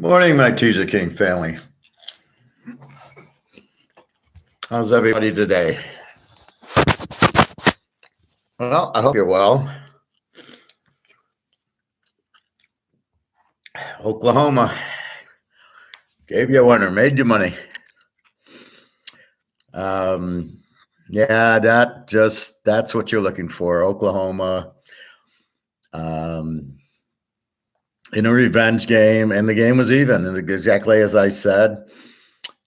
Morning, my Teaserking family. How's everybody today? Well, I hope you're well. Oklahoma gave you a winner, made you money. Yeah, that's what you're looking for. Oklahoma in a revenge game, and the game was even, exactly as I said.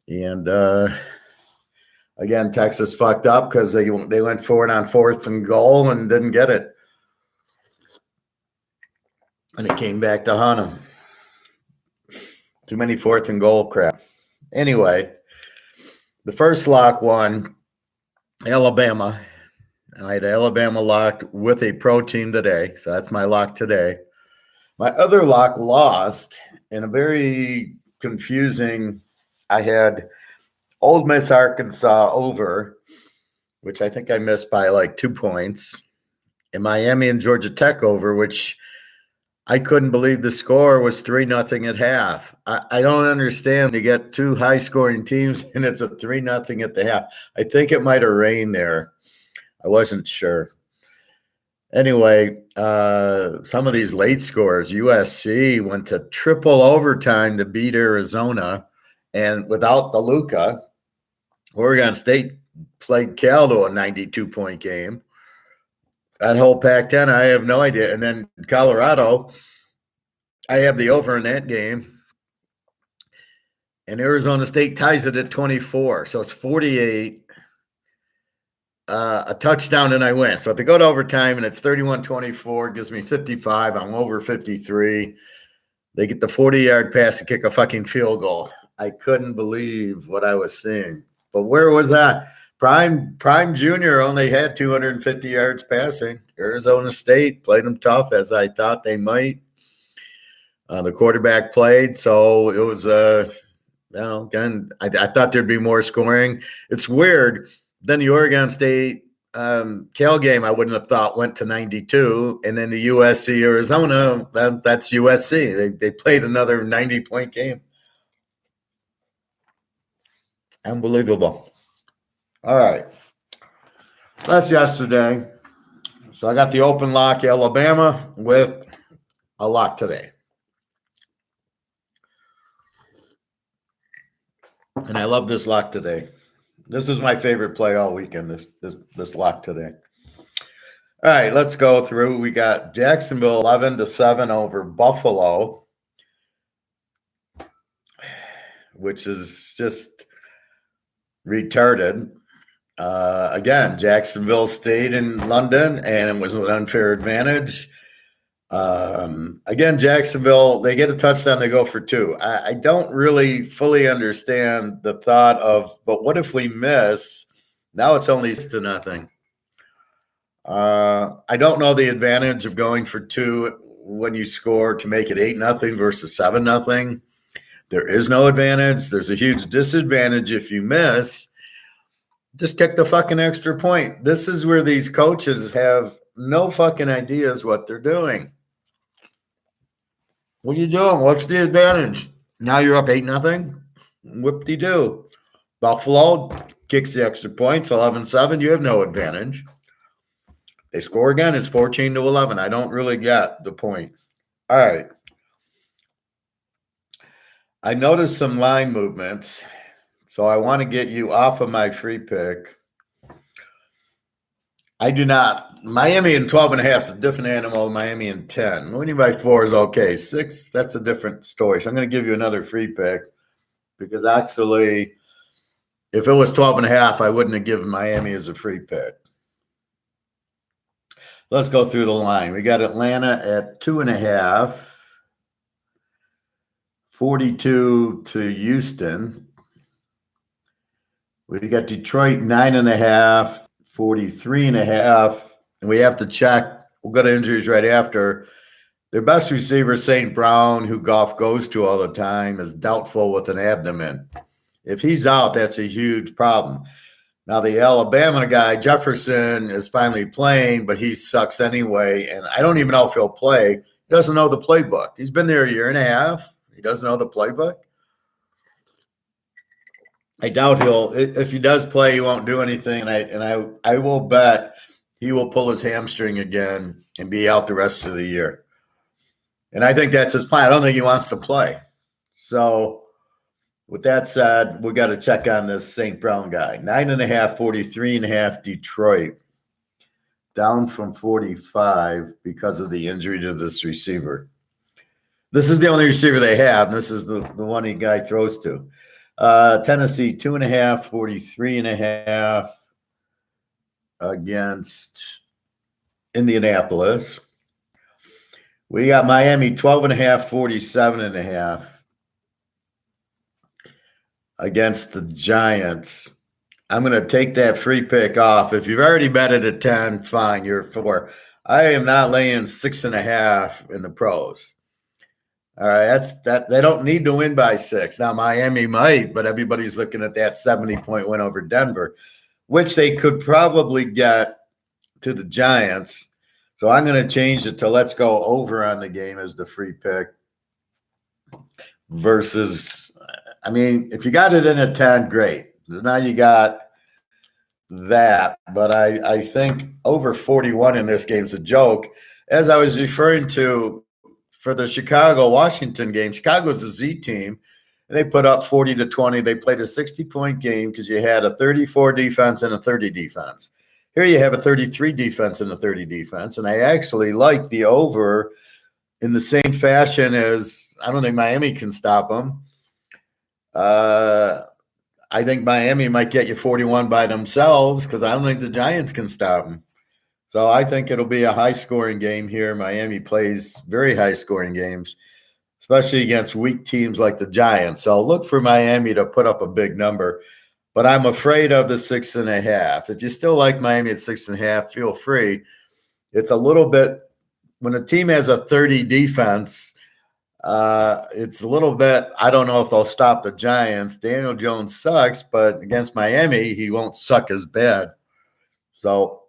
And again, Texas fucked up because they went for it on 4th and goal and didn't get it. And it came back to haunt them. Too many 4th and goal crap. Anyway, the first lock won Alabama. And I had Alabama locked with a pro team today. So that's my lock today. My other lock lost in a very confusing. I had Ole Miss Arkansas over, which I think I missed by like 2 points, and Miami and Georgia Tech over, which I couldn't believe the score was 3-0 at half. I don't understand. You get 2 high-scoring teams, and it's a 3-0 at the half. I think it might have rained there. I wasn't sure. Anyway, some of these late scores, USC went to triple overtime to beat Arizona, and without the Luka, Oregon State played Cal to a 92-point game. That whole Pac-10, I have no idea. And then Colorado, I have the over in that game. And Arizona State ties it at 24. So it's 48, a touchdown, and I win. So if they go to overtime and it's 31-24, gives me 55. I'm over 53. They get the 40-yard pass to kick a fucking field goal. I couldn't believe what I was seeing. But where was that? Prime Junior only had 250 yards passing. Arizona State played them tough, as I thought they might. The quarterback played, so it was again, I thought there'd be more scoring. It's weird. Then the Oregon State Cal game, I wouldn't have thought went to 92, and then the USC Arizona, that's USC. They played another 90-point game. Unbelievable. All right. That's yesterday. So I got the open lock Alabama with a lock today. And I love this lock today. This is my favorite play all weekend, this lock today. All right, let's go through. We got Jacksonville 11-7 over Buffalo, which is just retarded. Again, Jacksonville stayed in London, and it was an unfair advantage. Again, Jacksonville, they get a touchdown, they go for 2. I don't really fully understand the thought of, but what if we miss? Now it's only 6-0. I don't know the advantage of going for 2 when you score to make it 8-0 versus 7-0. There is no advantage. There's a huge disadvantage if you miss. Just take the fucking extra point. This is where these coaches have no fucking ideas what they're doing. What are you doing? What's the advantage? Now you're up 8-0. Whoop-de-doo. Buffalo kicks the extra points, 11-7. You have no advantage. They score again. It's 14-11. I don't really get the point. All right. I noticed some line movements. So I want to get you off of my free pick. I do not. Miami and 12.5 is a different animal. Miami and 10. Winning by 4 is okay. 6, that's a different story. So I'm going to give you another free pick because actually, if it was 12.5, I wouldn't have given Miami as a free pick. Let's go through the line. We got Atlanta at 2.5, 42 to Houston. We got Detroit 9.5, 43.5, and we have to check. We'll go to injuries right after. Their best receiver, St. Brown, who Goff goes to all the time, is doubtful with an abdomen. If he's out, that's a huge problem. Now, the Alabama guy, Jefferson, is finally playing, but he sucks anyway, and I don't even know if he'll play. He doesn't know the playbook. He's been there a year and a half. He doesn't know the playbook. I doubt he'll. If he does play, he won't do anything. I will bet he will pull his hamstring again and be out the rest of the year. And I think that's his plan. I don't think he wants to play. So, with that said, we got to check on this St. Brown guy. 9.5, 43.5 Detroit. Down from 45 because of the injury to this receiver. This is the only receiver they have. And this is the one guy throws to. Tennessee, 2.5, 43.5 against Indianapolis. We got Miami, 12.5, 47.5 against the Giants. I'm going to take that free pick off. If you've already bet it at 10, fine, you're 4. I am not laying 6.5 in the pros. All right, that's that. They don't need to win by 6. Now, Miami might, but everybody's looking at that 70-point win over Denver, which they could probably get to the Giants. So I'm going to change it to let's go over on the game as the free pick versus, I mean, if you got it in at 10, great. Now you got that, but I think over 41 in this game is a joke. As I was referring to for the Chicago-Washington game, Chicago's the Z team, and they put up 40-20. They played a 60-point game because you had a 34 defense and a 30 defense. Here you have a 33 defense and a 30 defense, and I actually like the over in the same fashion as I don't think Miami can stop them. I think Miami might get you 41 by themselves because I don't think the Giants can stop them. So I think it'll be a high-scoring game here. Miami plays very high-scoring games, especially against weak teams like the Giants. So look for Miami to put up a big number. But I'm afraid of the 6.5. If you still like Miami at 6.5, feel free. It's a little bit – when a team has a 30 defense – it's a little bit, I don't know if they'll stop the Giants. Daniel Jones sucks, but against Miami, he won't suck as bad. So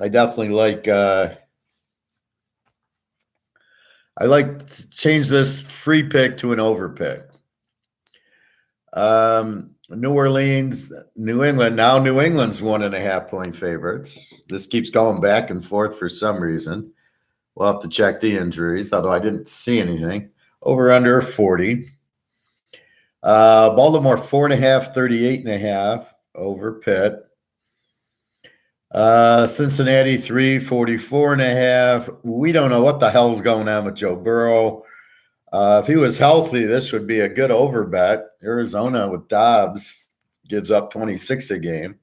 I definitely like I like to change this free pick to an over pick. New Orleans, New England. Now New England's 1.5-point favorites. This keeps going back and forth for some reason. We'll have to check the injuries, although I didn't see anything. Over under 40. Baltimore 4.5, 38.5 over Pitt. Cincinnati 3, 44.5. We don't know what the hell's going on with Joe Burrow. If he was healthy, this would be a good over bet. Arizona with Dobbs gives up 26 a game.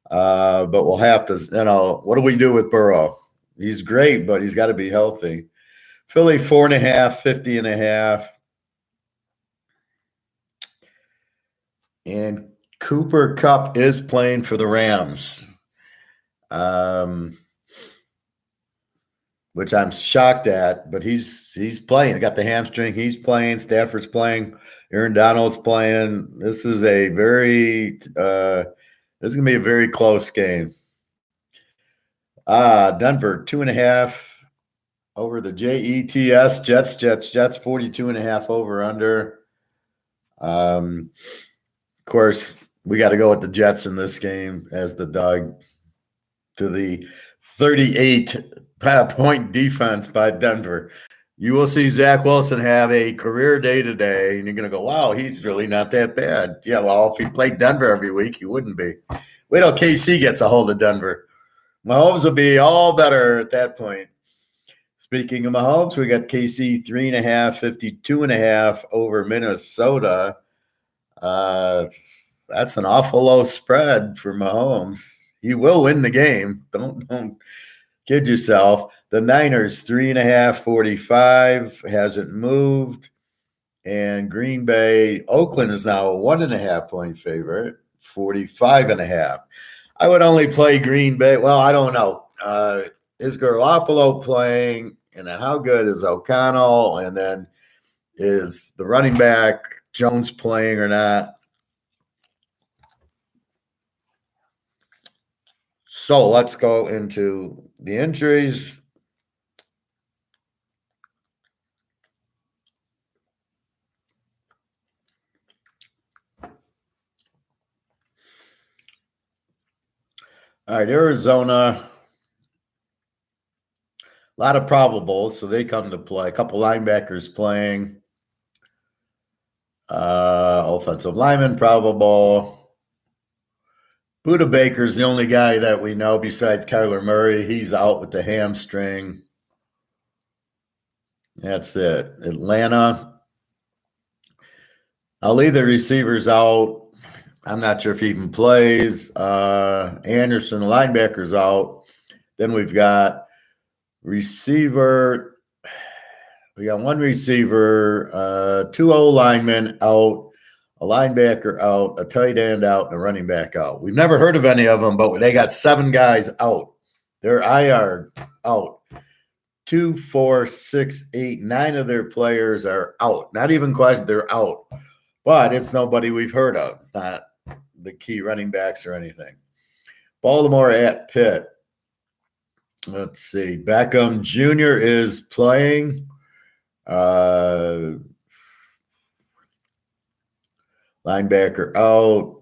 But we'll have to, what do we do with Burrow? He's great, but he's got to be healthy. Philly 4.5, 50.5. And Cooper Kupp is playing for the Rams, which I'm shocked at, but he's playing. He got the hamstring. He's playing. Stafford's playing. Aaron Donald's playing. This is a very this is going to be a very close game. Denver 2.5. Over the Jets, Jets, 42.5 over under. Of course, we got to go with the Jets in this game as the dog to the 38-point defense by Denver. You will see Zach Wilson have a career day today, and you're going to go, wow, he's really not that bad. Yeah, well, if he played Denver every week, he wouldn't be. Wait till KC gets a hold of Denver. Mahomes will be all better at that point. Speaking of Mahomes, we got KC 3.5, 52.5 over Minnesota. That's an awful low spread for Mahomes. He will win the game. Don't kid yourself. The Niners 3.5, 45 hasn't moved, and Green Bay, Oakland is now a 1.5-point favorite, 45.5. I would only play Green Bay. Well, I don't know. Is Garoppolo playing? And then how good is O'Connell? And then is the running back Jones playing or not? So let's go into the injuries. All right, Arizona. A lot of probables, so they come to play. A couple linebackers playing. Offensive lineman probable. Buda Baker's the only guy that we know besides Kyler Murray. He's out with the hamstring. That's it. Atlanta. I'll leave the receivers out. I'm not sure if he even plays. Anderson, linebacker's out. Then we've got receiver. We got one receiver, two O-linemen out, a linebacker out, a tight end out, and a running back out. We've never heard of any of them, but they got 7 guys out. They're IR out. 2, 4, 6, 8, 9 of their players are out. Not even question, they're out. But it's nobody we've heard of. It's not the key running backs or anything. Baltimore at Pitt. Let's see. Beckham Jr. is playing. Linebacker out.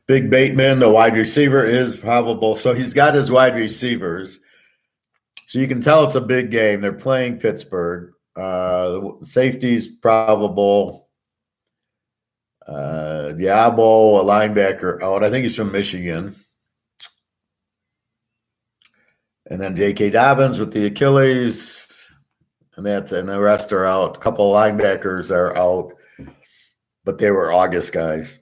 Big Bateman, the wide receiver, is probable. So he's got his wide receivers. So you can tell it's a big game. They're playing Pittsburgh. Safety's probable. Diabo, a linebacker out. I think he's from Michigan. And then J.K. Dobbins with the Achilles. And the rest are out. A couple of linebackers are out. But they were August guys.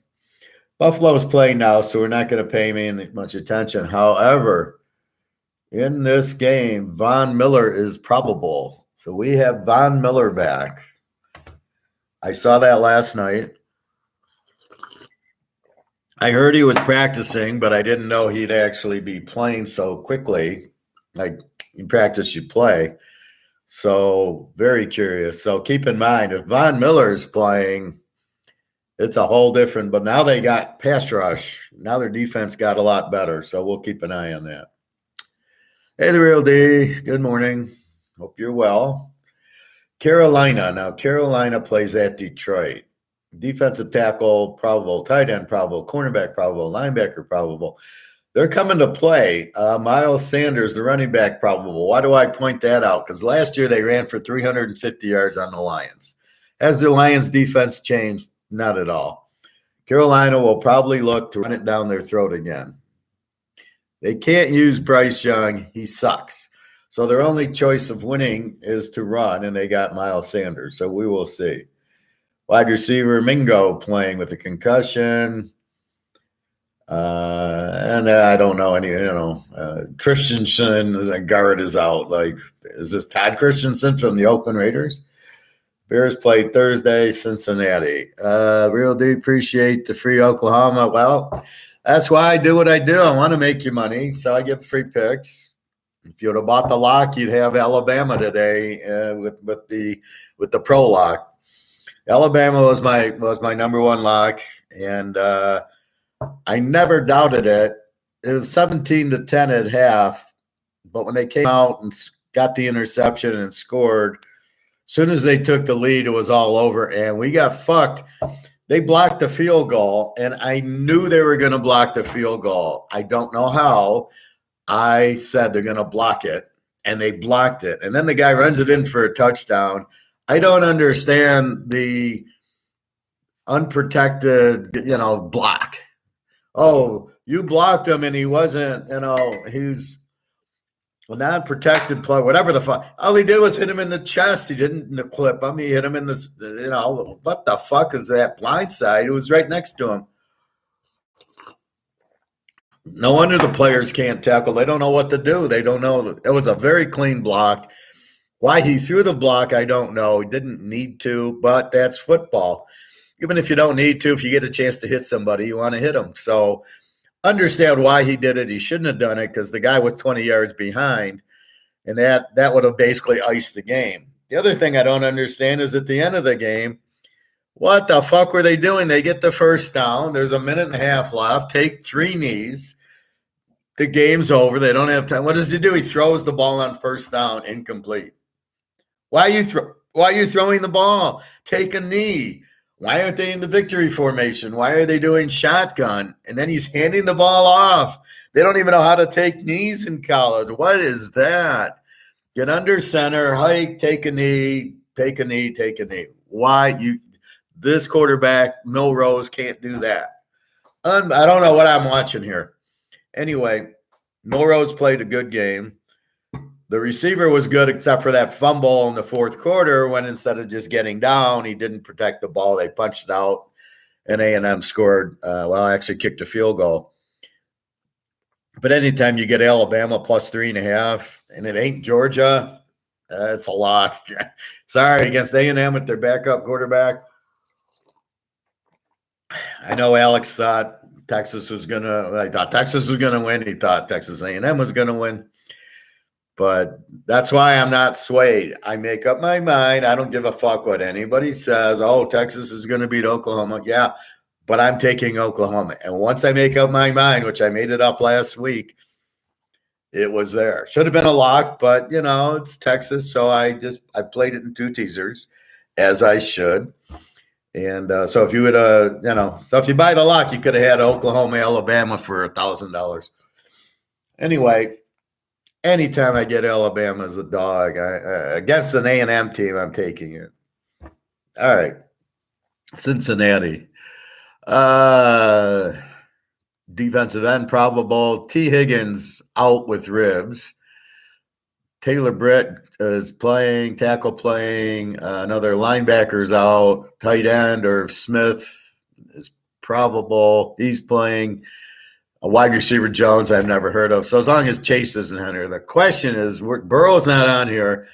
Buffalo's playing now, so we're not going to pay me much attention. However, in this game, Von Miller is probable. So we have Von Miller back. I saw that last night. I heard he was practicing, but I didn't know he'd actually be playing so quickly. Like, you practice, you play. So, very curious. So, keep in mind, if Von Miller's playing, it's a whole different, but now they got pass rush. Now their defense got a lot better, so we'll keep an eye on that. Hey, the Real D. Good morning. Hope you're well. Carolina. Now, Carolina plays at Detroit. Defensive tackle probable, tight end probable, cornerback probable, linebacker probable. They're coming to play. Miles Sanders, the running back probable. Why do I point that out? Because last year they ran for 350 yards on the Lions. Has the Lions defense changed? Not at all. Carolina will probably look to run it down their throat again. They can't use Bryce Young. He sucks. So their only choice of winning is to run, and they got Miles Sanders. So we will see. Wide receiver Mingo playing with a concussion. And I don't know any, Christensen, the guard is out. Like, is this Todd Christensen from the Oakland Raiders? Bears play Thursday, Cincinnati. Real D, appreciate the free Oklahoma. Well, that's why I do what I do. I want to make you money, so I give free picks. If you would have bought the lock, you'd have Alabama today with the pro lock. Alabama was my number one lock, and I never doubted it. It was 17-10 at half, but when they came out and got the interception and scored, as soon as they took the lead, it was all over, and we got fucked. They blocked the field goal, and I knew they were going to block the field goal. I don't know how. I said they're going to block it, and they blocked it. And then the guy runs it in for a touchdown. I don't understand the unprotected, block. Oh, you blocked him and he wasn't, he's a non-protected play, whatever the fuck. All he did was hit him in the chest. He didn't clip him. He hit him in the, what the fuck is that blind side? It was right next to him. No wonder the players can't tackle. They don't know what to do. They don't know. It was a very clean block. Why he threw the block, I don't know. He didn't need to, but that's football. Even if you don't need to, if you get a chance to hit somebody, you want to hit them. So understand why he did it. He shouldn't have done it because the guy was 20 yards behind, and that would have basically iced the game. The other thing I don't understand is at the end of the game, what the fuck were they doing? They get the first down. There's a minute and a half left. Take 3 knees. The game's over. They don't have time. What does he do? He throws the ball on first down, incomplete. Why are you throwing the ball? Take a knee. Why aren't they in the victory formation? Why are they doing shotgun? And then he's handing the ball off. They don't even know how to take knees in college. What is that? Get under center, hike, take a knee, take a knee, take a knee. Why you? This quarterback, Milrose, can't do that. I don't know what I'm watching here. Anyway, Milrose played a good game. The receiver was good except for that fumble in the fourth quarter when instead of just getting down, he didn't protect the ball. They punched it out, and A&M scored. Actually kicked a field goal. But anytime you get Alabama plus 3.5, and it ain't Georgia, it's a lot. Sorry, against A&M with their backup quarterback. I know Alex thought Texas was gonna win. He thought Texas A&M was gonna win. But that's why I'm not swayed. I make up my mind. I don't give a fuck what anybody says. Oh, Texas is going to beat Oklahoma. Yeah, but I'm taking Oklahoma. And once I make up my mind, which I made it up last week, it was there. Should have been a lock, but, it's Texas. So I played it in 2 teasers, as I should. And so if you would, so if you buy the lock, you could have had Oklahoma, Alabama for $1,000. Anyway, anytime I get Alabama as a dog, against an A&M team, I'm taking it. All right. Cincinnati. Defensive end probable. T. Higgins out with ribs. Taylor Britt is playing, tackle playing. Another linebacker's out. Tight end or Smith is probable. He's playing. A wide receiver, Jones, I've never heard of. So as long as Chase isn't on here, the question is, Burrow's not on here.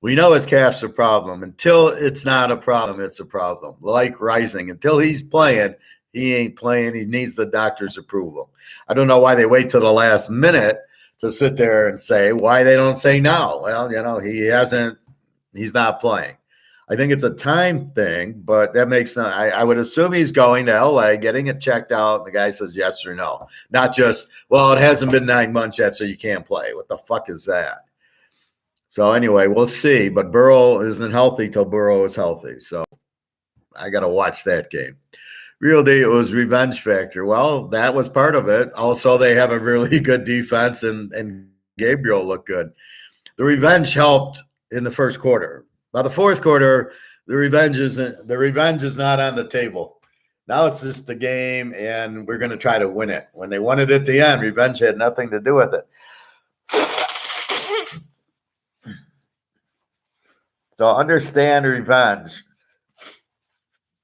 We know his calf's a problem. Until it's not a problem, it's a problem. Like Rising, until he's playing, he ain't playing. He needs the doctor's approval. I don't know why they wait till the last minute to sit there and say, why they don't say no. Well, he's not playing. I think it's a time thing, but that makes no. I would assume he's going to LA, getting it checked out, and the guy says yes or no. Not just, well, it hasn't been 9 months yet, so you can't play. What the fuck is that? So anyway, we'll see. But Burrow isn't healthy till Burrow is healthy. So I got to watch that game. Real deal, it was revenge factor. Well, that was part of it. Also, they have a really good defense, and Gabriel looked good. The revenge helped in the first quarter. By the fourth quarter, the revenge is not on the table. Now it's just a game, and we're going to try to win it. When they won it at the end, revenge had nothing to do with it. So understand revenge.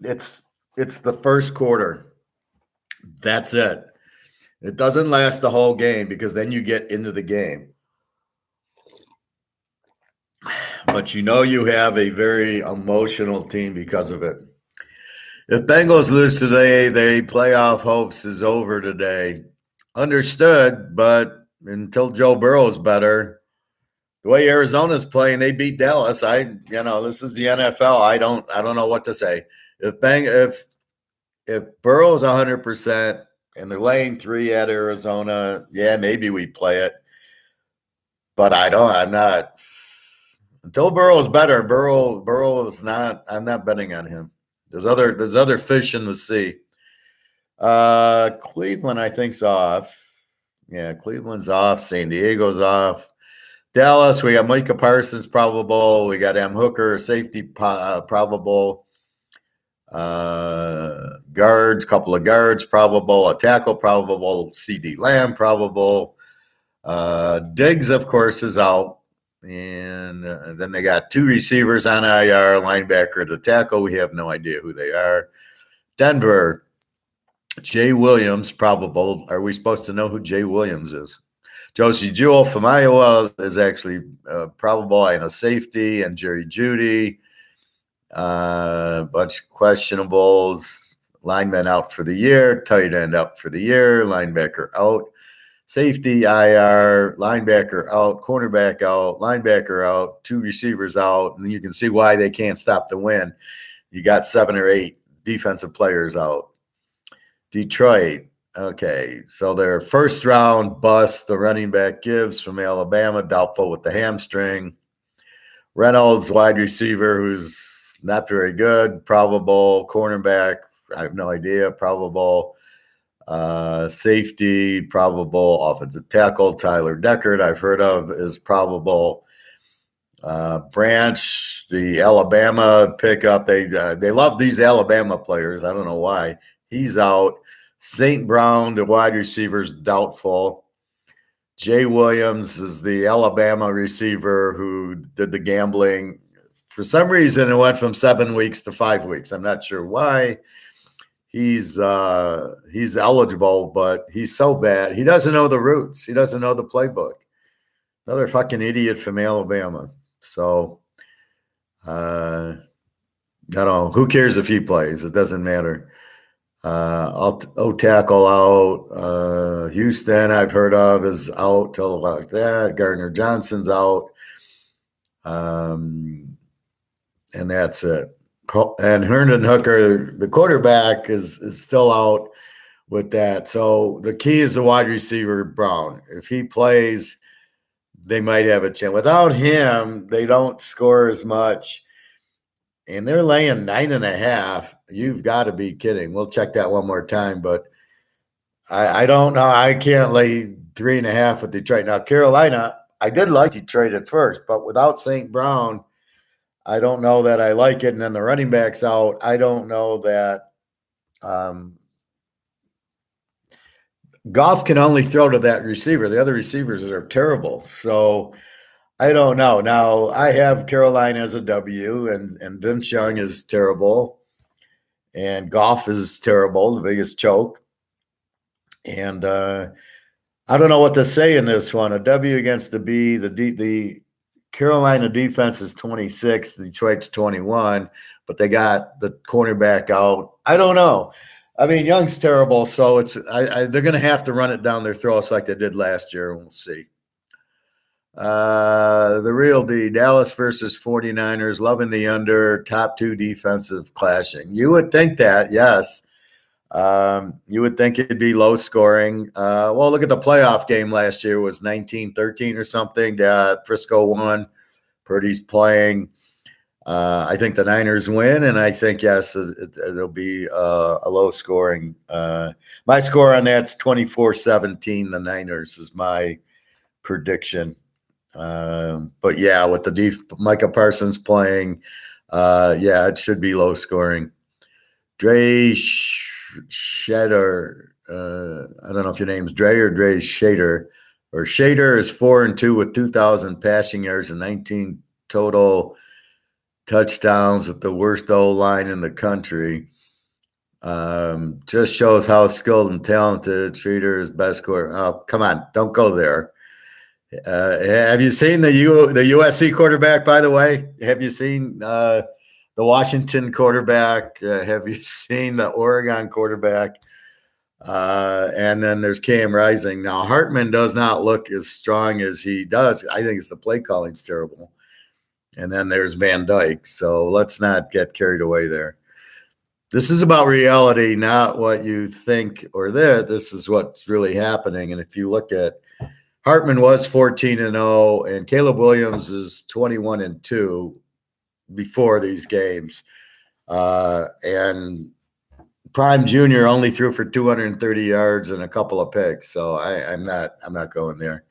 It's the first quarter. That's it. It doesn't last the whole game because then you get into the game. But you have a very emotional team because of it. If Bengals lose today, their playoff hopes is over today. Understood, but until Joe Burrow's better, the way Arizona's playing, they beat Dallas. This is the NFL. I don't know what to say. If Burrow's 100% and they're laying 3 at Arizona, yeah, maybe we play it. But I'm not. Until Burrow's better, Burrow is not. I'm not betting on him. There's other fish in the sea. Cleveland, I think's off. Yeah, Cleveland's off. San Diego's off. Dallas, we got Micah Parsons probable. We got M. Hooker, safety probable. Guards, couple of guards probable. A tackle probable. CD Lamb probable. Diggs, of course, is out. And then they got 2 receivers on IR, linebacker, the tackle. We have no idea who they are. Denver, Jay Williams, probable. Are we supposed to know who Jay Williams is? Josie Jewell from Iowa is actually probable, and a safety, and Jerry Jeudy. Bunch of questionables. Lineman out for the year. Tight end out for the year. Linebacker out. Safety, IR, linebacker out, cornerback out, linebacker out, 2 receivers out, and you can see why they can't stop the win. You got 7 or 8 defensive players out. Detroit, okay, so their first round bust, the running back Gibbs from Alabama, doubtful with the hamstring. Reynolds, wide receiver, who's not very good. Probable cornerback, I have no idea. Probable safety, probable offensive tackle. Tyler Deckard, I've heard of, is probable. Branch, the Alabama pickup, they love these Alabama players. I don't know why. He's out. St. Brown, the wide receiver's doubtful. Jay Williams is the Alabama receiver who did the gambling. For some reason, it went from 7 weeks to 5 weeks. I'm not sure why. He's eligible, but he's so bad. He doesn't know the routes. He doesn't know the playbook. Another fucking idiot from Alabama. So, I don't know. Who cares if he plays? It doesn't matter. Tackle out. Houston, I've heard of, is out till about that. Gardner Johnson's out. And that's it. And Herndon Hooker, the quarterback, is still out with that. So the key is the wide receiver, Brown. If he plays, they might have a chance. Without him, they don't score as much. And they're laying 9.5. You've got to be kidding. We'll check that one more time. But I don't know. I can't lay 3.5 with Detroit. Now, Carolina, I did like Detroit at first, but without St. Brown, I don't know that I like it. And then the running back's out. I don't know that Goff can only throw to that receiver. The other receivers are terrible. So I don't know. Now, I have Carolina as a W, and Vince Young is terrible. And Goff is terrible, the biggest choke. And I don't know what to say in this one. A W against the B. The Carolina defense is 26, Detroit's 21, but they got the cornerback out. I don't know. I mean, Young's terrible, so they're going to have to run it down their throats like they did last year, and we'll see. The real D, Dallas versus 49ers, loving the under, top 2 defensive clashing. You would think that, yes. You would think it'd be low scoring. Well, look at the playoff game last year. It was 19-13 or something. Frisco won. Purdy's playing. I think the Niners win, and I think, yes, it'll be a low scoring. My score on that's 24-17. The Niners is my prediction. But yeah, with the Micah Parsons playing, yeah, it should be low scoring. Dre Shader, I don't know if your name's Dre or Dre Shader. Or Shader is 4-2 with 2,000 passing yards and 19 total touchdowns with the worst O-line in the country. Just shows how skilled and talented Shader is best quarter. Oh, come on, don't go there. Have you seen the USC quarterback, by the way? Have you seen the Washington quarterback? Have you seen the Oregon quarterback? And then there's Cam Rising. Now, Hartman does not look as strong as he does. I think it's the play calling's terrible. And then there's Van Dyke. So let's not get carried away there. This is about reality, not what you think or that. This is what's really happening. And if you look at Hartman was 14-0, and Caleb Williams is 21-2 before these games. And Prime Jr. only threw for 230 yards and a couple of picks. So I'm not going there.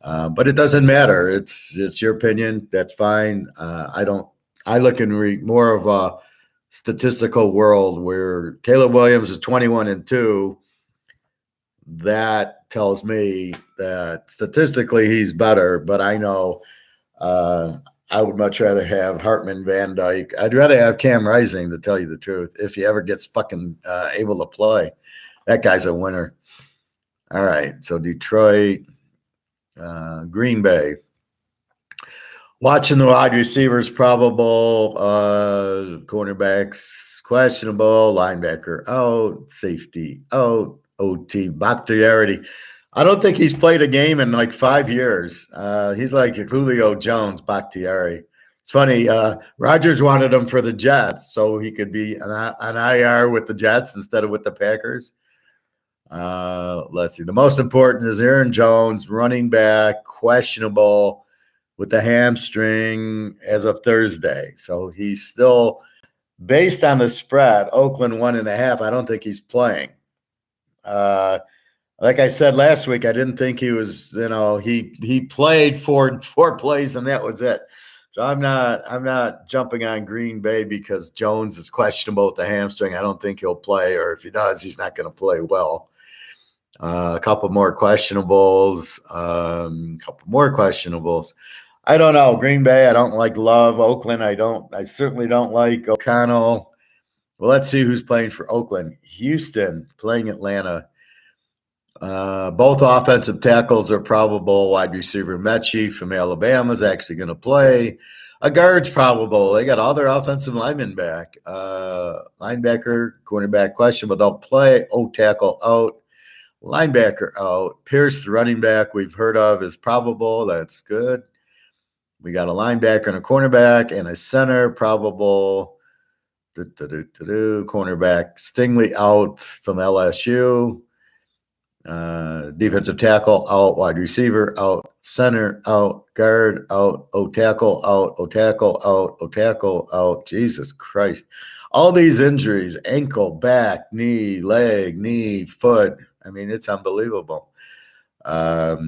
But it doesn't matter. It's your opinion. That's fine. I look in more of a statistical world where Caleb Williams is 21-2. That tells me that statistically he's better, but I know I would much rather have Hartman, Van Dyke. I'd rather have Cam Rising, to tell you the truth, if he ever gets fucking able to play. That guy's a winner. All right, so Detroit, Green Bay. Watching the wide receivers probable, cornerbacks questionable, linebacker out, safety out, OT, Bakhtiari. I don't think he's played a game in like 5 years. He's like Julio Jones, Bakhtiari. It's funny. Rodgers wanted him for the Jets, so he could be an IR with the Jets instead of with the Packers. Let's see. The most important is Aaron Jones, running back, questionable. with the hamstring as of Thursday. So he's still, based on the spread, Oakland 1.5. I don't think he's playing. Like I said last week, I didn't think he was, he played four plays and that was it. So I'm not jumping on Green Bay because Jones is questionable with the hamstring. I don't think he'll play, or if he does, he's not going to play well. A couple more questionables. I don't know. Green Bay, I don't like Love. Oakland, I certainly don't like O'Connell. Well, let's see who's playing for Oakland. Houston playing Atlanta. Both offensive tackles are probable. Wide receiver Mechie from Alabama is actually going to play. A guard's probable. They got all their offensive linemen back. Linebacker, cornerback question, but they'll play. Tackle out. Linebacker out. Pierce, the running back we've heard of, is probable. That's good. We got a linebacker and a cornerback and a center probable. Cornerback Stingley out from LSU. Defensive tackle out, wide receiver out, center out, guard out, tackle out, tackle out, tackle out. Jesus Christ. All these injuries, ankle, back, knee, leg, knee, foot. I mean, it's unbelievable. But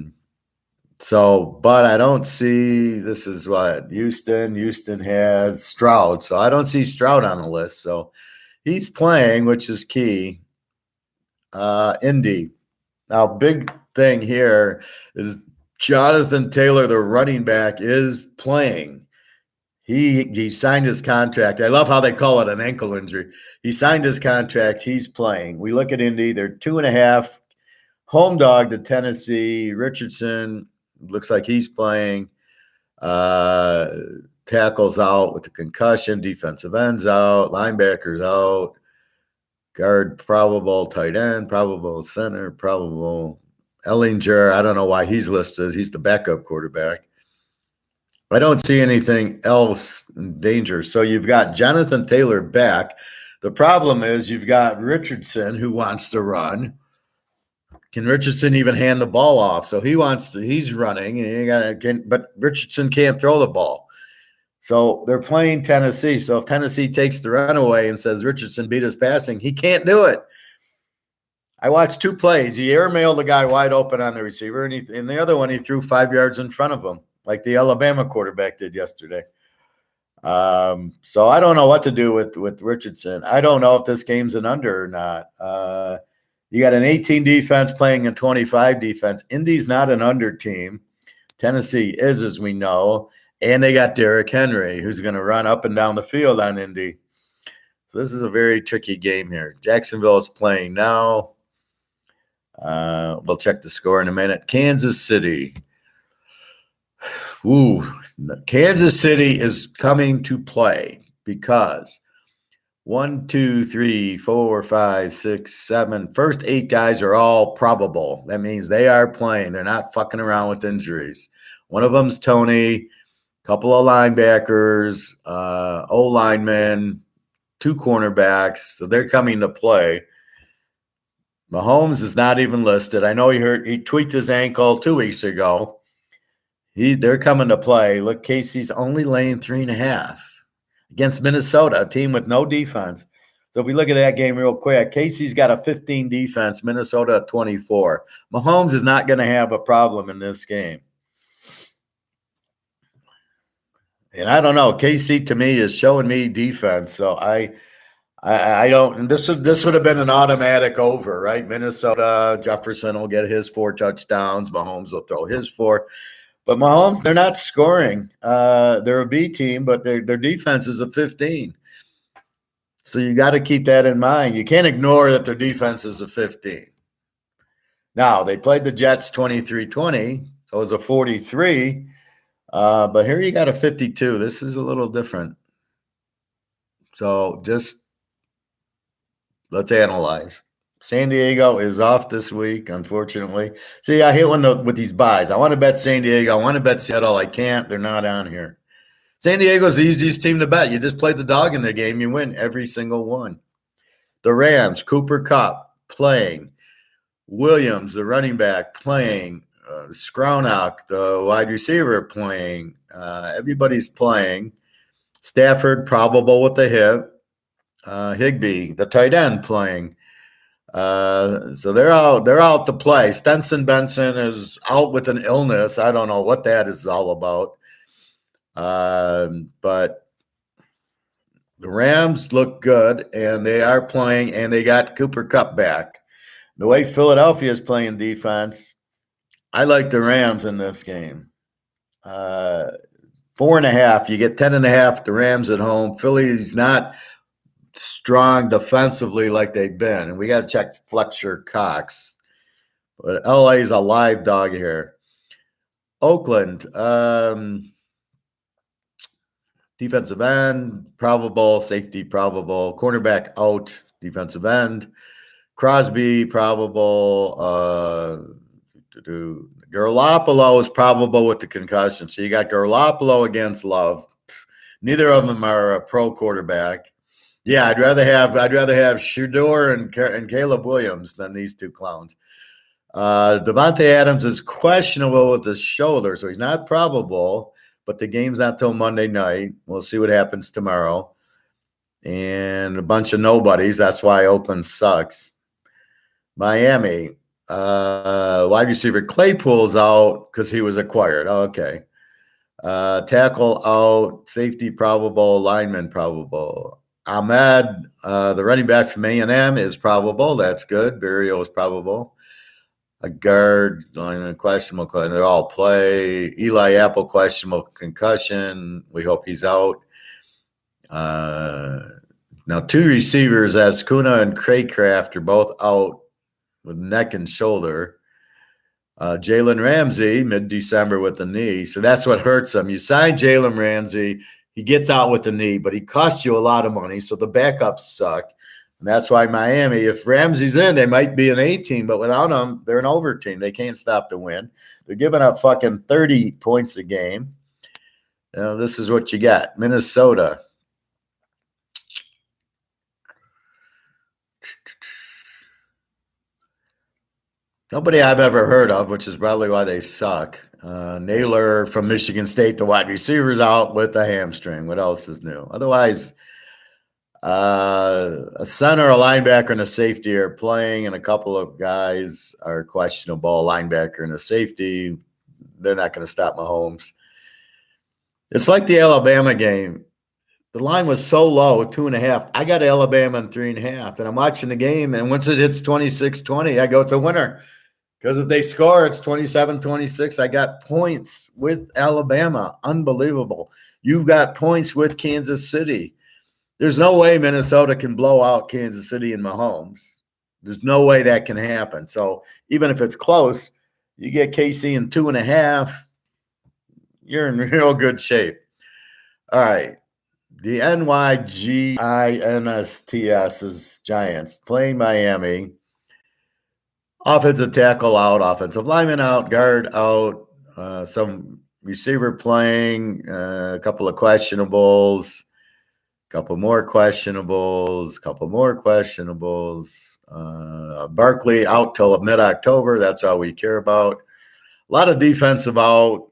I don't see, this is what, Houston has Stroud. So I don't see Stroud on the list. So he's playing, which is key. Indy. Now, big thing here is Jonathan Taylor, the running back, is playing. He signed his contract. I love how they call it an ankle injury. He signed his contract. He's playing. We look at Indy. They're 2.5. Home dog to Tennessee. Richardson looks like he's playing. Tackles out with the concussion. Defensive ends out. Linebackers out. Guard probable, tight end probable, center probable. Ellinger, I don't know why he's listed. He's the backup quarterback. I don't see anything else in danger. So you've got Jonathan Taylor back. The problem is you've got Richardson who wants to run. Can Richardson even hand the ball off? So he's running, and but Richardson can't throw the ball. So they're playing Tennessee. So if Tennessee takes the run away and says Richardson beat us passing, he can't do it. I watched 2 plays. He airmailed the guy wide open on the receiver, and the other one he threw 5 yards in front of him, like the Alabama quarterback did yesterday. So I don't know what to do with Richardson. I don't know if this game's an under or not. You got an 18 defense playing a 25 defense. Indy's not an under team. Tennessee is, as we know. And they got Derrick Henry, who's going to run up and down the field on Indy. So this is a very tricky game here. Jacksonville is playing now. We'll check the score in a minute. Kansas City. Kansas City is coming to play because 1, 2, 3, 4, 5, 6, 7. First 8 guys are all probable. That means they are playing. They're not fucking around with injuries. One of them's Tony. Couple of linebackers, O-linemen, 2 cornerbacks. So they're coming to play. Mahomes is not even listed. I know he tweaked his ankle 2 weeks ago. They're coming to play. Look, KC's only laying 3.5 against Minnesota, a team with no defense. So if we look at that game real quick, KC's got a 15 defense, Minnesota a 24. Mahomes is not going to have a problem in this game. And I don't know. KC to me is showing me defense, so I don't. And this would have been an automatic over, right? Minnesota, Jefferson will get his 4 touchdowns. Mahomes will throw his 4. But Mahomes, they're not scoring. They're a B team, but their defense is a 15. So you got to keep that in mind. You can't ignore that their defense is a 15. Now they played the Jets 23-20, so it was a 43. But here you got a 52. This is a little different. So just let's analyze. San Diego is off this week, unfortunately. See, I hate with these buys. I want to bet San Diego. I want to bet Seattle. I can't. They're not on here. San Diego's the easiest team to bet. You just play the dog in the game. You win every single one. The Rams, Cooper Kupp playing. Williams, the running back, playing. Skronak, the wide receiver, playing. Everybody's playing. Stafford probable with the hip. Higbee, the tight end, playing. So they're out. They're out to play. Stenson Benson is out with an illness. I don't know what that is all about. But the Rams look good, and they are playing, and they got Cooper Kupp back. The way Philadelphia is playing defense, I like the Rams in this game. 4.5. You get 10.5. The Rams at home. Philly's not strong defensively like they've been, and we got to check Fletcher Cox. But LA is a live dog here. Oakland, defensive end, probable. Safety, probable. Cornerback out, defensive end. Crosby, probable. Garoppolo is probable with the concussion. So you got Garoppolo against Love. Neither of them are a pro quarterback. Yeah, I'd rather have Shedeur and Caleb Williams than these two clowns. Devontae Adams is questionable with his shoulder, so he's not probable. But the game's not till Monday night. We'll see what happens tomorrow. And a bunch of nobodies. That's why Oakland sucks. Miami, wide receiver Claypool's out because he was acquired. Oh, okay. Tackle out, safety probable, lineman probable. Ahmed, the running back from A&M, is probable. That's good. Barrio is probable. A guard, questionable. They all play. Eli Apple, questionable concussion. We hope he's out. Now, two receivers, Ascuna and Craycraft, are both out with neck and shoulder. Jalen Ramsey, mid-December with the knee. So that's what hurts him. You sign Jalen Ramsey, he gets out with the knee, but he costs you a lot of money, so the backups suck. And that's why Miami, if Ramsey's in, they might be an A team, but without him, they're an over team. They can't stop the win. They're giving up fucking 30 points a game. This is what you got. Minnesota. Nobody I've ever heard of, which is probably why they suck. Naylor from Michigan State, the wide receiver's out with a hamstring. What else is new? Otherwise, a center, a linebacker, and a safety are playing, and a couple of guys are questionable. A linebacker and a safety. They're not going to stop Mahomes. It's like the Alabama game. The line was so low, 2.5. I got Alabama in 3.5, and I'm watching the game, and once it hits 26-20, I go, it's a winner. Because if they score, it's 27-26. I got points with Alabama. Unbelievable. You've got points with Kansas City. There's no way Minnesota can blow out Kansas City and Mahomes. There's no way that can happen. So even if it's close, you get KC in 2.5, you're in real good shape. All right. The NYGINSTS is Giants playing Miami. Offensive tackle out, offensive lineman out, guard out, some receiver playing, a couple of questionables, couple more questionables. Barkley out till mid-October. That's all we care about. A lot of defensive out.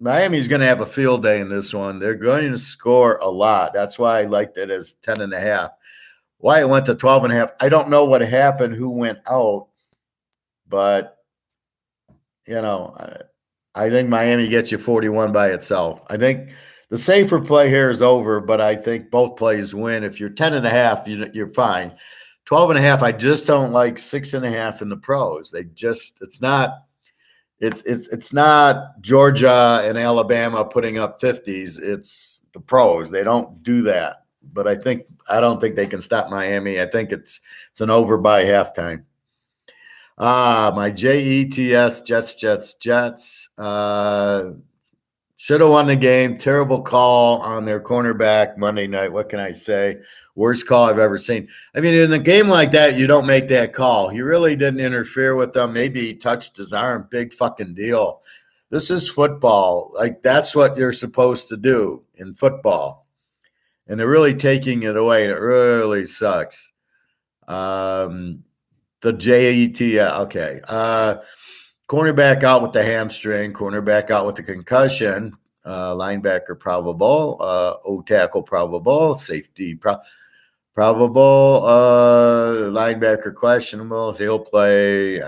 Miami's going to have a field day in this one. They're going to score a lot. That's why I liked it as 10.5. Why it went to 12.5, I don't know what happened, who went out. But, I think Miami gets you 41 by itself. I think the safer play here is over, but I think both plays win. If you're 10.5, you're fine. 12.5, I just don't like 6.5 in the pros. It's not Georgia and Alabama putting up 50s. It's the pros. They don't do that. But I don't think they can stop Miami. I think it's an over by halftime. My Jets. Should have won the game. Terrible call on their cornerback Monday night. What can I say? Worst call I've ever seen. I mean, in a game like that, you don't make that call. He really didn't interfere with them. Maybe he touched his arm. Big fucking deal. This is football. Like, that's what you're supposed to do in football. And they're really taking it away. And it really sucks. The JET, okay. Cornerback out with the hamstring, cornerback out with the concussion, linebacker probable, O-tackle probable, safety probable, linebacker questionable. He'll play.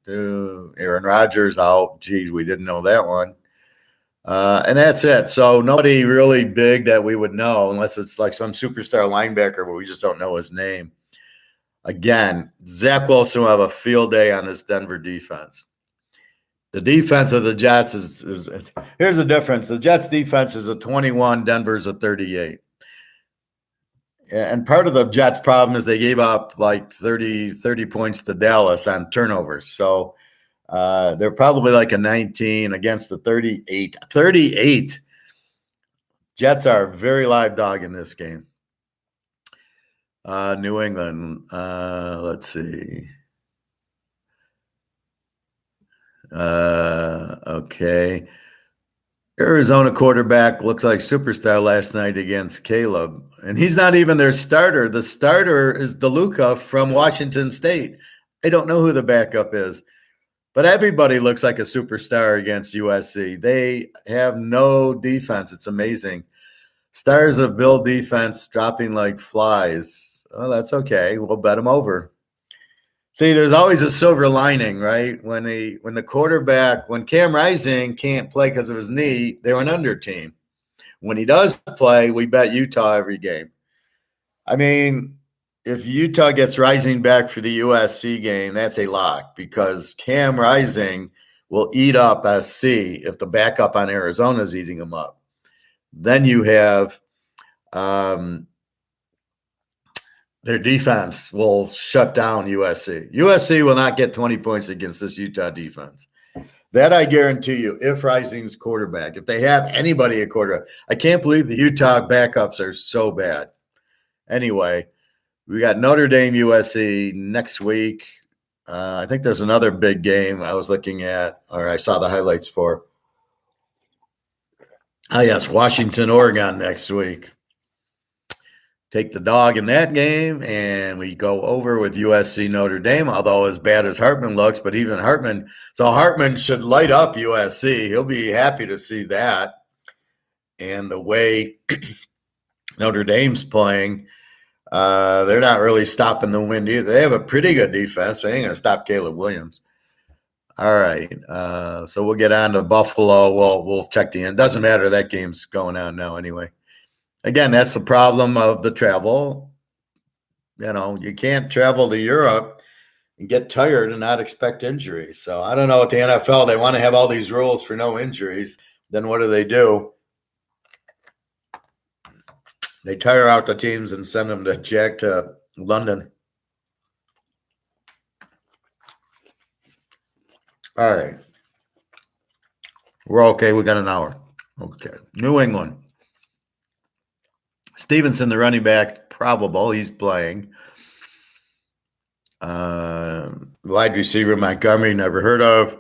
Aaron Rodgers out. Geez, we didn't know that one. And that's it. So nobody really big that we would know, unless it's like some superstar linebacker, but we just don't know his name. Again, Zach Wilson will have a field day on this Denver defense. The defense of the Jets is here's the difference. The Jets defense is a 21, Denver's a 38. And part of the Jets' problem is they gave up like 30 points to Dallas on turnovers. So they're probably like a 19 against the 38. 38. Jets are a very live dog in this game. New England. Let's see. Okay. Arizona quarterback looked like superstar last night against Caleb. And he's not even their starter. The starter is DeLuca from Washington State. I don't know who the backup is. But everybody looks like a superstar against USC. They have no defense. It's amazing. Stars of Bill defense dropping like flies. Oh, that's okay. We'll bet them over. See, there's always a silver lining, right? When Cam Rising can't play because of his knee, they're an under team. When he does play, we bet Utah every game. I mean, if Utah gets Rising back for the USC game, that's a lock because Cam Rising will eat up SC if the backup on Arizona is eating him up. Then you have their defense will shut down USC. USC will not get 20 points against this Utah defense. That I guarantee you, if Rising's quarterback, if they have anybody at quarterback. I can't believe the Utah backups are so bad. Anyway, we got Notre Dame, USC next week. I think there's another big game I was looking at, or I saw the highlights for. Oh, yes, Washington, Oregon next week. Take the dog in that game, and we go over with USC Notre Dame, although as bad as Hartman looks, but even Hartman should light up USC. He'll be happy to see that. And the way Notre Dame's playing, they're not really stopping the wind either. They have a pretty good defense. They ain't going to stop Caleb Williams. All right. So we'll get on to Buffalo. We'll check the end. Doesn't matter. That game's going on now anyway. Again, that's the problem of the travel. You know, you can't travel to Europe and get tired and not expect injuries. So I don't know what the NFL, they want to have all these rules for no injuries. Then what do? They tire out the teams and send them to London. All right. We're okay. We got an hour. Okay. New England. Stevenson, the running back, probable. He's playing. Wide receiver, Montgomery, never heard of.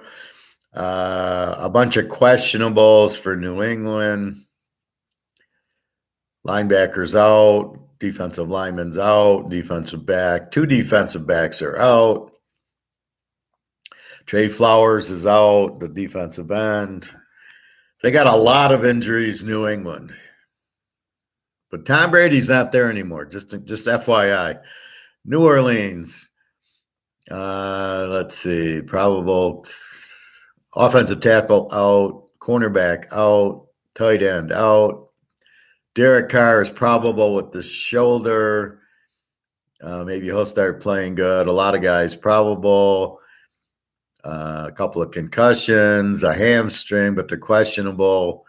A bunch of questionables for New England. Linebackers out. Defensive linemen's out. Defensive back. 2 defensive backs are out. Trey Flowers is out, the defensive end. They got a lot of injuries, New England. But Tom Brady's not there anymore, just FYI. New Orleans, let's see, probable offensive tackle out, cornerback out, tight end out. Derek Carr is probable with the shoulder. Maybe he'll start playing good. A lot of guys probable. A couple of concussions, a hamstring, but they're questionable.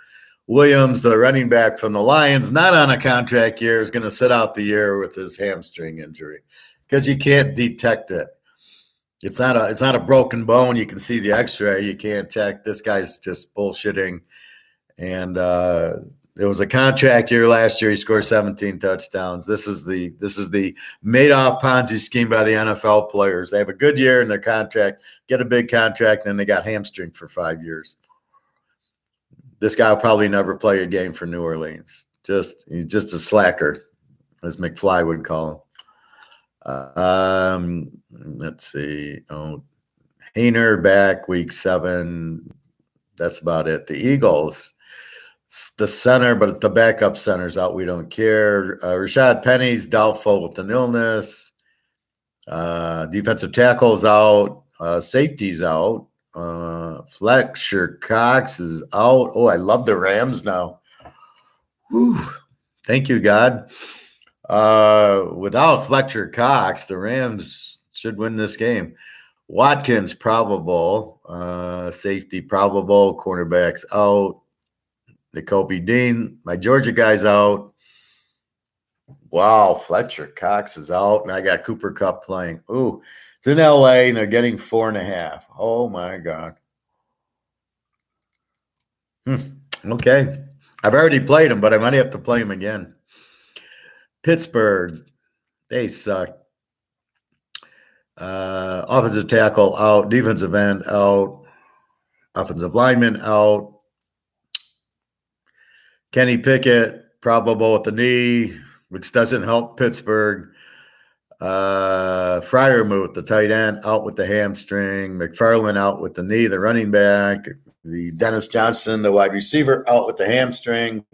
Williams, the running back from the Lions, not on a contract year, is going to sit out the year with his hamstring injury because you can't detect it. It's not a broken bone. You can see the X-ray. You can't check. This guy's just bullshitting. And it was a contract year last year. He scored 17 touchdowns. This is the Madoff Ponzi scheme by the NFL players. They have a good year in their contract, get a big contract, and then they got hamstring for 5 years. This guy will probably never play a game for New Orleans. He's just a slacker, as McFly would call him. Let's see. Hayner back week 7. That's about it. The Eagles, the center, but it's the backup center's out. We don't care. Rashad Penny's doubtful with an illness. Defensive tackle's out. Safety's out. Fletcher Cox is out. Oh, I love the Rams now. Whew. Thank you, God. Without Fletcher Cox, the Rams should win this game. Watkins probable. Safety probable. Cornerbacks out. Kobe Dean. My Georgia guy's out. Wow, Fletcher Cox is out, and I got Cooper Kupp playing. Ooh, it's in LA, and they're getting 4.5. Oh, my God. Okay. I've already played him, but I might have to play him again. Pittsburgh, they suck. Offensive tackle out, defensive end out, offensive lineman out. Kenny Pickett, probable with the knee, which doesn't help Pittsburgh. Freiermuth, the tight end, out with the hamstring. McFarland out with the knee, the running back. The Dennis Johnson, the wide receiver, out with the hamstring.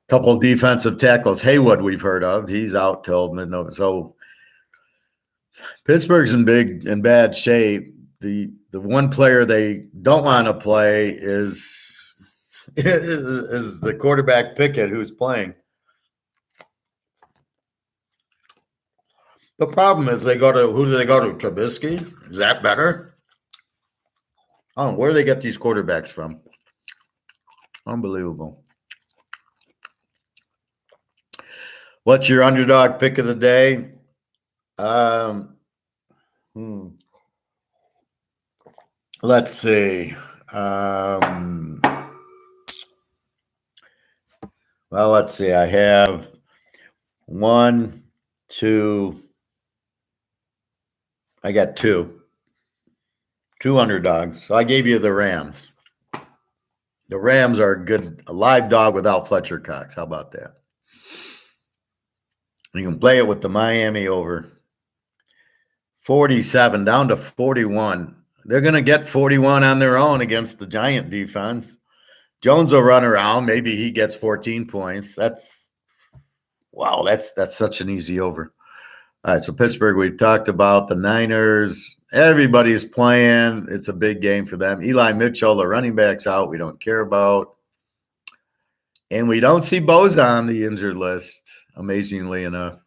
Couple of defensive tackles. Haywood, we've heard of. He's out till mid-November. So Pittsburgh's in bad shape. The one player they don't want to play is the quarterback Pickett, who's playing. The problem is who do they go to? Trubisky? Is that better? I don't know. Where do they get these quarterbacks from? Unbelievable. What's your underdog pick of the day? Let's see. Well, let's see. I have 1, 2. I got 2 underdogs. So I gave you the Rams. The Rams are a live dog without Fletcher Cox. How about that? You can play it with the Miami over 47 down to 41. They're going to get 41 on their own against the Giant defense. Jones will run around. Maybe he gets 14 points. That's such an easy over. All right, so Pittsburgh, we've talked about. The Niners. Everybody's playing. It's a big game for them. Eli Mitchell, the running back's out. We don't care about. And we don't see Bosa on the injured list, amazingly enough.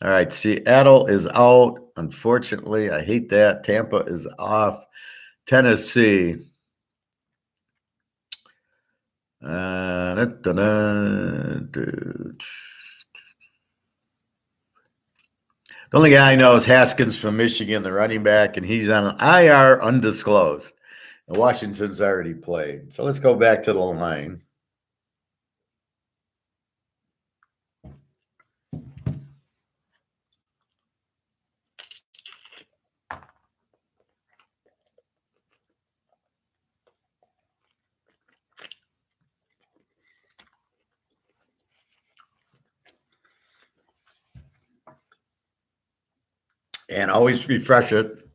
All right, Seattle is out, unfortunately. I hate that. Tampa is off. Tennessee. The only guy I know is Haskins from Michigan, the running back, and he's on an IR undisclosed. And Washington's already played. So let's go back to the line. And always refresh it.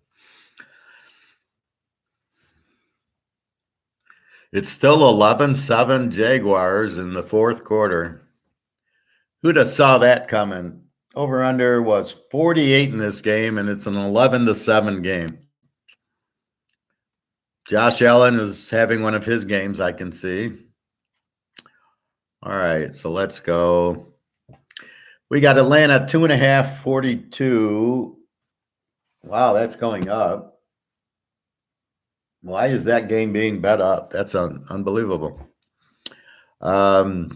It's still 11-7 Jaguars in the fourth quarter. Who'd have saw that coming? Over-under was 48 in this game, and it's an 11-7 game. Josh Allen is having one of his games, I can see. All right, so let's go. We got Atlanta 2.5, 42. Wow, that's going up. Why is that game being bet up? That's unbelievable. The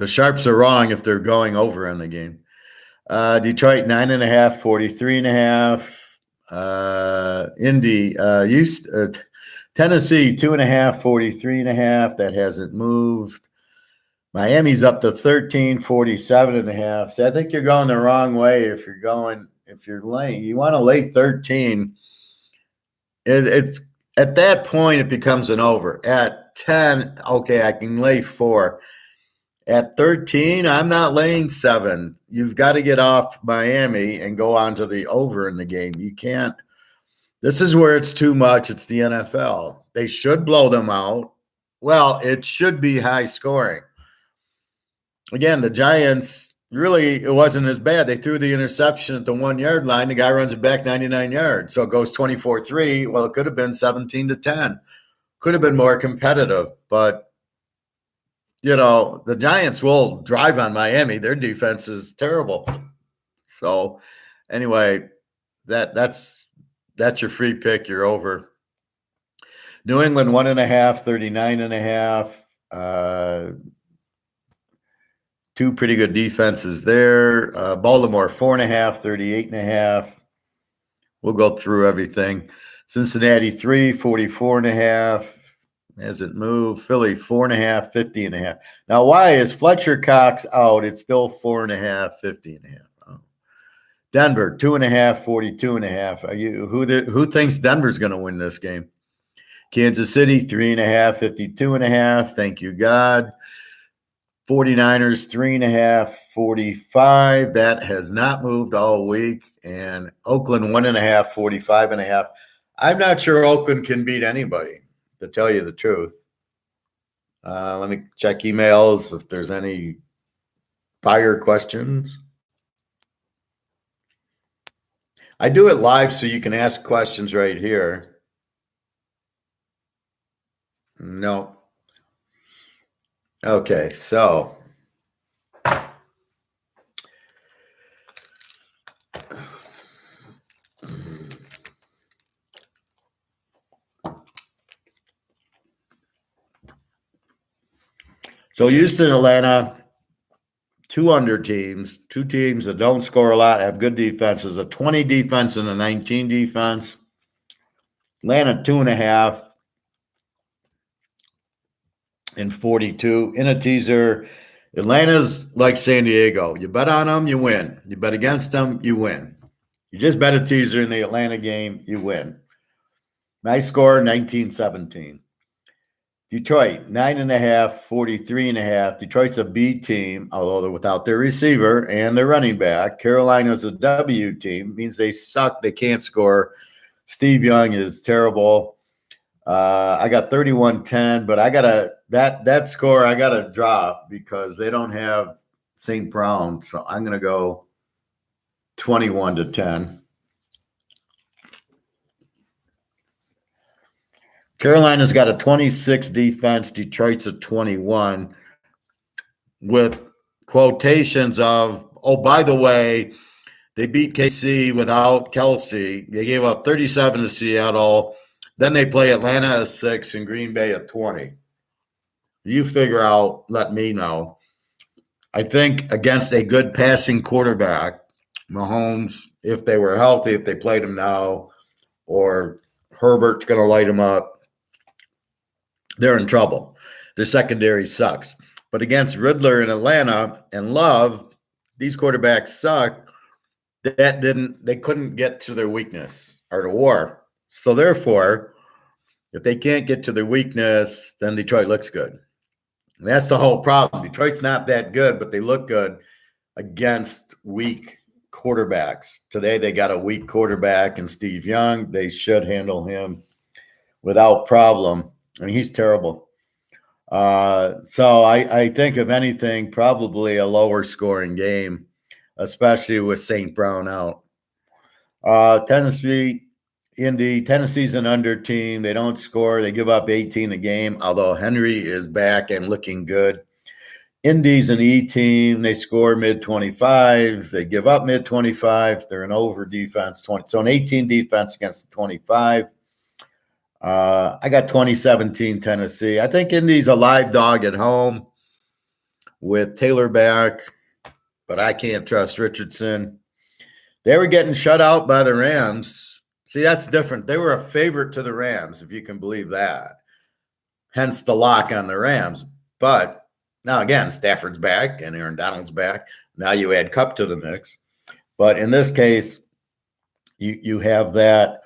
Sharps are wrong if they're going over in the game. Detroit 9.5, 43.5. Indy, Tennessee 2.5, 43.5. That hasn't moved. Miami's up to 13, 47.5. So I think you're going the wrong way if you're laying. You want to lay 13. It's at that point it becomes an over. At 10, okay, I can lay 4. At 13, I'm not laying 7. You've got to get off Miami and go on to the over in the game. You can't. This is where it's too much. It's the NFL. They should blow them out. Well, it should be high scoring. Again, the Giants, really, it wasn't as bad. They threw the interception at the 1-yard line. The guy runs it back 99 yards. So it goes 24-3. Well, it could have been 17-10. Could have been more competitive. But, the Giants will drive on Miami. Their defense is terrible. So, anyway, that's your free pick. You're over. New England 1.5, 39.5. Two pretty good defenses there. Baltimore 4.5, 38.5. We'll go through everything. Cincinnati 3, 44.5. Hasn't moved. Philly 4.5, 50.5. Now, why is Fletcher Cox out? It's still 4.5, 50.5. Denver 2.5, 42.5. Who thinks Denver's going to win this game? Kansas City 3.5, 52.5. Thank you, God. 49ers 3.5, 45. That has not moved all week. And Oakland 1.5, 45.5. I'm not sure Oakland can beat anybody, to tell you the truth. Let me check emails if there's any fire questions. I do it live so you can ask questions right here. No. Okay, so Houston, Atlanta, 2 under teams, 2 teams that don't score a lot, have good defenses, a 20 defense and a 19 defense. Atlanta 2.5 and 42 in a teaser. Atlanta's like San Diego. You bet on them, you win. You bet against them, you win. You just bet a teaser in the Atlanta game, you win. Nice score, 19-17. Detroit, 9.5, 43.5. Detroit's a B team, although they're without their receiver and their running back. Carolina's a W team, means they suck. They can't score. Steve Young is terrible. I got 31-10, but I got that score I got to drop because they don't have St. Brown. So I'm going to go 21-10. Carolina's got a 26 defense. Detroit's a 21 with quotations of, oh, by the way, they beat KC without Kelsey. They gave up 37 to Seattle. Then they play Atlanta at 6 and Green Bay at 20. You figure out, let me know. I think against a good passing quarterback, Mahomes, if they were healthy, if they played him now, or Herbert's going to light him up, they're in trouble. Their secondary sucks. But against Riddler in Atlanta and Love, these quarterbacks suck. They couldn't get to their weakness or to war. So therefore, if they can't get to their weakness, then Detroit looks good. And that's the whole problem. Detroit's not that good, but they look good against weak quarterbacks. Today they got a weak quarterback in Steve Young. They should handle him without problem. I mean, he's terrible. So I think, if anything, probably a lower scoring game, especially with St. Brown out. Tennessee's an under team. They don't score. They give up 18 a game, although Henry is back and looking good. Indy's an E team. They score mid-25. They give up mid-25. They're an over defense, 20. So an 18 defense against the 25. I got 2017 Tennessee. I think Indy's a live dog at home with Taylor back, but I can't trust Richardson. They were getting shut out by the Rams. See, that's different. They were a favorite to the Rams, if you can believe that. Hence the lock on the Rams. But now, again, Stafford's back and Aaron Donald's back. Now you add Kupp to the mix. But in this case, you have that.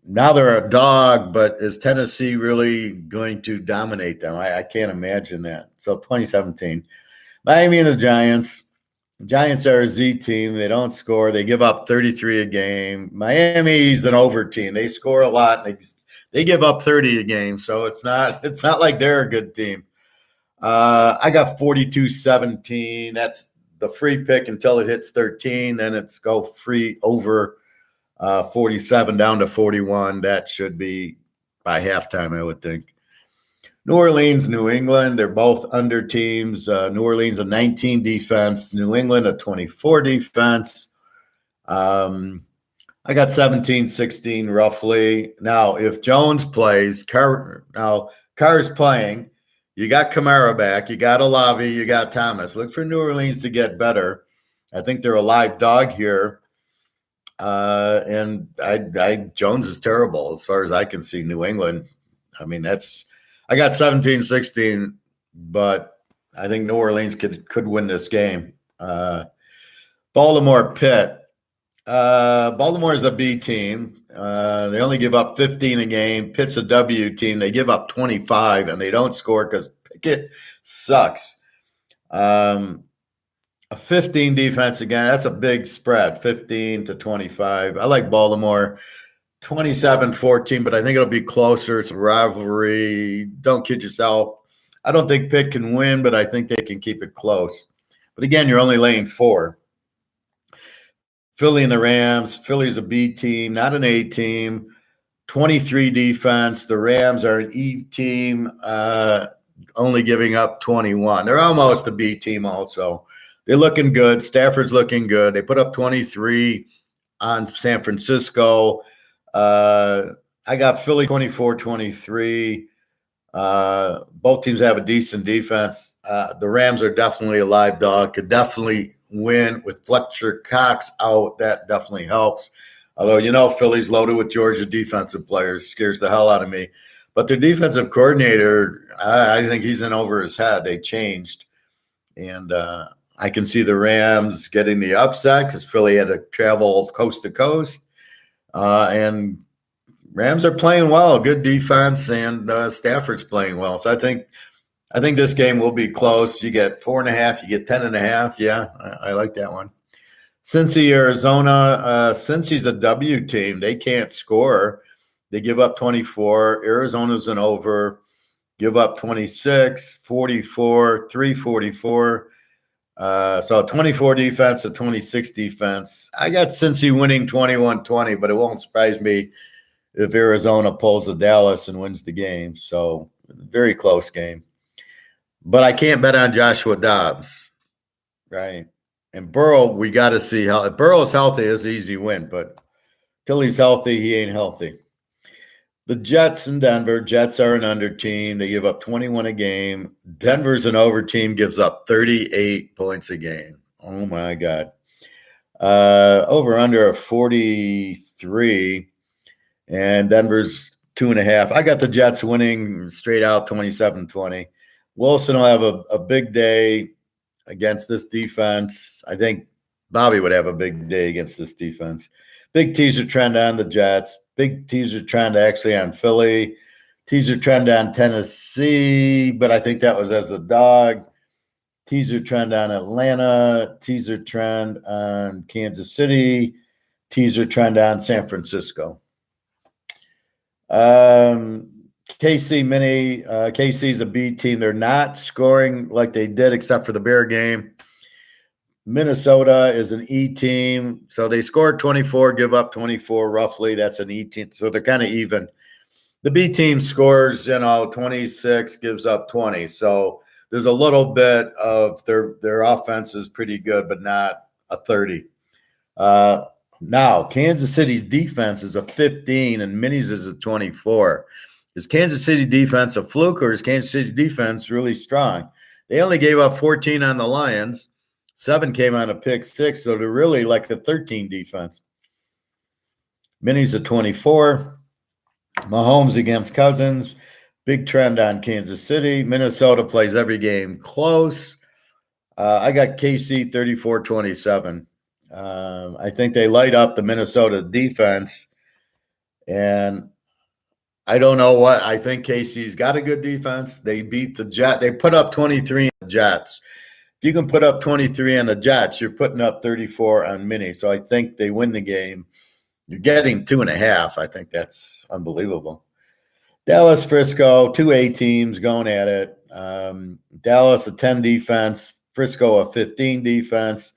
now they're a dog, but is Tennessee really going to dominate them? I can't imagine that. So 2017, Miami and the Giants. Giants are a Z team. They don't score. They give up 33 a game. Miami's an over team. They score a lot. They give up 30 a game. So it's not like they're a good team. I got 42-17. That's the free pick until it hits 13. Then it's go free over 47 down to 41. That should be by halftime, I would think. New Orleans, New England, they're both under teams. New Orleans a 19 defense, New England a 24 defense. I got 17-16 roughly. Now, if Jones plays, Carr's playing. You got Kamara back. You got Olave. You got Thomas. Look for New Orleans to get better. I think they're a live dog here. And Jones is terrible as far as I can see. New England. I mean, I got 17-16, but I think New Orleans could win this game. Baltimore, Pitt. Baltimore is a B team. They only give up 15 a game. Pitt's a W team. They give up 25, and they don't score because Pickett sucks. A 15 defense again. That's a big spread, 15-25. I like Baltimore. 27-14, but I think it'll be closer. It's a rivalry. Don't kid yourself. I don't think Pitt can win, but I think they can keep it close. But again, you're only laying 4. Philly and the Rams. Philly's a B team, not an A team. 23 defense. The Rams are an E team, only giving up 21. They're almost a B team also. They're looking good. Stafford's looking good. They put up 23 on San Francisco. I got Philly 24-23. Both teams have a decent defense. The Rams are definitely a live dog. Could definitely win with Fletcher Cox out. That definitely helps. Although, Philly's loaded with Georgia defensive players. Scares the hell out of me. But their defensive coordinator, I think he's in over his head. They changed. And I can see the Rams getting the upset because Philly had to travel coast to coast. And Rams are playing well, good defense, and Stafford's playing well. So I think this game will be close. You get 4.5, you get 10.5. Yeah, I like that one. Cincy, Arizona. Cincy's a W team. They can't score. They give up 24. Arizona's an over. Give up 26, 44, 344. So 24 defense, a 26 defense. I got Cincy winning 21-20, but it won't surprise me if Arizona pulls the Dallas and wins the game. So very close game. But I can't bet on Joshua Dobbs, right? And Burrow, we got to see how – if Burrow's healthy, it's an easy win. But till he's healthy, he ain't healthy. The Jets in Denver. Jets are an under team. They give up 21 a game. Denver's an over team, gives up 38 points a game. Oh, my God. Over under a 43. And Denver's 2.5. I got the Jets winning straight out 27-20. Wilson will have a big day against this defense. I think Bobby would have a big day against this defense. Big teaser trend on the Jets. Big teaser trend actually on Philly. Teaser trend on Tennessee, but I think that was as a dog. Teaser trend on Atlanta. Teaser trend on Kansas City. Teaser trend on San Francisco. KC Mini, KC's a B team. They're not scoring like they did except for the Bear game. Minnesota is an E team. So they scored 24, give up 24 roughly. That's an E team. So they're kind of even. The B team scores, 26, gives up 20. So there's a little bit of their offense is pretty good, but not a 30. Now, Kansas City's defense is a 15 and Minnie's is a 24. Is Kansas City defense a fluke or is Kansas City defense really strong? They only gave up 14 on the Lions. 7 came on a pick 6, so they're really like a 13 defense. Minnie's a 24. Mahomes against Cousins. Big trend on Kansas City. Minnesota plays every game close. I got KC 34-27. I think they light up the Minnesota defense. And I don't know what. I think KC's got a good defense. They beat the Jets. They put up 23 on the Jets. If you can put up 23 on the Jets, you're putting up 34 on Mini. So I think they win the game. You're getting 2.5. I think that's unbelievable. Dallas, Frisco, two A teams going at it. Dallas, a 10 defense. Frisco, a 15 defense.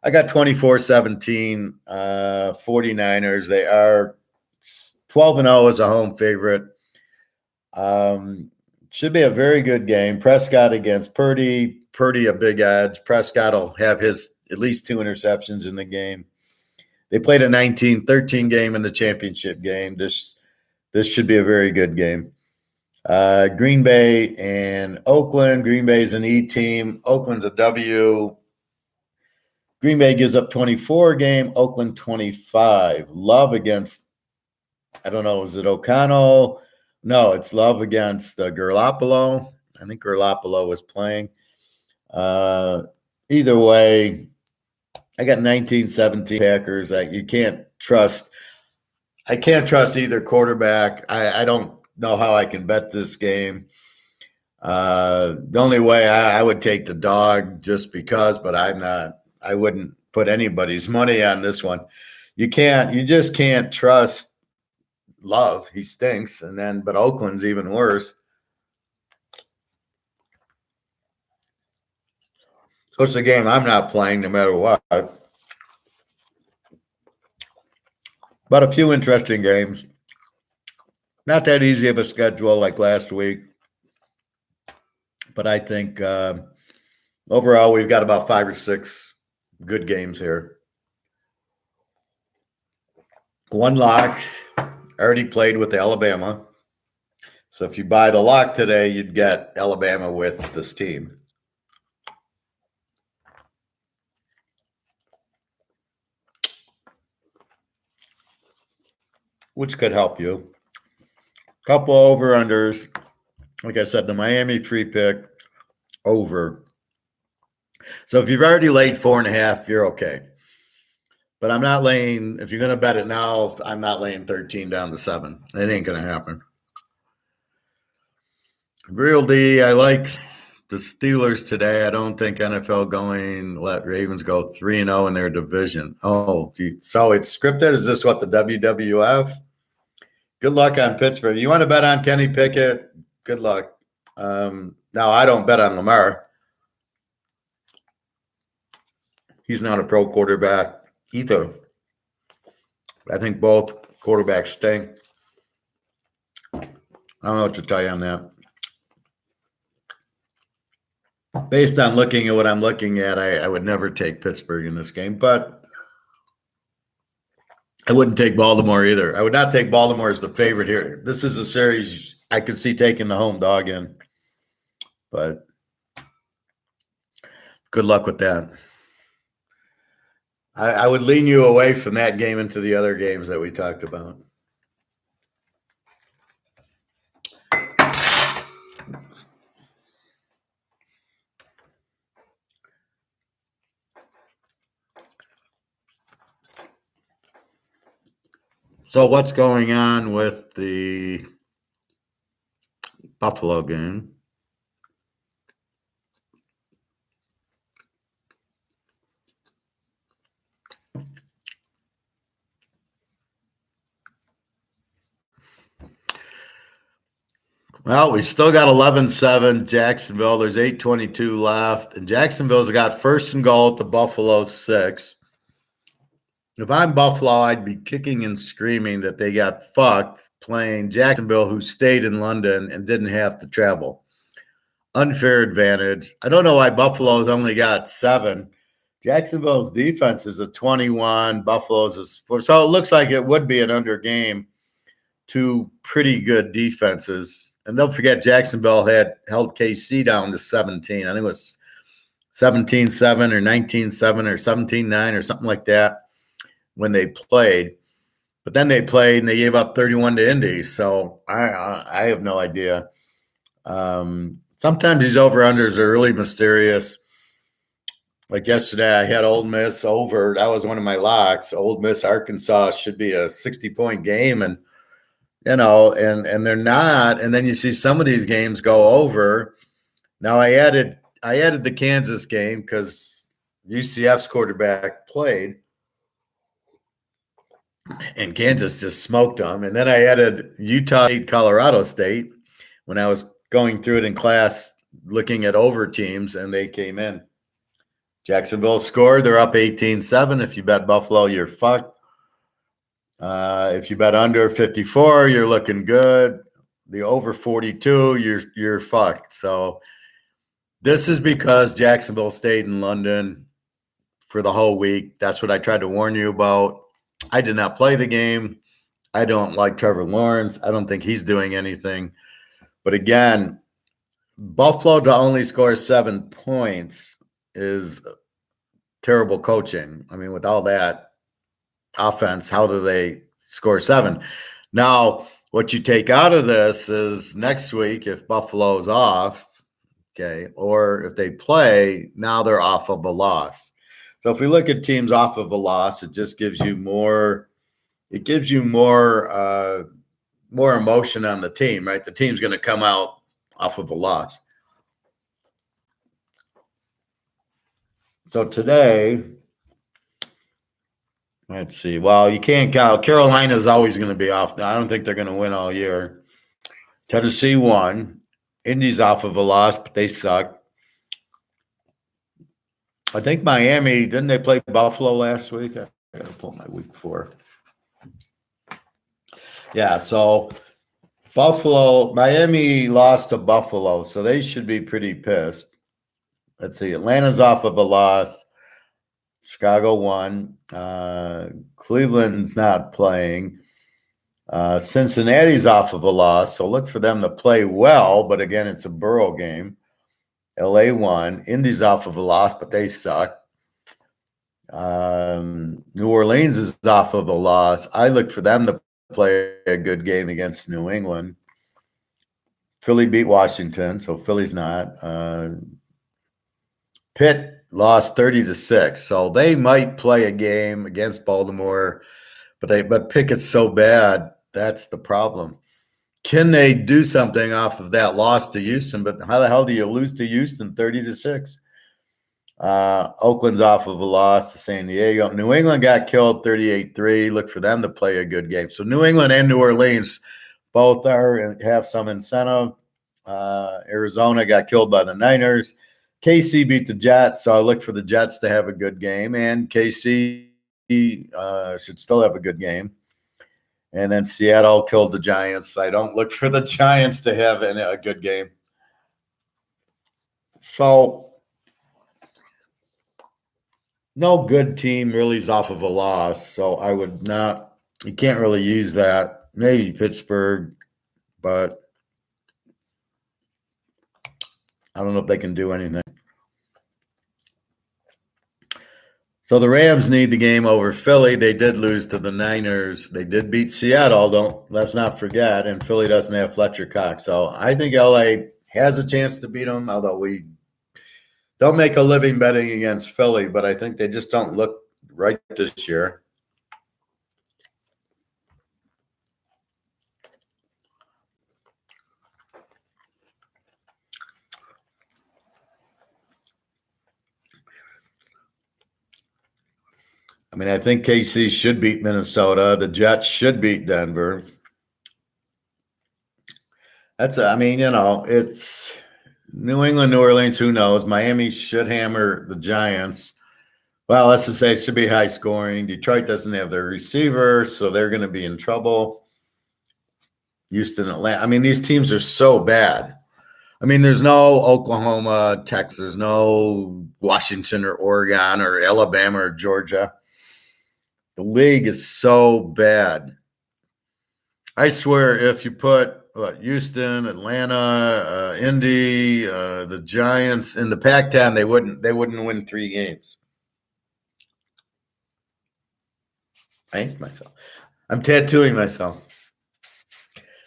I got 24-17 49ers. They are 12-0 as a home favorite. Should be a very good game. Prescott against Purdy. Purdy a big edge. Prescott will have his at least 2 interceptions in the game. They played a 19-13 game in the championship game. This should be a very good game. Green Bay and Oakland. Green Bay's an E team. Oakland's a W. Green Bay gives up 24 a game. Oakland 25. Love against, I don't know, is it O'Connell? No, it's Love against Garoppolo. I think Garoppolo was playing. Either way, I got 19-17 Packers. I can't trust either quarterback. I don't know how I can bet this game. The only way I would take the dog just because, but I wouldn't put anybody's money on this one. You just can't trust Love. He stinks. But Oakland's even worse. So it's a game I'm not playing no matter what. But a few interesting games. Not that easy of a schedule like last week. But I think overall we've got about 5 or 6 good games here. One lock, already played with Alabama. So if you buy the lock today, you'd get Alabama with this team. Which could help you. Couple over-unders. Like I said, the Miami free pick over. So if you've already laid 4.5, you're okay. But I'm not laying, if you're going to bet it now, I'm not laying 13 down to 7. It ain't going to happen. Real D, I like the Steelers today. I don't think NFL let Ravens go 3-0 in their division. Oh, so it's scripted? Is this what, the WWF? Good luck on Pittsburgh. You want to bet on Kenny Pickett? Good luck. Now, I don't bet on Lamar. He's not a pro quarterback either. I think both quarterbacks stink. I don't know what to tell you on that. Based on looking at what I'm looking at, I would never take Pittsburgh in this game, but I wouldn't take Baltimore either. I would not take Baltimore as the favorite here. This is a series I could see taking the home dog in, but good luck with that. I would lean you away from that game into the other games that we talked about. So what's going on with the Buffalo game? Well, we still got 11-7 Jacksonville. There's 8:22 left, and Jacksonville's got first and goal at the Buffalo 6. If I'm Buffalo, I'd be kicking and screaming that they got fucked playing Jacksonville, who stayed in London and didn't have to travel. Unfair advantage. I don't know why Buffalo's only got 7. Jacksonville's defense is a 21. Buffalo's is 4. So it looks like it would be an under game. 2 pretty good defenses. And don't forget, Jacksonville had held KC down to 17. I think it was 17-7 or 19-7 or 17-9 or something like that when they played. But then they played and they gave up 31 to Indy. So I have no idea. Sometimes these over-unders are really mysterious. Like yesterday, I had Ole Miss over. That was one of my locks. Ole Miss, Arkansas should be a 60-point game. And and they're not. And then you see some of these games go over. Now I added the Kansas game because UCF's quarterback played, and Kansas just smoked them. And then I added Utah State, Colorado State when I was going through it in class, looking at over teams, and they came in. Jacksonville scored. They're up 18-7. If you bet Buffalo, you're fucked. If you bet under 54, you're looking good. The over 42, you're fucked. So this is because Jacksonville stayed in London for the whole week. That's what I tried to warn you about. I did not play the game. I don't like Trevor Lawrence. I don't think he's doing anything. But again, Buffalo to only score 7 points is terrible coaching. I mean, with all that offense, how do they score 7? Now, what you take out of this is next week, if Buffalo's off, okay, or if they play, now they're off of a loss. So if we look at teams off of a loss, it just gives you more. It gives you more emotion on the team, right? The team's going to come out off of a loss. So today, let's see. Well, you can't count. Carolina's always going to be off. I don't think they're going to win all year. Tennessee won. Indy's off of a loss, but they suck. I think Miami, didn't they play Buffalo last week? I got to pull my week 4. Yeah, so Buffalo, Miami lost to Buffalo, so they should be pretty pissed. Let's see. Atlanta's off of a loss. Chicago won. Cleveland's not playing. Cincinnati's off of a loss, so look for them to play well, but again, it's a Burrow game. LA won. Indy's off of a loss, but they suck. New Orleans is off of a loss. I look for them to play a good game against New England. Philly beat Washington, so Philly's not. Pitt lost 30-6, so they might play a game against Baltimore, but Pickett's so bad, that's the problem. Can they do something off of that loss to Houston? But how the hell do you lose to Houston 30-6? Oakland's off of a loss to San Diego. New England got killed 38-3. Look for them to play a good game. So New England and New Orleans both have some incentive. Arizona got killed by the Niners. KC beat the Jets, so I look for the Jets to have a good game. And KC should still have a good game. And then Seattle killed the Giants. I don't look for the Giants to have a good game. So no good team really is off of a loss. So I would not – you can't really use that. Maybe Pittsburgh, but I don't know if they can do anything. So the Rams need the game over Philly. They did lose to the Niners. They did beat Seattle, let's not forget, and Philly doesn't have Fletcher Cox. So I think LA has a chance to beat them, although we don't make a living betting against Philly, but I think they just don't look right this year. I mean, I think KC should beat Minnesota. The Jets should beat Denver. It's New England, New Orleans, who knows? Miami should hammer the Giants. Well, let's just say it should be high scoring. Detroit doesn't have their receiver, so they're going to be in trouble. Houston, Atlanta. I mean, these teams are so bad. I mean, there's no Oklahoma, Texas. There's no Washington or Oregon or Alabama or Georgia. The league is so bad. I swear, if you put Houston, Atlanta, Indy, the Giants in the Pac-10, they wouldn't win 3 games. I hate myself. I'm tattooing myself.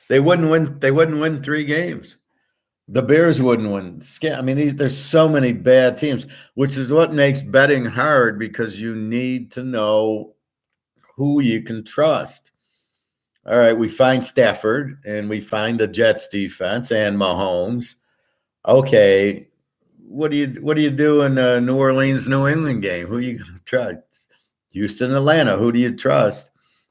They wouldn't win 3 games. The Bears wouldn't win. I mean, there's so many bad teams, which is what makes betting hard because you need to know who you can trust. All right, we find Stafford and we find the Jets defense and Mahomes. Okay, what do you do in the New Orleans New England game? Who you gonna trust? Houston, Atlanta. Who do you trust?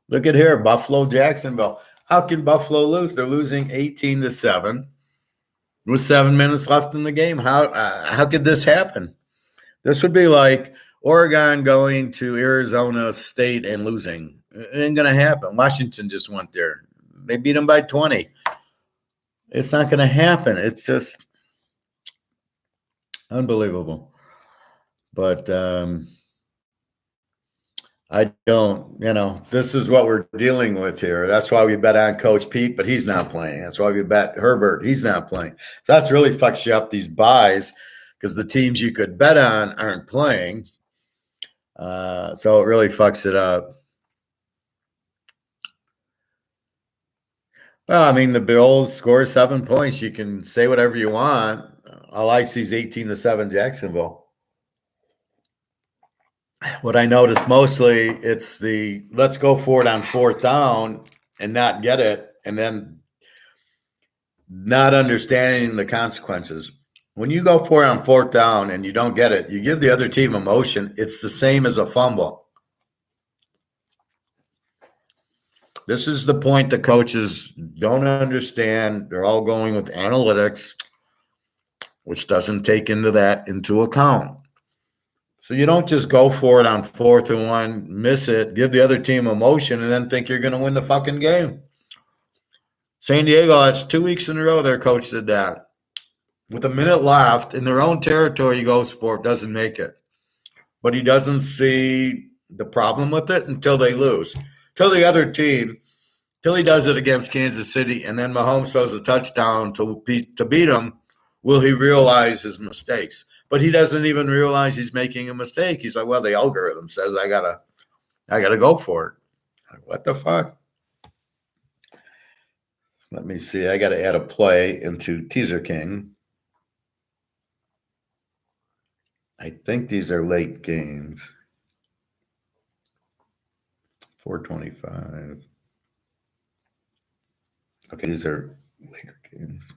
Look at here, Buffalo, Jacksonville. How can Buffalo lose? They're losing 18-7 with 7 minutes left in the game. How could this happen? This would be like Oregon going to Arizona State and losing. It ain't gonna happen. Washington just went there. They beat them by 20. It's not gonna happen. It's just unbelievable. But I don't, this is what we're dealing with here. That's why we bet on Coach Pete, but he's not playing. That's why we bet Herbert. He's not playing. So that's really fucks you up, these buys, because the teams you could bet on aren't playing. So it really fucks it up. Well, I mean, the Bills score 7 points. You can say whatever you want. All I see is 18-7 Jacksonville. What I notice mostly, it's the let's go for it on fourth down and not get it, and then not understanding the consequences. When you go for it on fourth down and you don't get it, you give the other team a motion. It's the same as a fumble. This is the point the coaches don't understand. They're all going with analytics, which doesn't take into account. So you don't just go for it on 4th and 1, miss it, give the other team a motion, and then think you're going to win the fucking game. San Diego, that's 2 weeks in a row their coach did that. With a minute left in their own territory, he goes for it, doesn't make it. But he doesn't see the problem with it until they lose. Till the other team, till he does it against Kansas City, and then Mahomes throws a touchdown to beat him, will he realize his mistakes? But he doesn't even realize he's making a mistake. He's like, well, the algorithm says I gotta go for it. Like, what the fuck? Let me see. I gotta add a play into Teaserking. I think these are late games. 425. Okay, these are later games.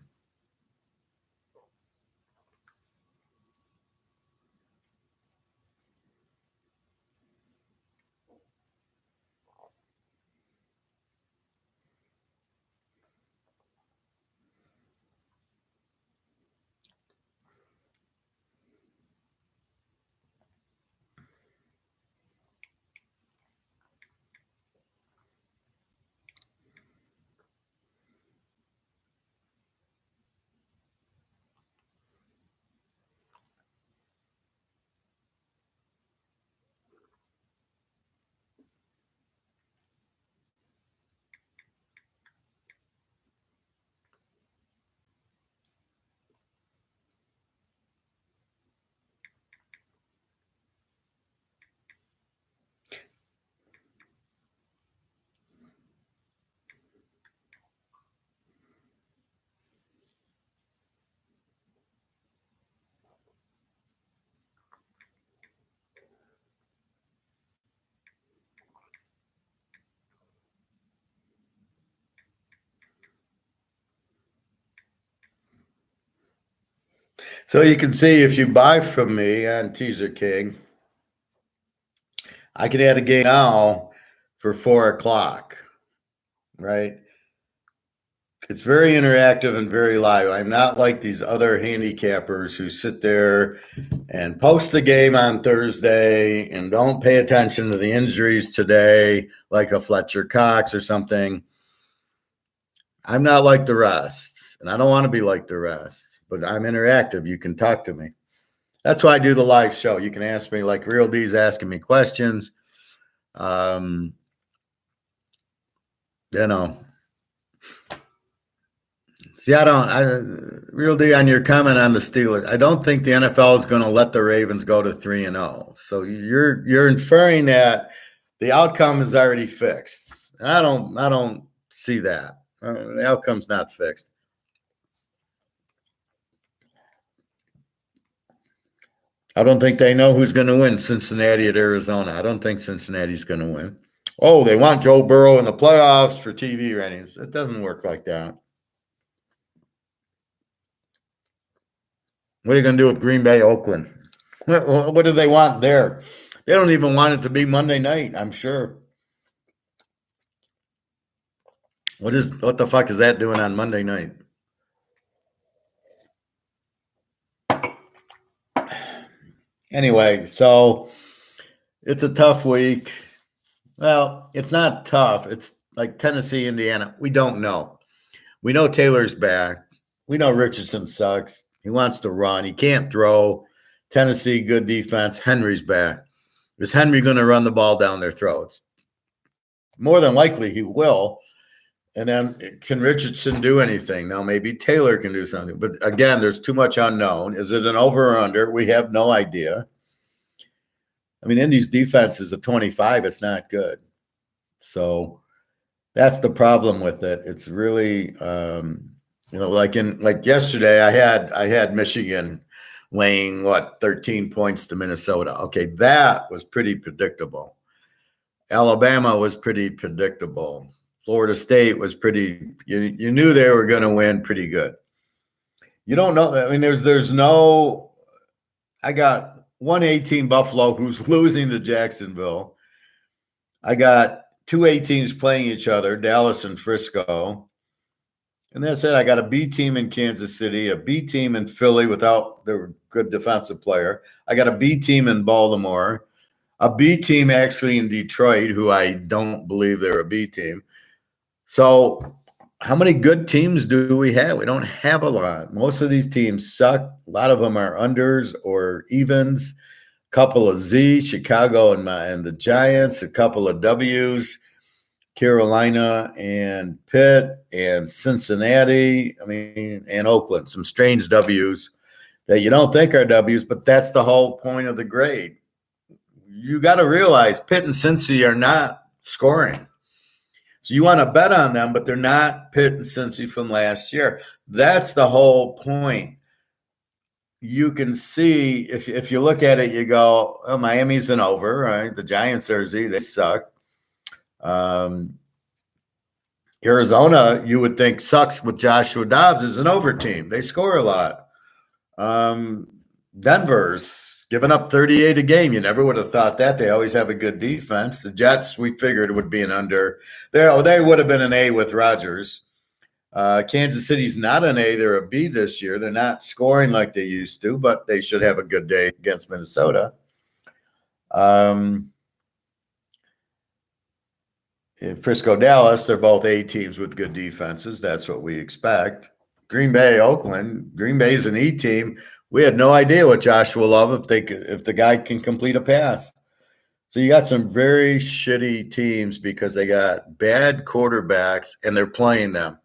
So you can see if you buy from me on Teaser King, I can add a game now for 4 o'clock, right? It's very interactive and very live. I'm not like these other handicappers who sit there and post the game on Thursday and don't pay attention to the injuries today, like a Fletcher Cox or something. I'm not like the rest, and I don't want to be like the rest, but I'm interactive. You can talk to me. That's why I do the live show. You can ask me, like Real D's asking me questions. You know, see, Real D, on your comment on the Steelers, I don't think the NFL is going to let the Ravens go to 3-0. So you're inferring that the outcome is already fixed. I don't see that. The outcome's not fixed. I don't think they know who's going to win Cincinnati at Arizona. I don't think Cincinnati's going to win. Oh, they want Joe Burrow in the playoffs for TV ratings. It doesn't work like that. What are you going to do with Green Bay, Oakland? What do they want there? They don't even want it to be Monday night, I'm sure. What the fuck is that doing on Monday night? Anyway, so it's a tough week. Well, it's not tough. It's like Tennessee, Indiana. We don't know. We know Taylor's back. We know Richardson sucks. He wants to run. He can't throw. Tennessee, good defense. Henry's back. Is Henry going to run the ball down their throats? More than likely he will. And then can Richardson do anything? Now, maybe Taylor can do something. But again, there's too much unknown. Is it an over or under? We have no idea. I mean, Indy's defense is a 25. It's not good. So that's the problem with it. It's really, like yesterday, I had Michigan laying 13 points to Minnesota. Okay, that was pretty predictable. Alabama was pretty predictable. Florida State was pretty. You knew they were going to win pretty good. You don't know. I mean, there's no. I got 118 Buffalo who's losing to Jacksonville. I got two A teams playing each other, Dallas and Frisco. And that's it. I got a B team in Kansas City, a B team in Philly without their good defensive player. I got a B team in Baltimore, a B team actually in Detroit, who I don't believe they're a B team. So how many good teams do we have? We don't have a lot. Most of these teams suck. A lot of them are unders or evens. A couple of Z, Chicago and the Giants, a couple of W's. Carolina and Pitt and Cincinnati, and Oakland, some strange W's that you don't think are W's, but that's the whole point of the grade. You got to realize Pitt and Cincy are not scoring. So you want to bet on them, but they're not Pitt and Cincy from last year. That's the whole point. You can see, if you look at it, you go, oh, Miami's an over, right? The Giants are Z, they suck. Arizona, you would think, sucks with Joshua Dobbs as an over team. They score a lot. Denver's giving up 38 a game. You never would have thought that. They always have a good defense. The Jets, we figured, would be an under. They would have been an A with Rodgers. Kansas City's not an A. They're a B this year. They're not scoring like they used to, but they should have a good day against Minnesota. Frisco, Dallas, they're both A teams with good defenses. That's what we expect. Green Bay, Oakland. Green Bay's an E team. We had no idea what Joshua Love if the guy can complete a pass. So you got some very shitty teams because they got bad quarterbacks and they're playing them.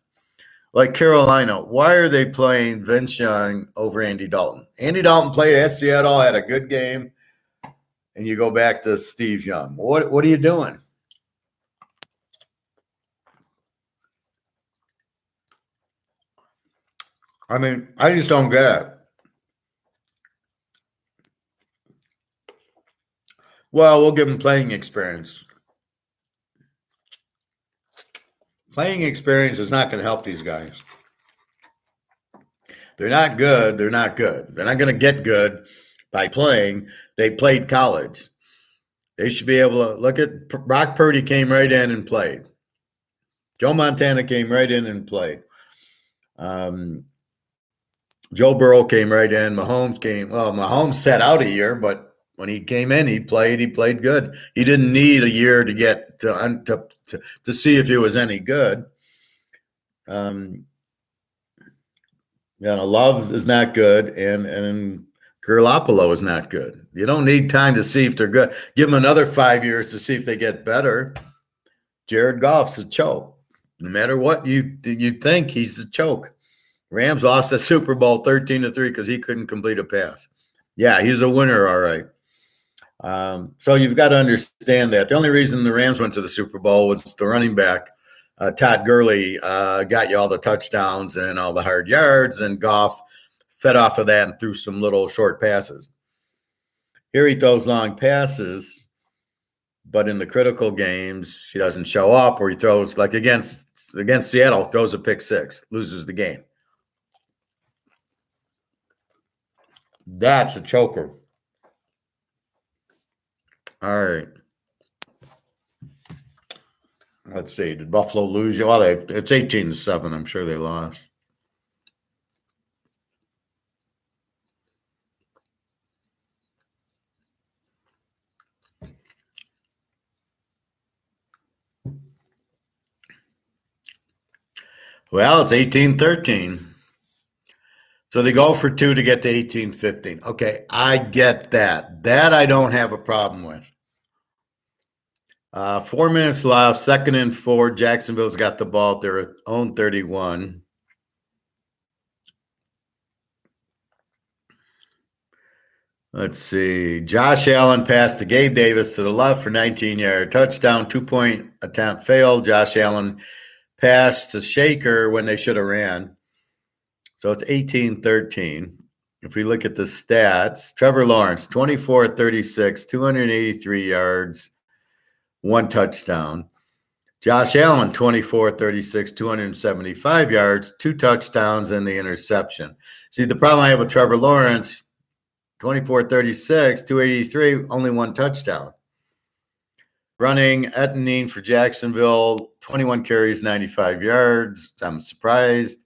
Like Carolina, why are they playing Vince Young over Andy Dalton? Andy Dalton played at Seattle, had a good game, and you go back to Steve Young. What are you doing? I mean, I just don't get it. Well, we'll give them playing experience. Playing experience is not going to help these guys. They're not good. They're not good. They're not going to get good by playing. They played college. They should be able to look at Brock Purdy came right in and played. Joe Montana came right in and played. Joe Burrow came right in. Mahomes sat out a year, but when he came in, he played good. He didn't need a year to get to see if he was any good. Love is not good, and Garoppolo is not good. You don't need time to see if they're good. Give them another 5 years to see if they get better. Jared Goff's a choke. No matter what you think, he's a choke. Rams lost the Super Bowl 13-3 because he couldn't complete a pass. Yeah, he's a winner, all right. So you've got to understand that. The only reason the Rams went to the Super Bowl was the running back, Todd Gurley, got you all the touchdowns and all the hard yards, and Goff fed off of that and threw some little short passes. Here he throws long passes, but in the critical games, he doesn't show up, or he throws like against Seattle, throws a pick six, loses the game. That's a choker. All right. Let's see. Did Buffalo lose? Well, it's 18-7. I'm sure they lost. Well, it's 18-13. So they go for two to get to 18-15. Okay, I get that. That I don't have a problem with. 4 minutes left, 2nd and 4. Jacksonville's got the ball at their own 31. Let's see. Josh Allen passed to Gabe Davis to the left for 19-yard touchdown. 2-point attempt failed. Josh Allen passed to Shaker when they should have ran. So it's 18-13. If we look at the stats, Trevor Lawrence, 24-36, 283 yards, 1 touchdown. Josh Allen, 24-36, 275 yards, 2 touchdowns, and the interception. See, the problem I have with Trevor Lawrence, 24-36, 283, only 1 touchdown. Running, Etienne for Jacksonville, 21 carries, 95 yards. I'm surprised.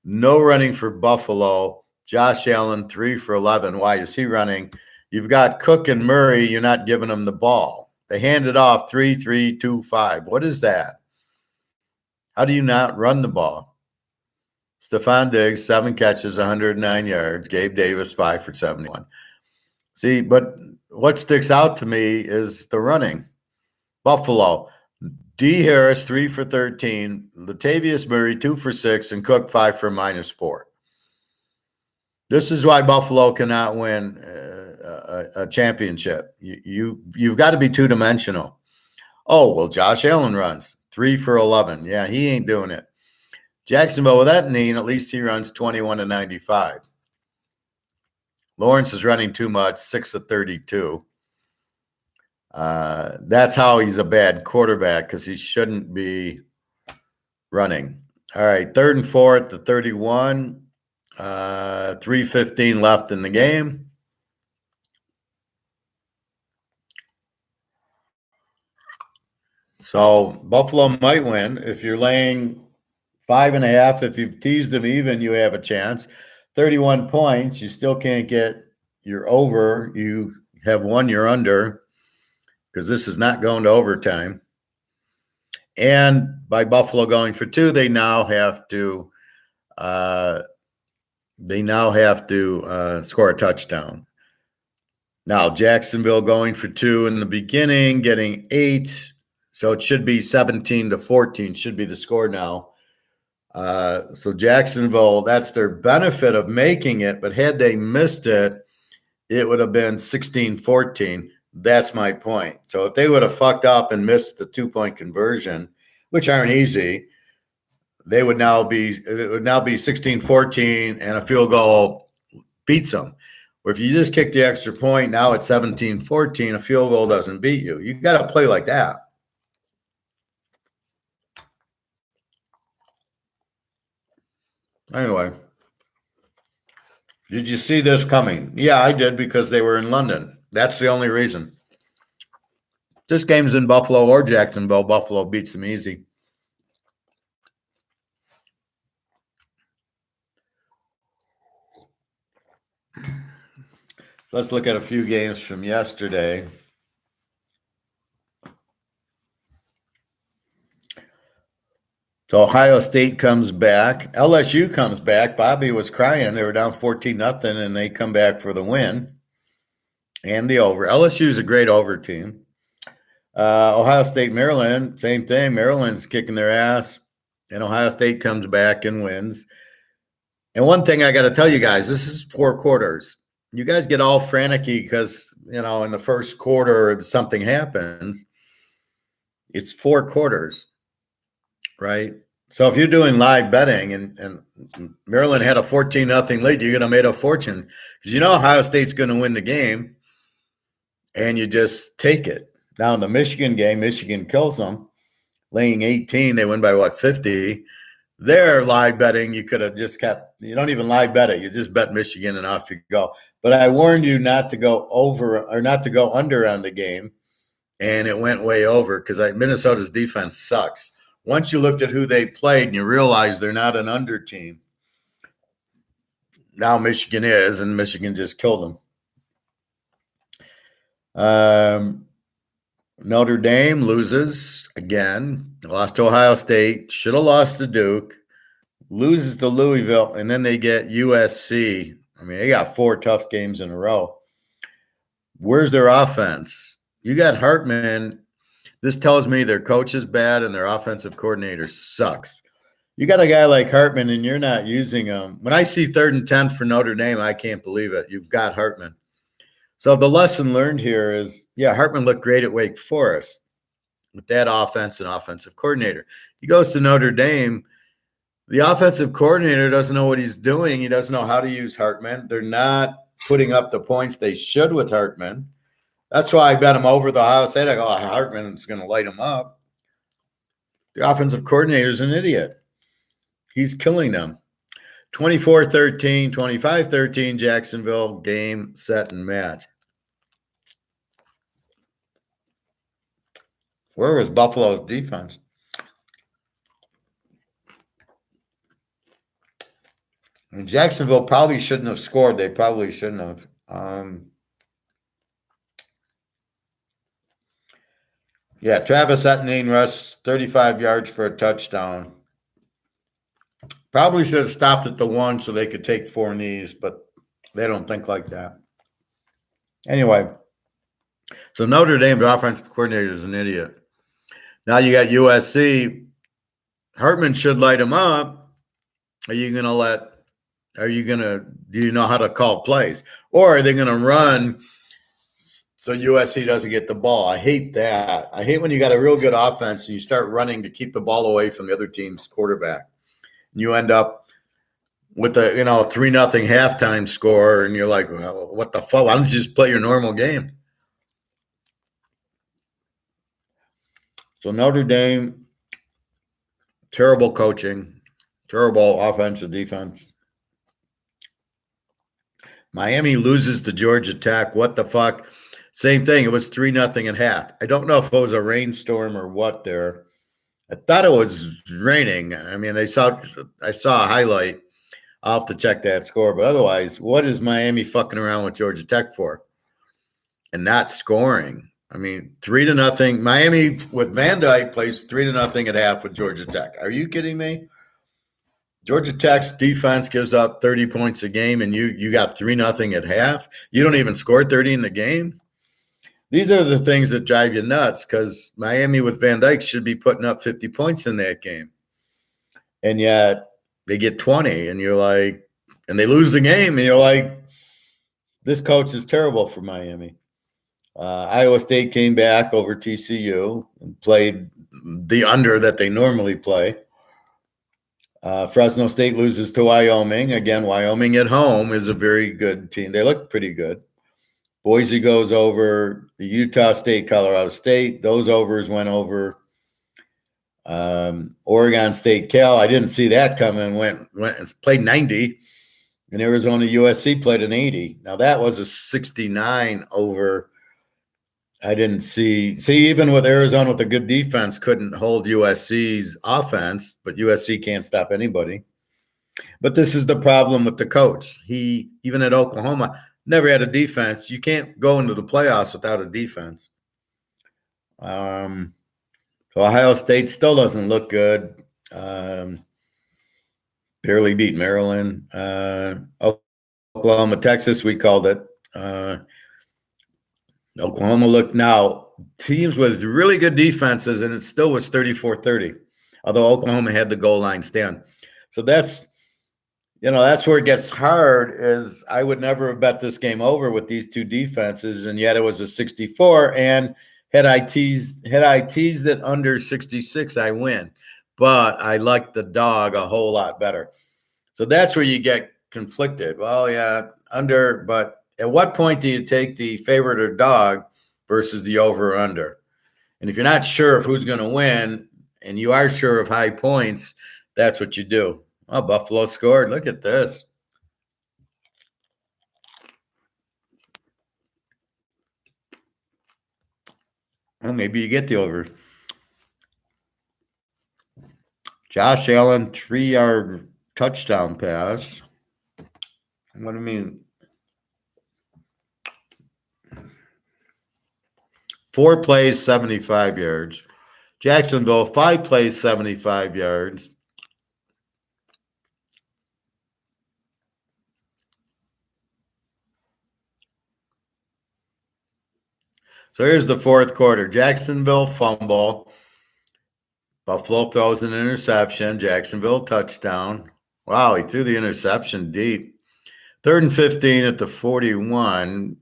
No running for Buffalo. Josh Allen, 3 for 11. Why is he running? You've got Cook and Murray. You're not giving them the ball. They hand it off 3-3-2-5. What is that? How do you not run the ball? Stephon Diggs, 7 catches, 109 yards. Gabe Davis, 5 for 71. See, but what sticks out to me is the running. Buffalo, D. Harris, 3 for 13. Latavius Murray, 2 for 6. And Cook, 5 for -4. This is why Buffalo cannot win a championship. You've got to be two-dimensional. Oh, well, Josh Allen runs 3 for 11. Yeah, he ain't doing it. Jacksonville with that knee, at least he runs 21-95. Lawrence is running too much, 6 of 32. That's how he's a bad quarterback, because he shouldn't be running. All right, 3rd and 4 at the 31. 3:15 left in the game. So Buffalo might win. If you're laying 5.5, if you've teased them even, you have a chance. 31 points, you still can't get your over. You have won your under, because this is not going to overtime. And by Buffalo going for 2, they now have to score a touchdown. Now, Jacksonville going for 2 in the beginning, getting 8. So it should be 17-14 should be the score now. So Jacksonville, that's their benefit of making it. But had they missed it, it would have been 16-14. That's my point. So if they would have fucked up and missed the 2-point conversion, which aren't easy, it would now be 16-14, and a field goal beats them. Or if you just kick the extra point, now it's 17-14, a field goal doesn't beat you. You got to play like that. Anyway, did you see this coming? Yeah, I did, because they were in London. That's the only reason. This game's in Buffalo or Jacksonville. Buffalo beats them easy. Let's look at a few games from yesterday. So Ohio State comes back. LSU comes back. Bobby was crying. They were down 14-0, and they come back for the win and the over. LSU is a great over team. Ohio State, Maryland, same thing. Maryland's kicking their ass, and Ohio State comes back and wins. And one thing I got to tell you guys, this is 4 quarters. You guys get all frantic-y because, in the first quarter something happens. It's 4 quarters, right? So if you're doing live betting and Maryland had a 14-0 lead, you're going to make a fortune, because Ohio State's going to win the game, and you just take it. Now in the Michigan game, Michigan kills them, laying 18. They win by 50. There, live betting, you could have just kept. You don't even live bet it. You just bet Michigan and off you go. But I warned you not to go over or not to go under on the game, and it went way over because Minnesota's defense sucks. Once you looked at who they played and you realize they're not an under team, now Michigan is, and Michigan just killed them. Notre Dame loses again. Lost to Ohio State. Should have lost to Duke. Loses to Louisville, and then they get USC. I mean, they got 4 tough games in a row. Where's their offense? You got Hartman. This tells me their coach is bad and their offensive coordinator sucks. You got a guy like Hartman, and you're not using him. When I see 3rd and 10 for Notre Dame, I can't believe it. You've got Hartman. So the lesson learned here is, yeah, Hartman looked great at Wake Forest with that offense and offensive coordinator. He goes to Notre Dame. The offensive coordinator doesn't know what he's doing. He doesn't know how to use Hartman. They're not putting up the points they should with Hartman. That's why I bet him over the Ohio State. I go, Hartman's going to light him up. The offensive coordinator is an idiot. He's killing them. 24-13, 25-13, Jacksonville, game, set, and match. Where was Buffalo's defense? And Jacksonville probably shouldn't have scored. They probably shouldn't have. Yeah, Travis Etienne rushed 35 yards for a touchdown. Probably should have stopped at the 1 so they could take 4 knees, but they don't think like that. Anyway, so Notre Dame's offensive coordinator is an idiot. Now you got USC. Hartman should light him up. Do you know how to call plays? Or are they going to run so USC doesn't get the ball? I hate that. I hate when you got a real good offense and you start running to keep the ball away from the other team's quarterback. And you end up with a 3-0 halftime score, and you're like, well, what the fuck? Why don't you just play your normal game? So Notre Dame, terrible coaching, terrible offensive defense. Miami loses to Georgia Tech. What the fuck? Same thing. It was 3-0 at half. I don't know if it was a rainstorm or what there. I thought it was raining. I mean, I saw a highlight. I'll have to check that score. But otherwise, what is Miami fucking around with Georgia Tech for? And not scoring. I mean, 3-0. Miami with Van Dyke plays 3-0 at half with Georgia Tech. Are you kidding me? Georgia Tech's defense gives up 30 points a game, and you got 3-0 at half. You don't even score 30 in the game. These are the things that drive you nuts, because Miami with Van Dyke should be putting up 50 points in that game. And yet they get 20, and you're like, and they lose the game, and you're like, this coach is terrible for Miami. Iowa State came back over TCU and played the under that they normally play. Fresno State loses to Wyoming. Again, Wyoming at home is a very good team. They look pretty good. Boise goes over. The Utah State, Colorado State, those overs went over. Oregon State, Cal, I didn't see that coming. Went played 90, and Arizona USC played an 80. Now that was a 69 over. I didn't see even with Arizona with a good defense couldn't hold USC's offense, but USC can't stop anybody. But this is the problem with the coach. He, even at Oklahoma, never had a defense. You can't go into the playoffs without a defense. So Ohio State still doesn't look good. Barely beat Maryland. Oklahoma, Texas, we called it. Oklahoma looked now teams with really good defenses, and it still was 34-30, although Oklahoma had the goal line stand. So that's where it gets hard. Is I would never have bet this game over with these two defenses, and yet it was a 64. And had I teased it under 66, I win. But I like the dog a whole lot better. So that's where you get conflicted. Well, yeah, under, but at what point do you take the favorite or dog versus the over or under? And if you're not sure of who's going to win and you are sure of high points, that's what you do. Oh, Buffalo scored. Look at this. Well, maybe you get the over. Josh Allen, 3-yard touchdown pass. What do you mean? 4 plays, 75 yards. Jacksonville, 5 plays, 75 yards. So here's the fourth quarter. Jacksonville fumble. Buffalo throws an interception. Jacksonville touchdown. Wow, he threw the interception deep. 3rd and 15 at the 41.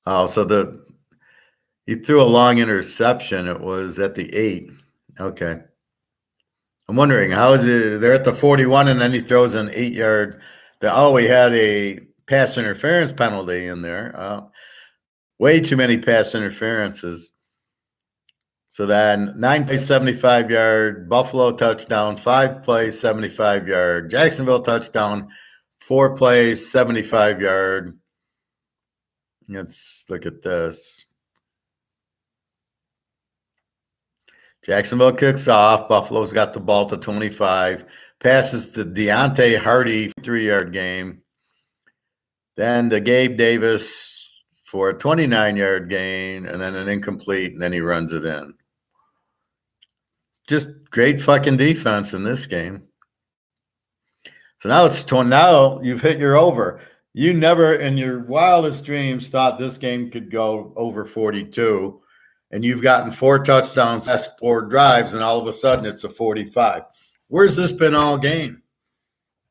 Oh, so he threw a long interception. It was at the 8. Okay. I'm wondering, how is it? They're at the 41, and then he throws an 8-yard. He had a pass interference penalty in there. Way too many pass interferences. So then 9 plays, 75-yard, Buffalo touchdown, 5 plays, 75-yard, Jacksonville touchdown, 4 plays, 75-yard. Let's look at this. Jacksonville kicks off. Buffalo's got the ball to 25. Passes to Deontay Hardy, 3-yard game. Then to Gabe Davis for a 29-yard gain, and then an incomplete, and then he runs it in. Just great fucking defense in this game. So now you've hit your over. You never in your wildest dreams thought this game could go over 42, and you've gotten 4 touchdowns, that's 4 drives, and all of a sudden it's a 45. Where's this been all game?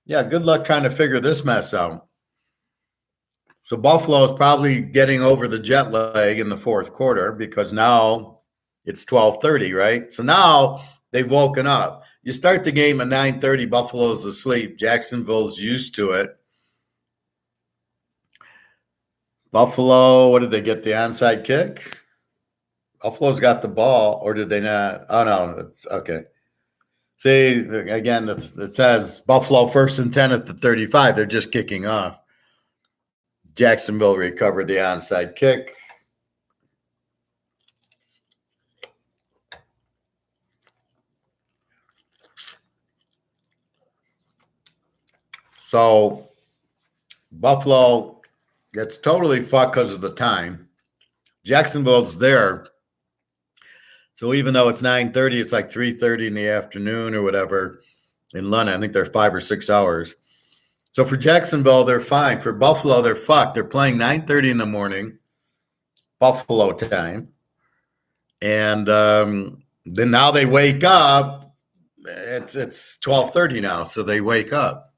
Yeah, good luck trying to figure this mess out. So Buffalo is probably getting over the jet lag in the fourth quarter because now it's 12:30, right? So now they've woken up. You start the game at 9:30, Buffalo's asleep. Jacksonville's used to it. Buffalo, what did they get? The onside kick? Buffalo's got the ball, or did they not? Oh, no, it's okay. See, again, it says Buffalo 1st and 10 at the 35. They're just kicking off. Jacksonville recovered the onside kick. So Buffalo gets totally fucked because of the time. Jacksonville's there. So even though it's 9:30, it's like 3:30 in the afternoon or whatever in London. I think they're 5 or 6 hours. So for Jacksonville, they're fine. For Buffalo, they're fucked. They're playing 9:30 in the morning, Buffalo time. And then now they wake up. It's 12:30 now, so they wake up.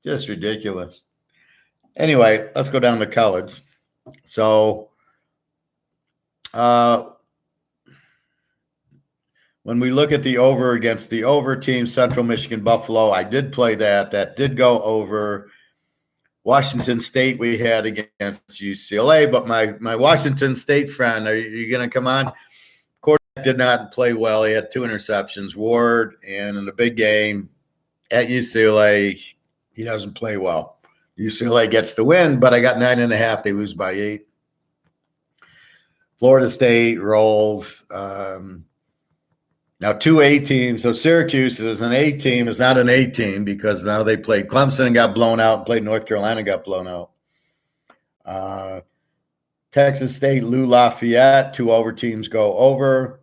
Just ridiculous. Anyway, let's go down to college. So when we look at the over against the over team, Central Michigan, Buffalo, I did play that. That did go over. Washington State we had against UCLA, but my Washington State friend, are you going to come on? Quarterback did not play well. He had 2 interceptions. Ward, and in the big game at UCLA, he doesn't play well. UCLA gets the win, but I got 9.5. They lose by 8. Florida State rolls. Now 2 A teams. So Syracuse is an A team. It's not an A team because now they played Clemson and got blown out, and played North Carolina, got blown out. Texas State, Lou Lafayette, 2 over teams go over.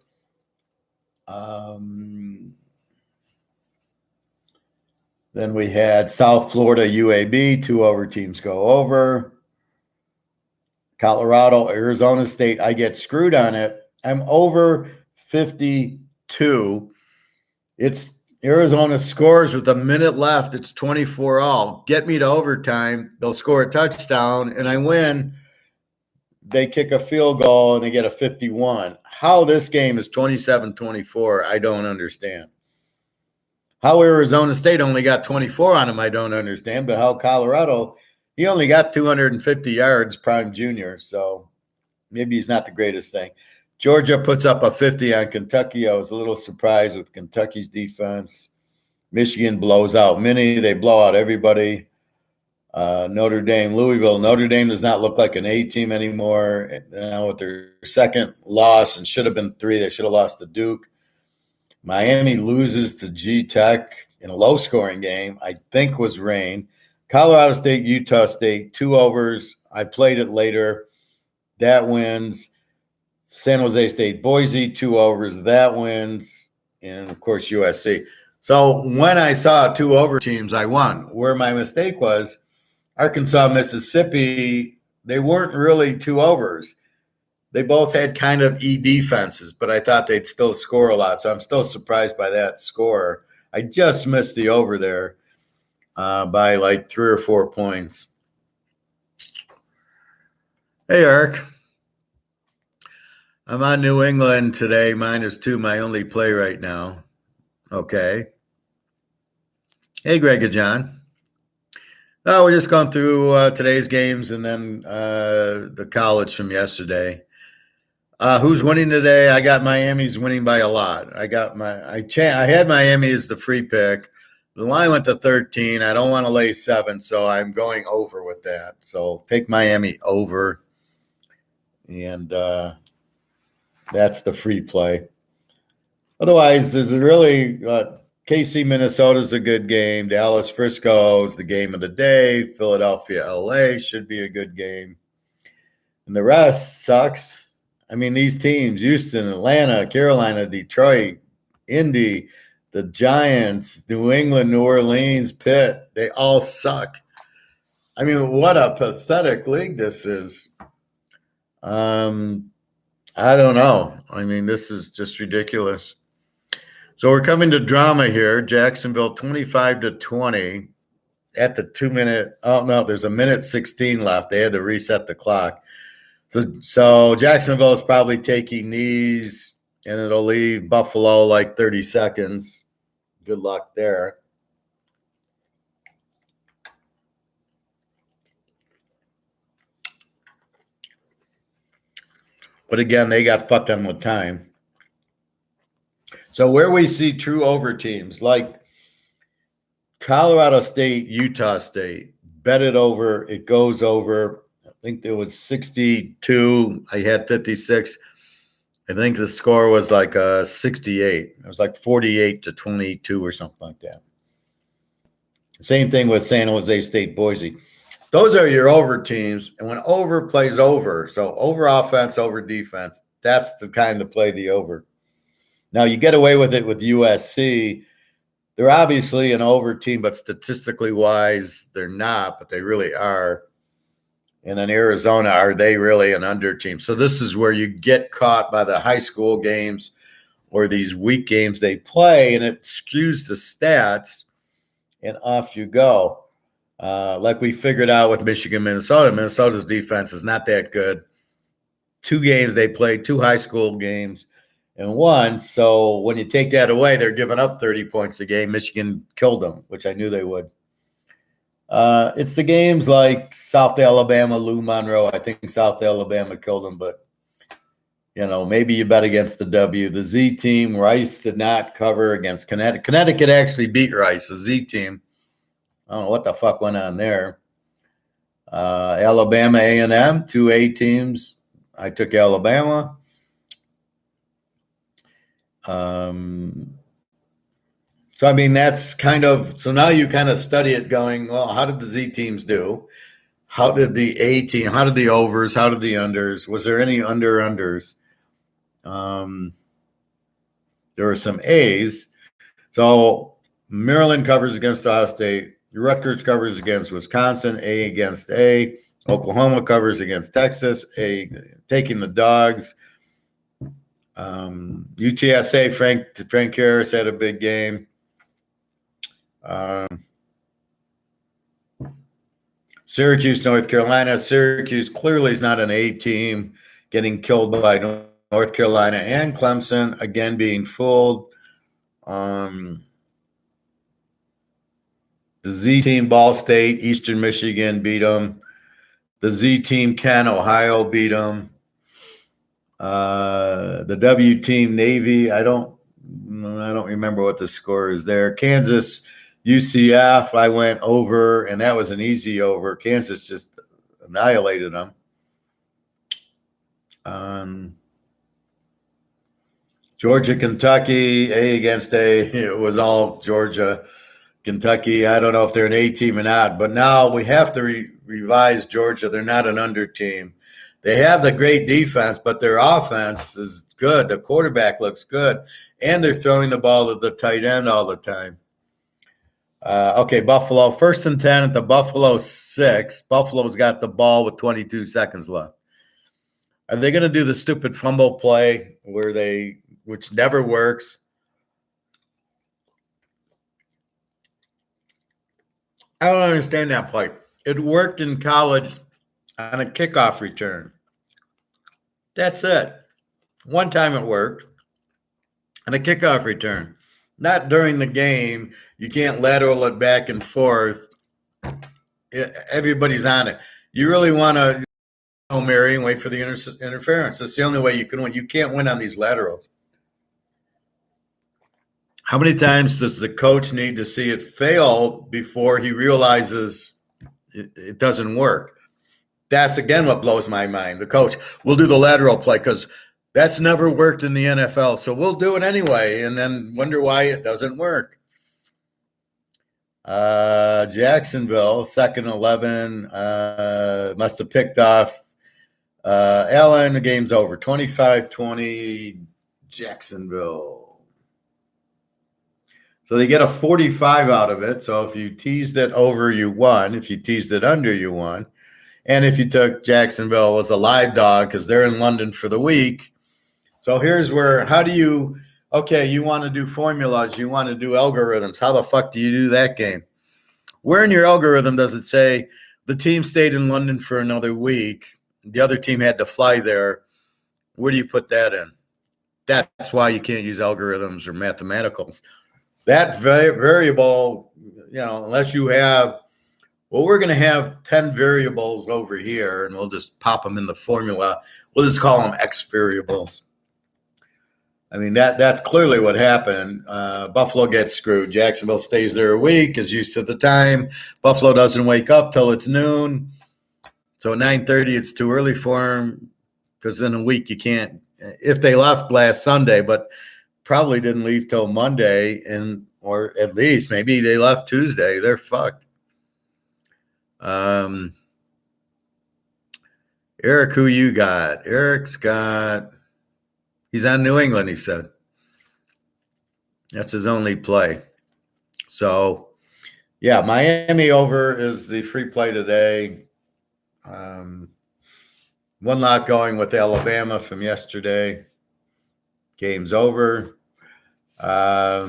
Then we had South Florida, UAB, 2 over teams go over. Colorado, Arizona State, I get screwed on it. I'm over 52. It's Arizona scores with a minute left. It's 24-all. Get me to overtime. They'll score a touchdown, and I win. They kick a field goal, and they get a 51. How this game is 27-24, I don't understand. How Arizona State only got 24 on them, I don't understand. But how Colorado, he only got 250 yards, prime junior, so maybe he's not the greatest thing. Georgia puts up a 50 on Kentucky. I was a little surprised with Kentucky's defense. Michigan blows out Minnie. They blow out everybody. Notre Dame, Louisville. Notre Dame does not look like an A team anymore. And now with their second loss, and should have been 3, they should have lost to Duke. Miami loses to G Tech in a low-scoring game. I think was rain. Colorado State, Utah State, 2 overs. I played it later. That wins. San Jose State, Boise, 2 overs. That wins. And, of course, USC. So when I saw 2 over teams, I won. Where my mistake was, Arkansas, Mississippi, they weren't really 2 overs. They both had kind of E defenses, but I thought they'd still score a lot. So I'm still surprised by that score. I just missed the over there by like 3 or 4 points. Hey, Eric. I'm on New England today, -2, my only play right now. Okay. Hey, Greg and John. Oh, we're just going through today's games and then the college from yesterday. Who's winning today? I got Miami's winning by a lot. I had Miami as the free pick. The line went to 13. I don't want to lay 7, so I'm going over with that. So take Miami over, and that's the free play. Otherwise, there's really KC, Minnesota's a good game. Dallas, Frisco is the game of the day. Philadelphia, LA should be a good game. And the rest sucks. I mean, these teams, Houston, Atlanta, Carolina, Detroit, Indy, the Giants, New England, New Orleans, Pitt, they all suck. I mean, what a pathetic league this is. I don't know. I mean, this is just ridiculous. So we're coming to drama here. Jacksonville 25-20 at the 2-minute. Oh, no, there's a minute 16 left. They had to reset the clock. So Jacksonville is probably taking these, and it'll leave Buffalo like 30 seconds. Good luck there. But again, they got fucked on with time. So where we see true over teams, like Colorado State, Utah State, bet it over, it goes over. I think there was 62. I had 56. I think the score was like 68. It was like 48-22 or something like that. Same thing with San Jose State, Boise. Those are your over teams. And when over plays over, so over offense, over defense, that's the time to play the over. Now, you get away with it with USC. They're obviously an over team, but statistically wise, they're not, but they really are. And then Arizona, are they really an under team? So this is where you get caught by the high school games or these week games they play, and it skews the stats, and off you go. Like we figured out with Michigan, Minnesota. Minnesota's defense is not that good. 2 games they played, 2 high school games, and 1. So when you take that away, they're giving up 30 points a game. Michigan killed them, which I knew they would. It's the games like South Alabama, Lou Monroe. I think South Alabama killed them, but, you know, maybe you bet against the W. The Z team, Rice did not cover against Connecticut. Connecticut actually beat Rice, the Z team. I don't know what the fuck went on there. Alabama, A&M, 2 A teams. I took Alabama. So, I mean, that's kind of – so now you kind of study it going, well, how did the Z teams do? How did the A team – how did the overs? How did the unders? Was there any unders? There were some A's. So Maryland covers against Ohio State. Rutgers covers against Wisconsin, A against A. Oklahoma covers against Texas, A taking the dogs. UTSA, Frank Harris had a big game. Syracuse, North Carolina. Syracuse clearly is not an A team, getting killed by North Carolina and Clemson, again being fooled. The Z team, Ball State, Eastern Michigan beat them. The Z team, Kent, Ohio beat them. The W team, Navy, I don't remember what the score is there. Kansas, UCF, I went over, and that was an easy over. Kansas just annihilated them. Georgia, Kentucky, A against A. It was all Georgia. Kentucky, I don't know if they're an A team or not, but now we have to revise Georgia. They're not an under team. They have the great defense, but their offense is good. The quarterback looks good, and they're throwing the ball to the tight end all the time. Okay, Buffalo, 1st and 10 at the Buffalo 6. Buffalo's got the ball with 22 seconds left. Are they going to do the stupid fumble play which never works? I don't understand that play. It worked in college on a kickoff return. That's it. One time it worked on a kickoff return. Not during the game. You can't lateral it back and forth. Everybody's on it. You really want to Mary and wait for the interference. That's the only way you can win. You can't win on these laterals. How many times does the coach need to see it fail before he realizes it doesn't work? That's, again, what blows my mind. The coach will do the lateral play because that's never worked in the NFL. So we'll do it anyway and then wonder why it doesn't work. Jacksonville, 2nd 11, must have picked off Allen. The game's over. 25-20, Jacksonville. So they get a 45 out of it. So if you teased it over, you won. If you teased it under, you won. And if you took Jacksonville as a live dog, because they're in London for the week. So here's where, you want to do formulas, you want to do algorithms. How the fuck do you do that game? Where in your algorithm does it say the team stayed in London for another week, the other team had to fly there? Where do you put that in? That's why you can't use algorithms or mathematicals. That variable, unless you have, we're going to have 10 variables over here, and we'll just pop them in the formula. We'll just call them X variables. I mean, that's clearly what happened. Buffalo gets screwed. Jacksonville stays there a week, is used to the time. Buffalo doesn't wake up till it's noon. So at 9:30, it's too early for them because in a week you can't. If they left last Sunday, but probably didn't leave till Monday, or at least maybe they left Tuesday. They're fucked. Eric, who you got? He's on New England, he said. That's his only play. So, yeah, Miami over is the free play today. One lot going with Alabama from yesterday. Game's over. I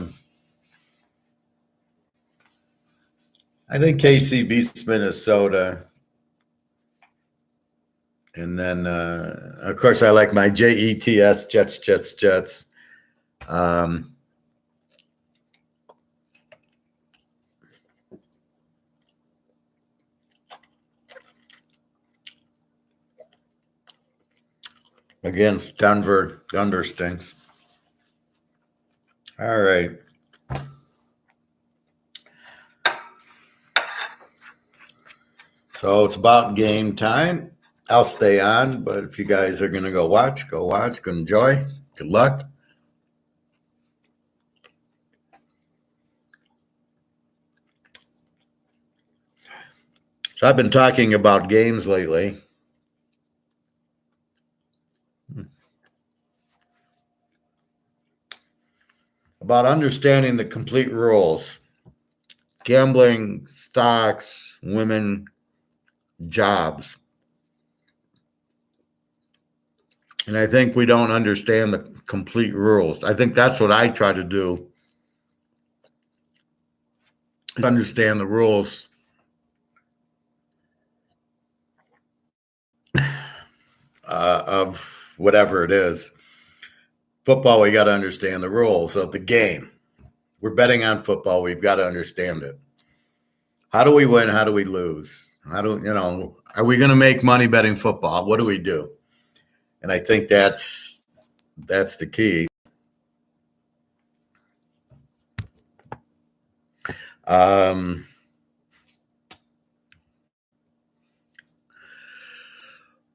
think KC beats Minnesota. And then, of course, I like my JETS, Jets. Against Denver. Denver stinks. All right. So it's about game time. I'll stay on, but if you guys are going to go watch, go enjoy. Good luck. So I've been talking about games lately. About understanding the complete rules. Gambling, stocks, women, jobs. And I think we don't understand the complete rules. I think that's what I try to do. Is understand the rules of whatever it is. Football, we got to understand the rules of the game. We're betting on football. We've got to understand it. How do we win? How do we lose? Are we going to make money betting football? What do we do? And I think that's the key.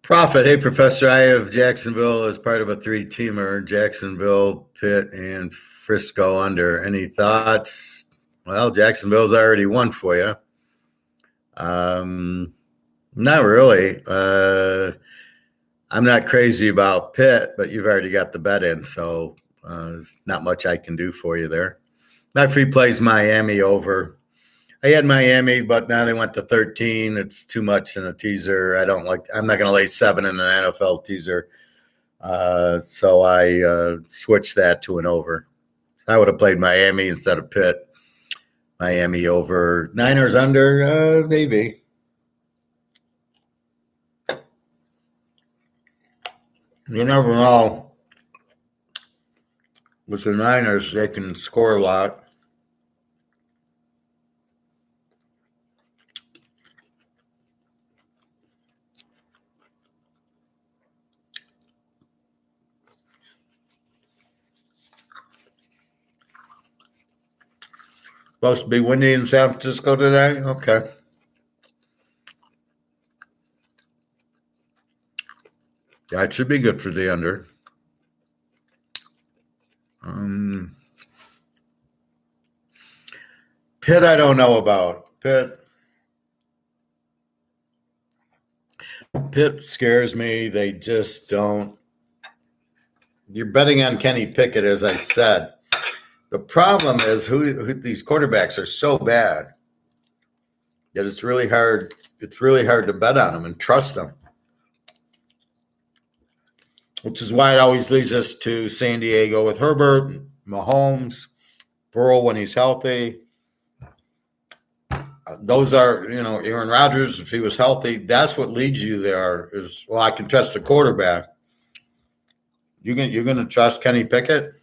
Profit. Hey, Professor, I have Jacksonville as part of a 3-teamer. Jacksonville, Pitt, and Frisco under. Any thoughts? Well, Jacksonville's already won for you. Not really. I'm not crazy about Pitt, but you've already got the bet in, so there's not much I can do for you there. My free plays Miami over. I had Miami, but now they went to 13. It's too much in a teaser. I'm not going to lay 7 in an NFL teaser. So I switched that to an over. I would have played Miami instead of Pitt. Miami over. Niners under, maybe. You never know. With the Niners, they can score a lot. Supposed to be windy in San Francisco today? Okay. Yeah, it should be good for the under. Pitt, I don't know about. Pitt scares me. They just don't. You're betting on Kenny Pickett, as I said. The problem is who these quarterbacks are so bad that it's really hard. It's really hard to bet on them and trust them. Which is why it always leads us to San Diego with Herbert, Mahomes, Burrow when he's healthy. Those are, Aaron Rodgers, if he was healthy, that's what leads you there is, well, I can trust the quarterback. You're going to trust Kenny Pickett?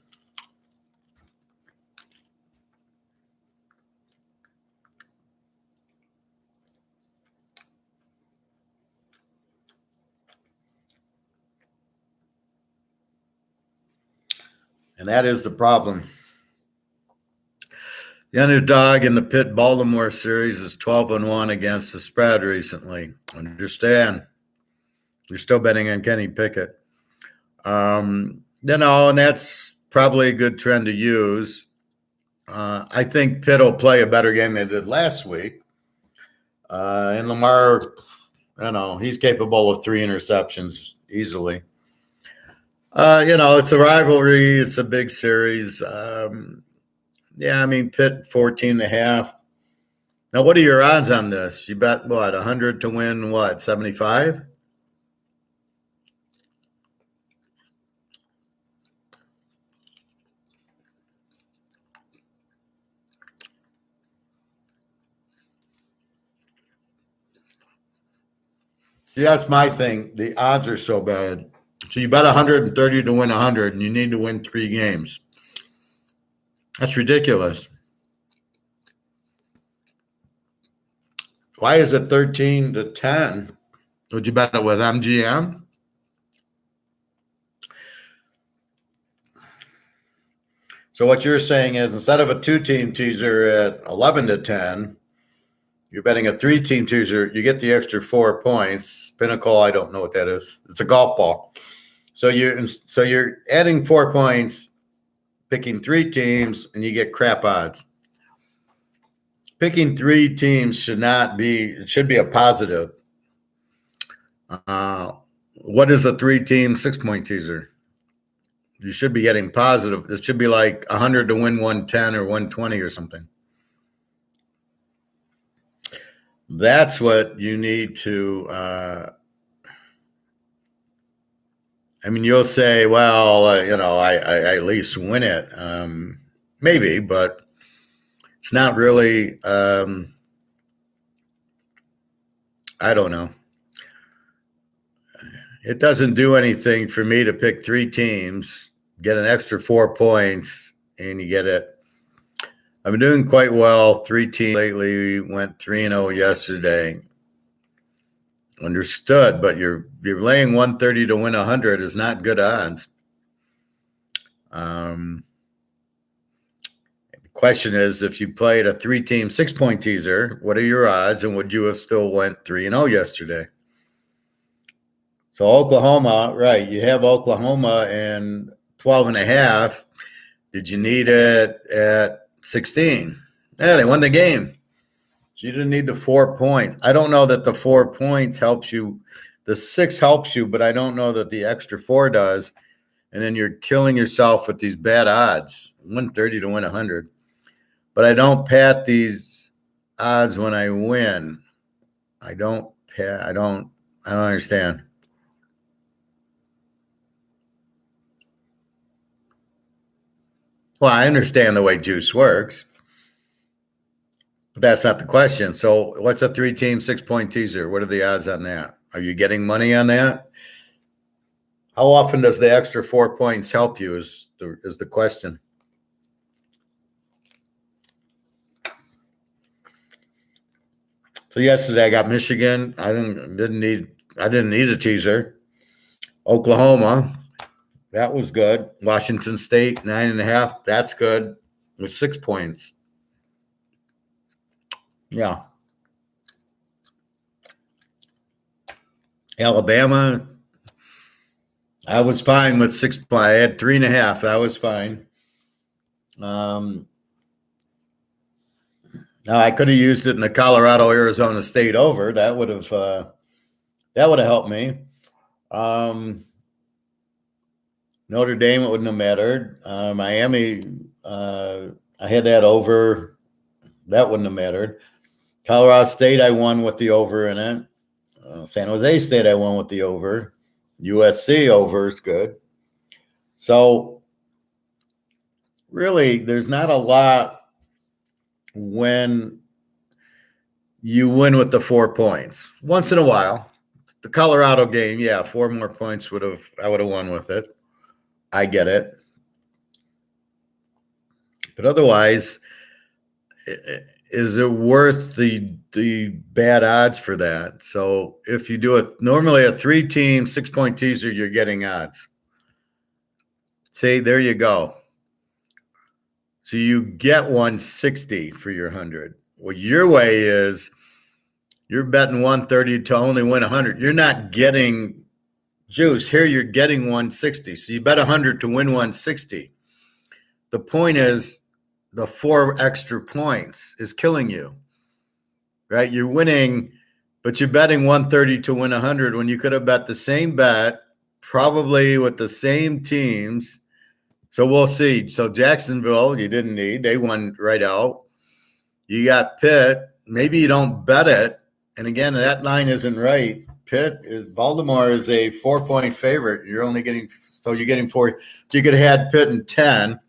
And that is the problem. The underdog in the Pitt Baltimore series is 12-1 against the spread recently. Understand? You're still betting on Kenny Pickett. And that's probably a good trend to use. I think Pitt will play a better game than they did last week. And Lamar, he's capable of 3 interceptions easily. It's a rivalry. It's a big series. Pitt 14.5. Now, what are your odds on this? You bet what, 100 to win what, 75? See, that's my thing. The odds are so bad. So you bet 130 to win 100, and you need to win 3 games. That's ridiculous. Why is it 13 to 10? Would you bet it with MGM? So what you're saying is instead of a 2-team teaser at 11 to 10, you're betting a 3-team teaser. You get the extra 4 points. Pinnacle, I don't know what that is. It's a golf ball. So you're adding 4 points, picking 3 teams, and you get crap odds. Picking 3 teams should be a positive. What is a 3-team 6-point teaser? You should be getting positive. It should be like 100 to win 110 or 120 or something. That's what you need to. You'll say, well, I at least win it. Maybe, but it's not really. I don't know. It doesn't do anything for me to pick 3 teams, get an extra 4 points, and you get it. I've been doing quite well. 3 teams lately, went 3-0 yesterday. Understood, but you're laying 130 to win 100 is not good odds. The question is, if you played a 3-team 6-point teaser, what are your odds, and would you have still went 3-0 yesterday? So Oklahoma, right? You have Oklahoma and 12.5. Did you need it at 16? Yeah, they won the game. So you didn't need the 4 points. I don't know that the 4 points helps you. The 6 helps you, but I don't know that the extra 4 does. And then you're killing yourself with these bad odds, 130 to win 100. But I don't pat these odds when I win. I don't understand. Well, I understand the way juice works, but that's not the question. So what's a 3-team 6-point teaser? What are the odds on that? Are you getting money on that? How often does the extra 4 points help you is the question. So yesterday I got Michigan. I didn't need a teaser. Oklahoma, that was good. Washington State, 9.5. That's good with 6 points. Yeah. Alabama, I was fine with 6 points. I had 3.5. That was fine. Now I could have used it in the Colorado Arizona State over. That would have helped me. Notre Dame, it wouldn't have mattered. Miami, I had that over. That wouldn't have mattered. Colorado State, I won with the over in it. San Jose State, I won with the over. USC over is good. So really, there's not a lot when you win with the 4 points. Once in a while, the Colorado game, yeah, 4 more points I would have won with it. I get it. But otherwise, is it worth the bad odds for that? So if you do it, normally a 3-team 6-point teaser, you're getting odds. See, there you go. So you get 160 for your 100. Well, your way is you're betting 130 to only win 100. You're not getting juice. Here you're getting 160. So you bet 100 to win 160. The point is the 4 extra points is killing you, right? You're winning, but you're betting 130 to win 100 when you could have bet the same bet, probably with the same teams. So we'll see. So Jacksonville, you didn't need. They won right out. You got Pitt. Maybe you don't bet it. And again, that line isn't right. Baltimore is a 4-point favorite. You're getting 4. If you could have had Pitt and 10,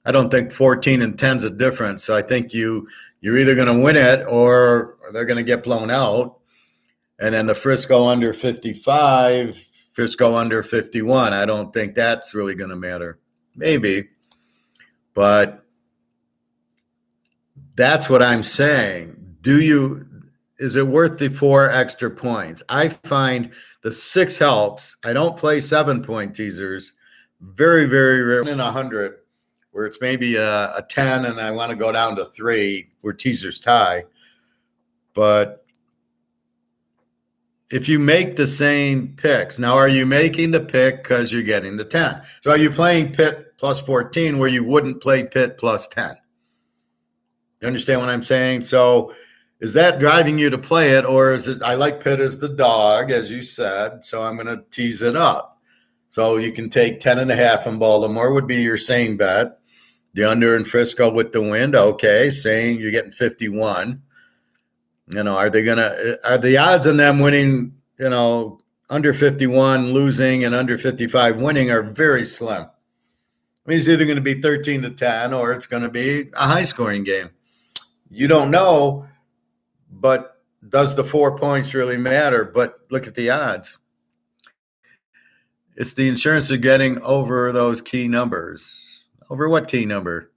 I don't think 14 and 10 is a difference. So I think you're either going to win it or they're going to get blown out. And then the Frisco under 55, Frisco under 51. I don't think that's really going to matter. Maybe. But that's what I'm saying. Is it worth the 4 extra points? I find the 6 helps. I don't play 7-point teasers. Very, very rare in 100 where it's maybe a 10 and I want to go down to 3 where teasers tie. But if you make the same picks, now are you making the pick because you're getting the 10? So are you playing Pitt plus 14 where you wouldn't play Pitt plus 10? You understand what I'm saying? So is that driving you to play it, or is it, I like Pitt as the dog, as you said, so I'm going to tease it up. So you can take 10.5 in Baltimore would be your same bet. The under in Frisco with the wind, okay, saying you're getting 51. Are the odds on them winning, under 51 losing and under 55 winning are very slim. I mean, it's either going to be 13 to 10 or it's going to be a high scoring game. You don't know, but does the 4 points really matter? But look at the odds. It's the insurance they're getting over those key numbers. Over what key number?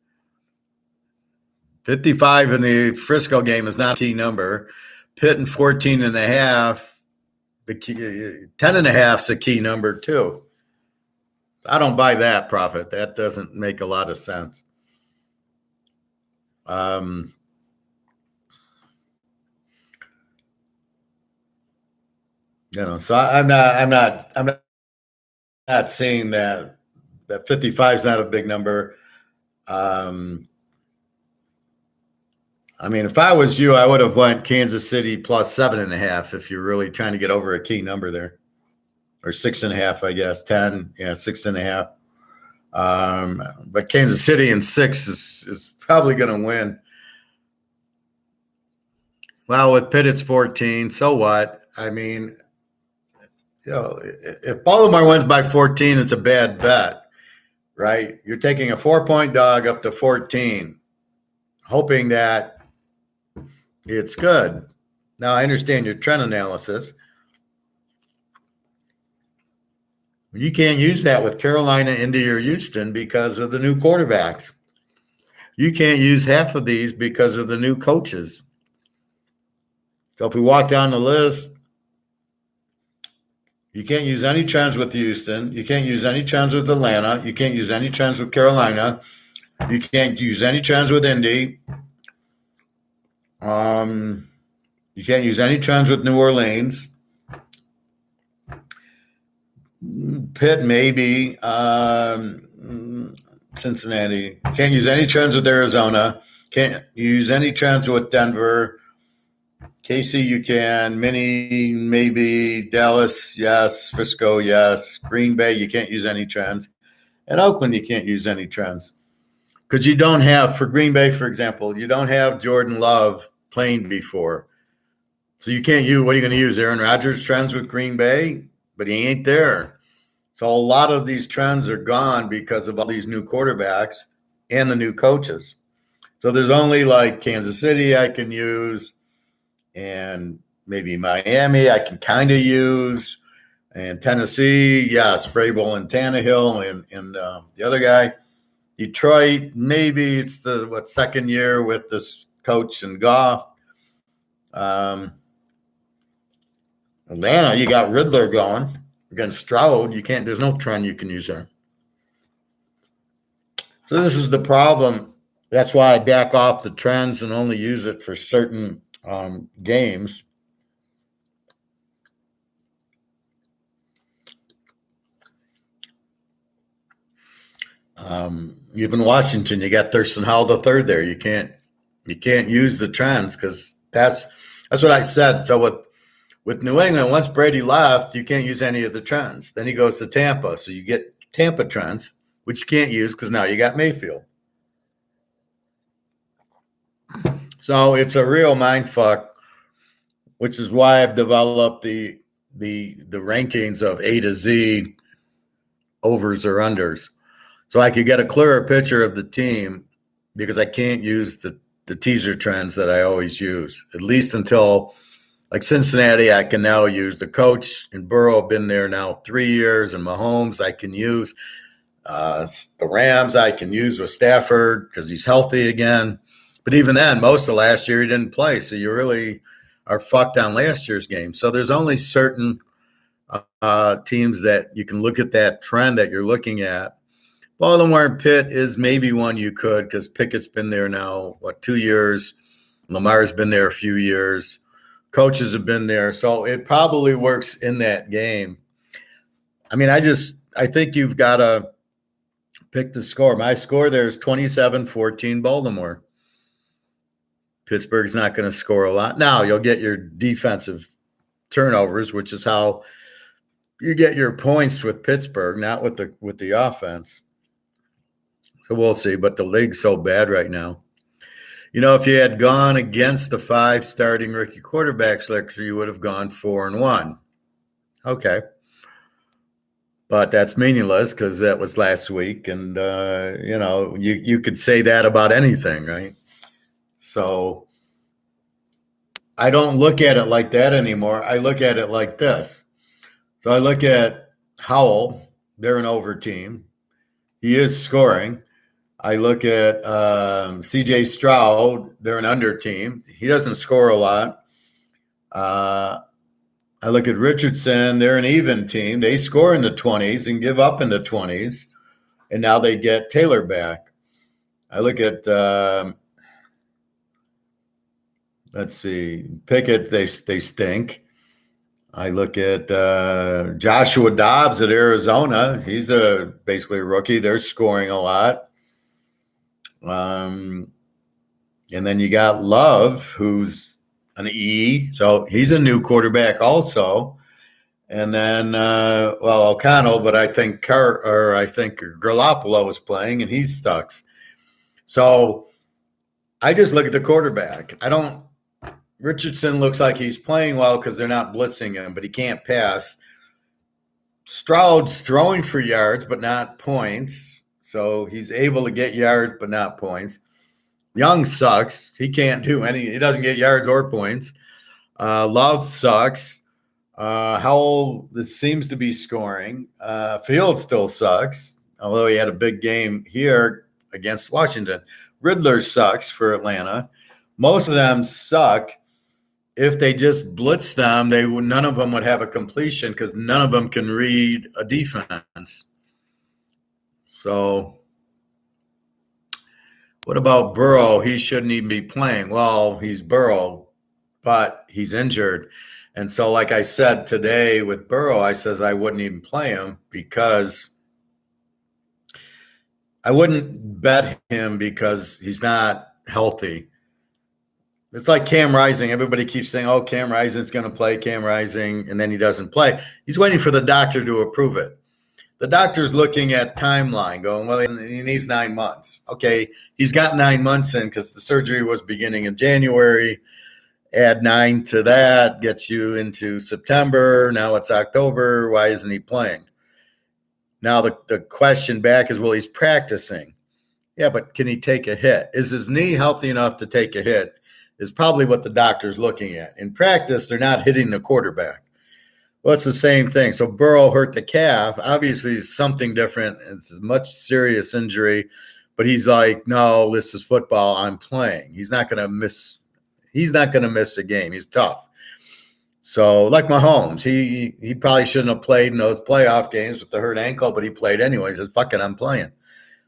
55 in the Frisco game is not a key number. Pitt and 14.5, the key, 10.5 is a key number too. I don't buy that, Prophet. That doesn't make a lot of sense. So I'm not saying that 55 is not a big number. If I was you, I would have went Kansas City plus 7.5 if you're really trying to get over a key number there, or 6.5, I guess. 10, 6.5. But Kansas City and 6 is probably going to win. Well, with Pitt, it's 14. So what? If Baltimore wins by 14, it's a bad bet, right? You're taking a 4-point dog up to 14, hoping that it's good. Now, I understand your trend analysis. You can't use that with Carolina, Indy, or Houston because of the new quarterbacks. You can't use half of these because of the new coaches. So if we walk down the list, you can't use any trends with Houston. You can't use any trends with Atlanta. You can't use any trends with Carolina. You can't use any trends with Indy. You can't use any trends with New Orleans. Pitt, maybe. Cincinnati. Can't use any trends with Arizona. Can't use any trends with Denver. KC, you can. Minnie, maybe. Dallas, yes. Frisco, yes. Green Bay, you can't use any trends. And Oakland, you can't use any trends. Because you don't have, for Green Bay, for example, you don't have Jordan Love playing before. So you can't use, what are you going to use? Aaron Rodgers trends with Green Bay? But he ain't there. So a lot of these trends are gone because of all these new quarterbacks and the new coaches. So there's only like Kansas City I can use, and maybe Miami I can kind of use, and Tennessee, yes, Vrabel and Tannehill, and the other guy, Detroit, maybe it's the second year with this coach and Goff. Atlanta, you got Riddler going against Stroud. You can't. There's no trend you can use there. So this is the problem. That's why I back off the trends and only use it for certain games. Even Washington, you got Thurston Howell the third there. You can't use the trends because that's what I said. So with New England, once Brady left, you can't use any of the trends. Then he goes to Tampa, so you get Tampa trends, which you can't use because now you got Mayfield. So it's a real mind fuck, which is why I've developed the rankings of A to Z, overs or unders, so I could get a clearer picture of the team, because I can't use the teaser trends that I always use, at least until, like Cincinnati, I can now use the coach, and Burrow have been there now 3 years, and Mahomes I can use. The Rams I can use with Stafford because he's healthy again. But even then, most of last year he didn't play, so you really are fucked on last year's game. So there's only certain teams that you can look at that trend that you're looking at. Baltimore and Pitt is maybe one you could, because Pickett's been there now, 2 years? Lamar's been there a few years. Coaches have been there. So it probably works in that game. I think you've got to pick the score. My score there is 27-14 Baltimore. Pittsburgh's not going to score a lot. Now you'll get your defensive turnovers, which is how you get your points with Pittsburgh, not with the offense. So we'll see. But the league's so bad right now. If you had gone against the 5 starting rookie quarterbacks next year, you would have gone 4-1. Okay. But that's meaningless because that was last week. And, you could say that about anything, right? So I don't look at it like that anymore. I look at it like this. So I look at Howell. They're an over team. He is scoring. I look at C.J. Stroud. They're an under team. He doesn't score a lot. I look at Richardson. They're an even team. They score in the 20s and give up in the 20s. And now they get Taylor back. I look at, let's see, Pickett. They stink. I look at Joshua Dobbs at Arizona. He's basically a rookie. They're scoring a lot. And then you got Love, who's an E. So he's a new quarterback also. And then, O'Connell, but I think Garoppolo was playing, and he sucks. So I just look at the quarterback. Richardson looks like he's playing well because they're not blitzing him, but he can't pass. Stroud's throwing for yards, but not points. So he's able to get yards, but not points. Young sucks. He can't do he doesn't get yards or points. Love sucks. Howell seems to be scoring. Field still sucks, although he had a big game here against Washington. Riddler sucks for Atlanta. Most of them suck. If they just blitz them, none of them would have a completion because none of them can read a defense. So what about Burrow? He shouldn't even be playing. Well, he's Burrow, but he's injured. And so, like I said today with Burrow, I says I wouldn't even play him because I wouldn't bet him because he's not healthy. It's like Cam Rising. Everybody keeps saying, oh, Cam Rising's going to play, Cam Rising, and then he doesn't play. He's waiting for the doctor to approve it. The doctor's looking at timeline going, well, he needs 9 months. Okay, he's got 9 months in because the surgery was beginning in January. Add 9 to that, gets you into September. Now it's October. Why isn't he playing? Now the question back is, well, he's practicing. Yeah, but can he take a hit? Is his knee healthy enough to take a hit? Is probably what the doctor's looking at. In practice, they're not hitting the quarterback. Well, it's the same thing. So Burrow hurt the calf. Obviously, it's something different. It's a much serious injury. But he's like, no, this is football. I'm playing. He's not going to miss. He's not going to miss a game. He's tough. So like Mahomes, he probably shouldn't have played in those playoff games with the hurt ankle, but he played anyway. He says, fuck it, I'm playing.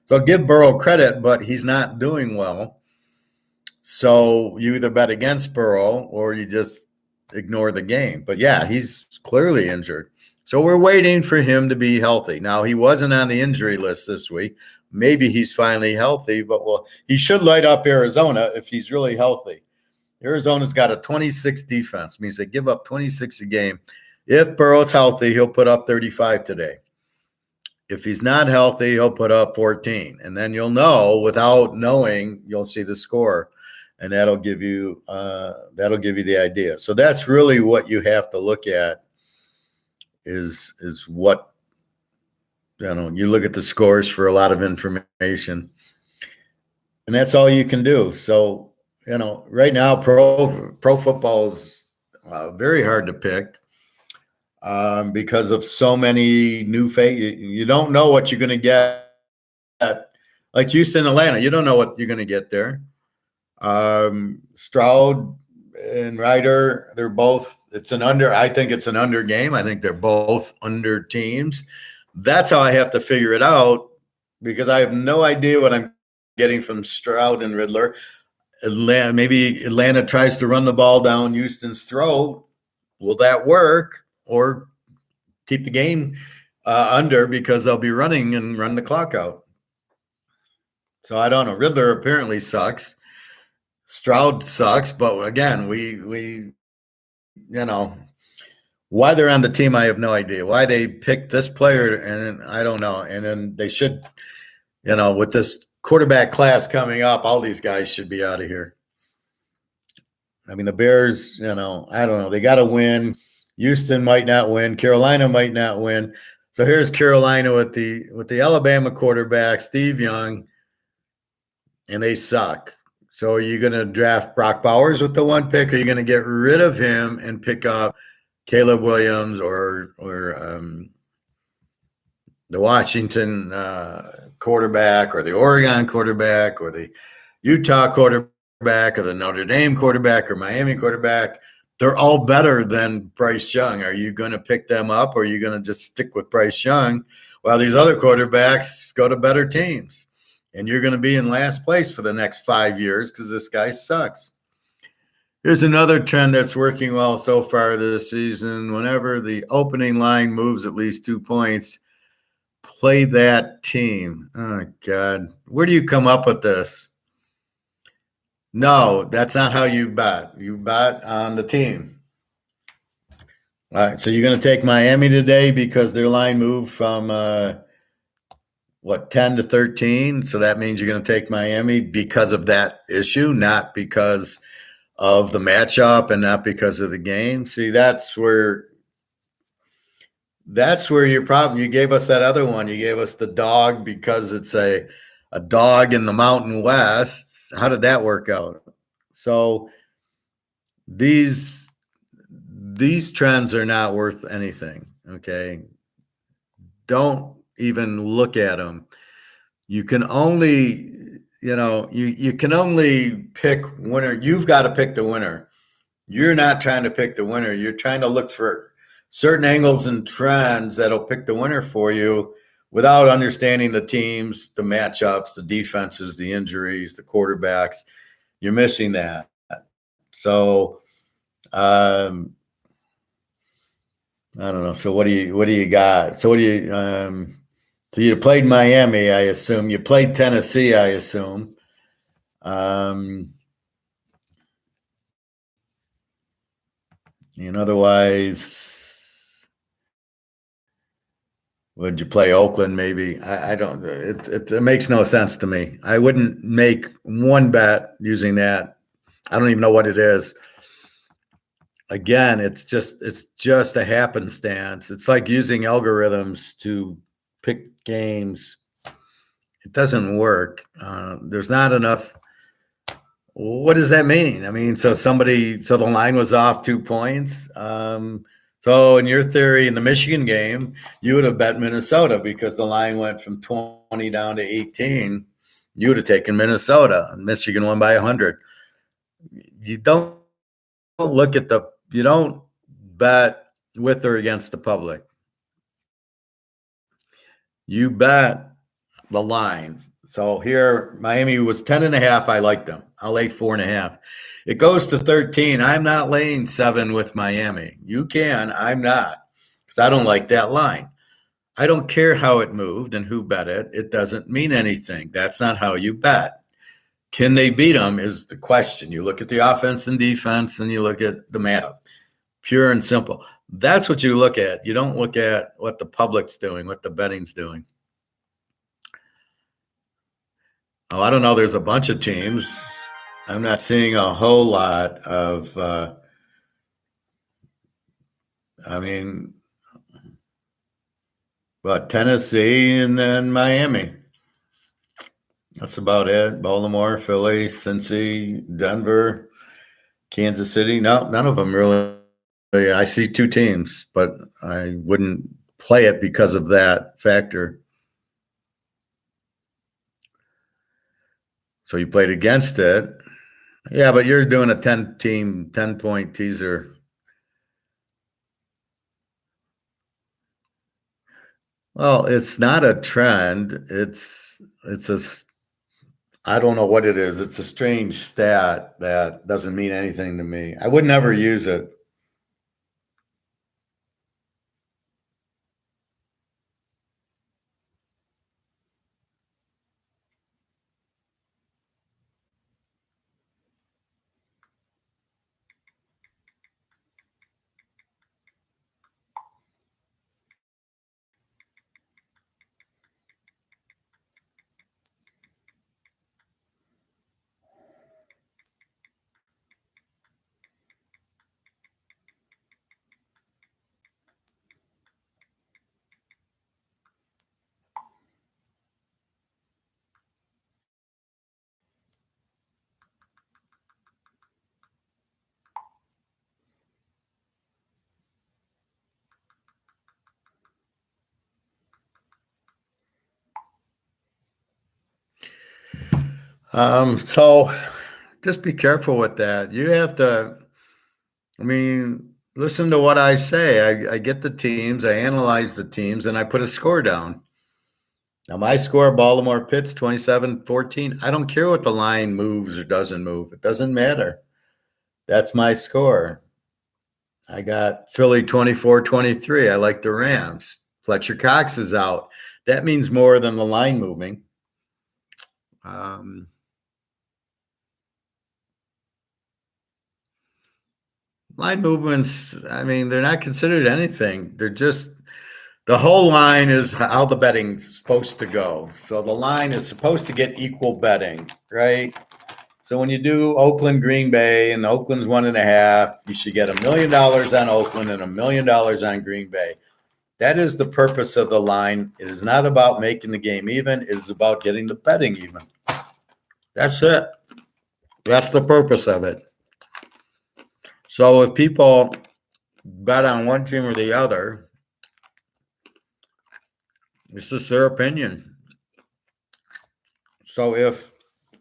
So give Burrow credit, but he's not doing well. So you either bet against Burrow or you just ignore the game. But yeah, he's clearly injured. So we're waiting for him to be healthy. Now, he wasn't on the injury list this week. Maybe he's finally healthy, but he should light up Arizona if he's really healthy. Arizona's got a 26 defense, means they give up 26 a game. If Burrow's healthy, he'll put up 35 today. If he's not healthy, he'll put up 14. And then you'll know, without knowing, you'll see the score. And that'll give you the idea. So that's really what you have to look at is what, you look at the scores for a lot of information. And that's all you can do. So, right now, pro football is very hard to pick because of so many new faces. You don't know what you're going to get. Like Houston, Atlanta, you don't know what you're going to get there. Stroud and Ryder, they're both. It's an under. I think it's an under game. I think they're both under teams. That's how I have to figure it out because I have no idea what I'm getting from Stroud and Riddler. Maybe Atlanta tries to run the ball down Houston's throat. Will that work? Or keep the game under because they'll be running and run the clock out. So I don't know. Riddler apparently sucks. Stroud sucks. But again, we why they're on the team, I have no idea. Why they picked this player, and I don't know. And then they should, with this quarterback class coming up, all these guys should be out of here. I mean, the Bears, I don't know. They got to win. Houston might not win. Carolina might not win. So here's Carolina with the Alabama quarterback, Steve Young, and they suck. So are you going to draft Brock Bowers with the 1 pick? Or are you going to get rid of him and pick up Caleb Williams or the Washington quarterback or the Oregon quarterback or the Utah quarterback or the Notre Dame quarterback or Miami quarterback, they're all better than Bryce Young. Are you going to pick them up or are you going to just stick with Bryce Young while these other quarterbacks go to better teams? And you're going to be in last place for the next 5 years because this guy sucks. Here's another trend that's working well so far this season. Whenever the opening line moves at least 2 points, play that team. Oh, God. Where do you come up with this? No, that's not how you bet. You bet on the team. All right, so you're going to take Miami today because their line moved from 10 to 13. So that means you're going to take Miami because of that issue, not because of the matchup and not because of the game. See, that's where your problem. You gave us that other one. You gave us the dog because it's a dog in the Mountain West. How did that work out? So these trends are not worth anything. Okay. Don't even look at them. You can only, you can only pick winner. You've got to pick the winner. You're not trying to pick the winner. You're trying to look for certain angles and trends that'll pick the winner for you without understanding the teams, the matchups, the defenses, the injuries, the quarterbacks. You're missing that. So, I don't know. So what do you got? So so you played Miami, I assume. You played Tennessee, I assume. And otherwise, would you play Oakland? Maybe I don't. It makes no sense to me. I wouldn't make one bet using that. I don't even know what it is. Again, it's just a happenstance. It's like using algorithms to pick games. It doesn't work. There's not enough. What does that mean? I mean, so the line was off 2 points. So in your theory, in the Michigan game, you would have bet Minnesota because the line went from 20 down to 18. You would have taken Minnesota, and Michigan won by 100. You don't you don't bet with or against the public. You bet the lines. So here, Miami was 10.5. I like them. I'll lay 4.5. It goes to 13. I'm not laying 7 with Miami. You can. I'm not, because I don't like that line. I don't care how it moved and who bet it. It doesn't mean anything. That's not how you bet. Can they beat them is the question. You look at the offense and defense, and you look at the matchup. Pure and simple. That's what you look at. You don't look at what the public's doing, what the betting's doing. Oh, I don't know. There's a bunch of teams. I'm not seeing a whole lot of, I mean, Tennessee and then Miami. That's about it. Baltimore, Philly, Cincy, Denver, Kansas City. No, none of them really. I see 2 teams, but I wouldn't play it because of that factor. So you played against it. Yeah, but you're doing a 10-team, 10-point teaser. Well, it's not a trend. It's a, I don't know what it is. It's a strange stat that doesn't mean anything to me. I would never use it. So just be careful with that. You have to, I mean, listen to what I say. I get the teams, I analyze the teams, and I put a score down. Now, my score, Baltimore Pitts 27-14. I don't care what the line moves or doesn't move. It doesn't matter. That's my score. I got Philly 24-23. I like the Rams. Fletcher Cox is out. That means more than the line moving. Line movements, I mean, they're not considered anything. They're just the whole line is how the betting's supposed to go. So the line is supposed to get equal betting, right? So when you do Oakland, Green Bay, and Oakland's 1.5, you should get $1 million on Oakland and $1 million on Green Bay. That is the purpose of the line. It is not about making the game even. It is about getting the betting even. That's it. That's the purpose of it. So if people bet on one team or the other, it's just their opinion. So if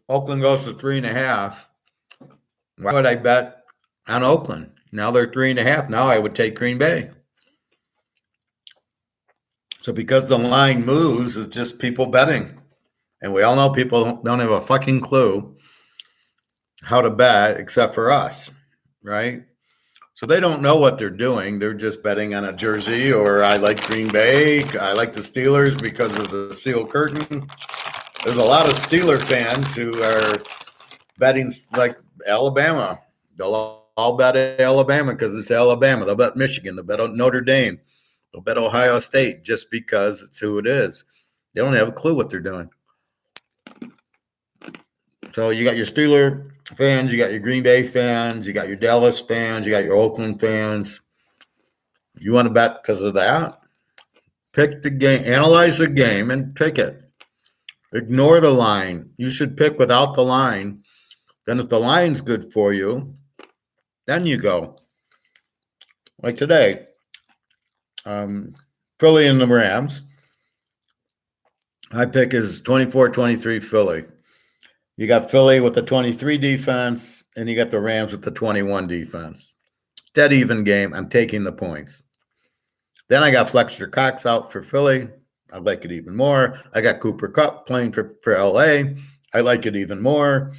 Oakland goes to 3.5, why would I bet on Oakland? Now they're 3.5. Now I would take Green Bay. So because the line moves, it's just people betting. And we all know people don't have a fucking clue how to bet except for us, right? So they don't know what they're doing. They're just betting on a jersey, or I like Green Bay. I like the Steelers because of the steel curtain. There's a lot of Steeler fans who are betting like Alabama. They'll all bet Alabama because it's Alabama. They'll bet Michigan. They'll bet Notre Dame. They'll bet Ohio State just because it's who it is. They don't have a clue what they're doing. So you got your Steeler fans, you got your Green Bay fans, you got your Dallas fans, you got your Oakland fans. You want to bet because of that? Pick the game, analyze the game, and pick it. Ignore the line. You should pick without the line. Then if the line's good for you, then you go. Like today, Philly and the Rams. My pick is 24-23 Philly. You got Philly with the 23 defense, and you got the Rams with the 21 defense. Dead even game. I'm taking the points. Then I got Fletcher Cox out for Philly. I like it even more. I got Cooper Kupp playing for LA. I like it even more.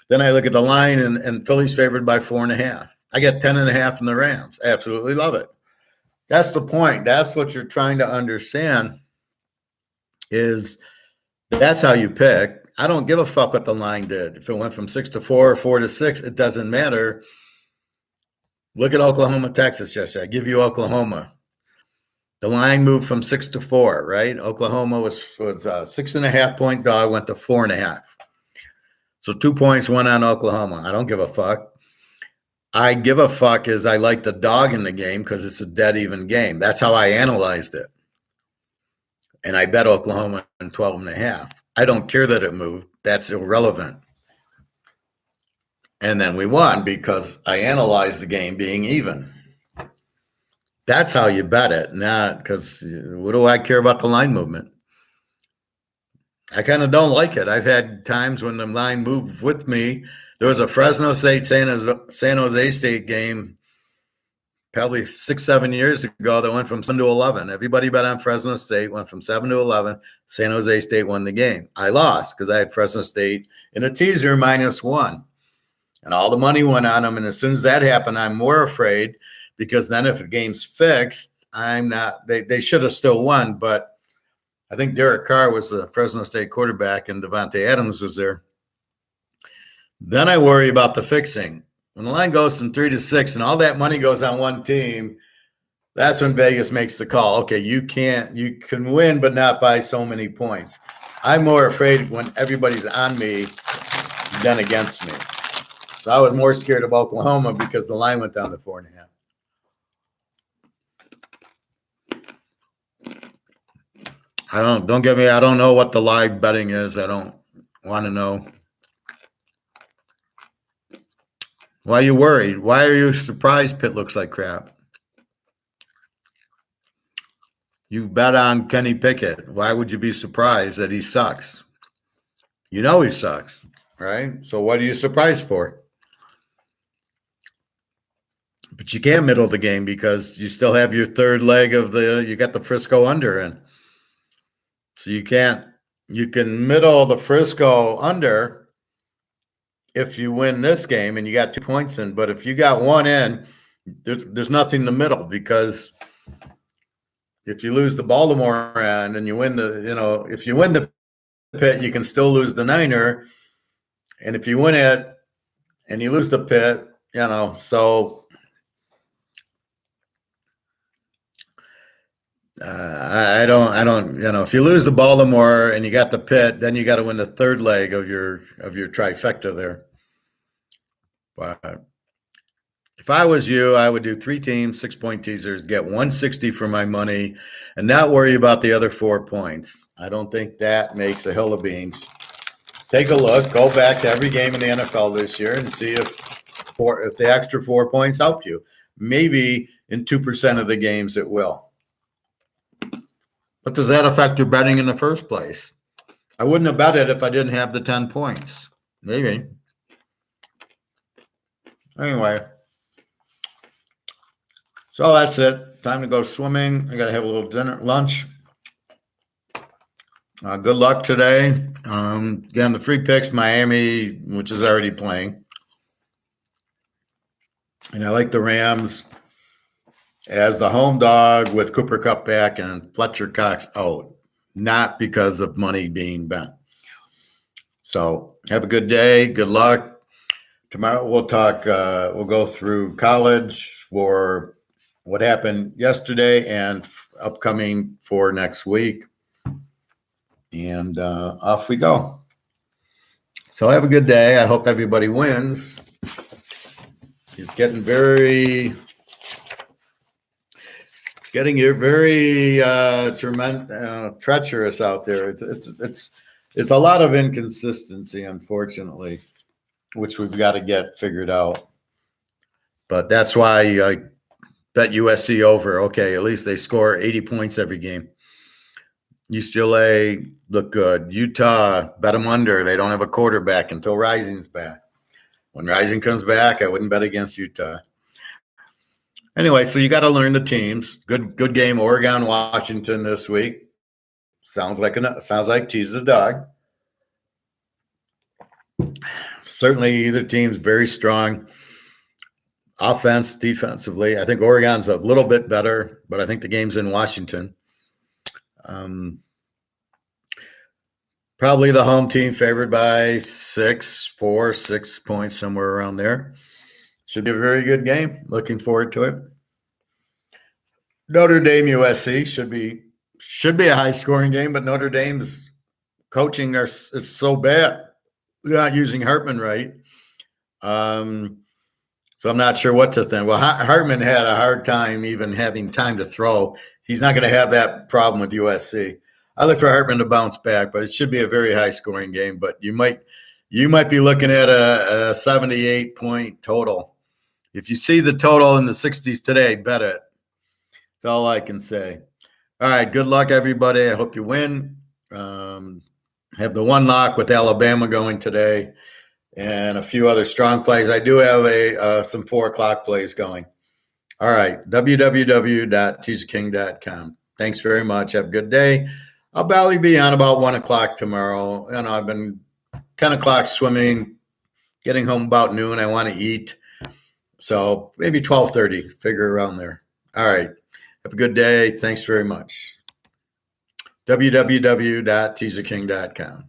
Then I look at the line, and Philly's favored by 4.5. I get 10.5 in the Rams. I absolutely love it. That's the point. That's what you're trying to understand is that's how you pick. I don't give a fuck what the line did. If it went from 6-4 or 4-6, it doesn't matter. Look at Oklahoma, Texas yesterday. I give you Oklahoma. The line moved from 6-4, right? Oklahoma was a 6.5 point dog, went to 4.5. So 2 points went on Oklahoma. I don't give a fuck. I give a fuck is I like the dog in the game because it's a dead even game. That's how I analyzed it. And I bet Oklahoma in 12.5. I don't care that it moved. That's irrelevant. And then we won because I analyzed the game being even. That's how you bet it, not because what do I care about the line movement? I kind of don't like it. I've had times when the line moved with me. There was a Fresno State San Jose State game probably 6-7 years ago that went from 7 to 11. Everybody bet on Fresno State, went from 7 to 11. San Jose State won the game. I lost because I had Fresno State in a teaser -1. And all the money went on them. And as soon as that happened, I'm more afraid because then if the game's fixed, I'm not, they should have still won. But I think Derek Carr was the Fresno State quarterback and Devontae Adams was there. Then I worry about the fixing. When the line goes from 3-6 and all that money goes on one team, that's when Vegas makes the call. Okay, you can win, but not by so many points. I'm more afraid when everybody's on me than against me. So I was more scared of Oklahoma because the line went down to 4.5. Don't get me, I don't know what the live betting is. I don't want to know. Why are you worried? Why are you surprised Pitt looks like crap? You bet on Kenny Pickett. Why would you be surprised that he sucks? You know he sucks, right? So what are you surprised for? But you can't middle the game because you still have your third leg of you got the Frisco under in. So you can middle the Frisco under if you win this game and you got 2 points in. But if you got one in, there's nothing to middle, because if you lose the Baltimore end and you win if you win the pit, you can still lose the Niner. And if you win it and you lose the pit, so I don't, if you lose the Baltimore and you got the pit, then you got to win the third leg of your trifecta there. But if I was you, I would do 3 teams, 6-point teasers, get 160 for my money, and not worry about the other 4 points. I don't think that makes a hill of beans. Take a look, go back to every game in the NFL this year and see if the extra 4 points help you. Maybe in 2% of the games it will. But does that affect your betting in the first place? I wouldn't have bet it if I didn't have the 10 points. Maybe. Anyway. So that's it. Time to go swimming. I got to have a little lunch. Good luck today. Again, the free picks, Miami, which is already playing. And I like the Rams as the home dog with Cooper Kupp back and Fletcher Cox out, not because of money being bet. So have a good day. Good luck. Tomorrow we'll talk, we'll go through college for what happened yesterday and upcoming for next week. And off we go. So have a good day. I hope everybody wins. It's getting very treacherous out there. It's a lot of inconsistency, unfortunately, which we've got to get figured out. But that's why I bet USC over. Okay, at least they score 80 points every game. UCLA look good. Utah, bet them under. They don't have a quarterback until Rising's back. When Rising comes back, I wouldn't bet against Utah. Anyway, so you got to learn the teams. Good game, Oregon, Washington this week. Sounds like tease the dog. Certainly, either team's very strong. Offense, defensively. I think Oregon's a little bit better, but I think the game's in Washington. Probably the home team favored by 6 points, somewhere around there. Should be a very good game. Looking forward to it. Notre Dame USC should be a high scoring game, but Notre Dame's coaching it's so bad. They're not using Hartman right. So I'm not sure what to think. Well, Hartman had a hard time even having time to throw. He's not going to have that problem with USC. I look for Hartman to bounce back, but it should be a very high-scoring game. But you might be looking at a 78-point total. If you see the total in the 60s today, bet it. That's all I can say. All right, good luck, everybody. I hope you win. Have the one lock with Alabama going today and a few other strong plays. I do have some 4 o'clock plays going. All right, www.teaserking.com. Thanks very much. Have a good day. I'll probably be on about 1 o'clock tomorrow. I've been 10 o'clock swimming, getting home about noon. I want to eat. So maybe 12:30, figure around there. All right. Have a good day. Thanks very much. www.teaserking.com.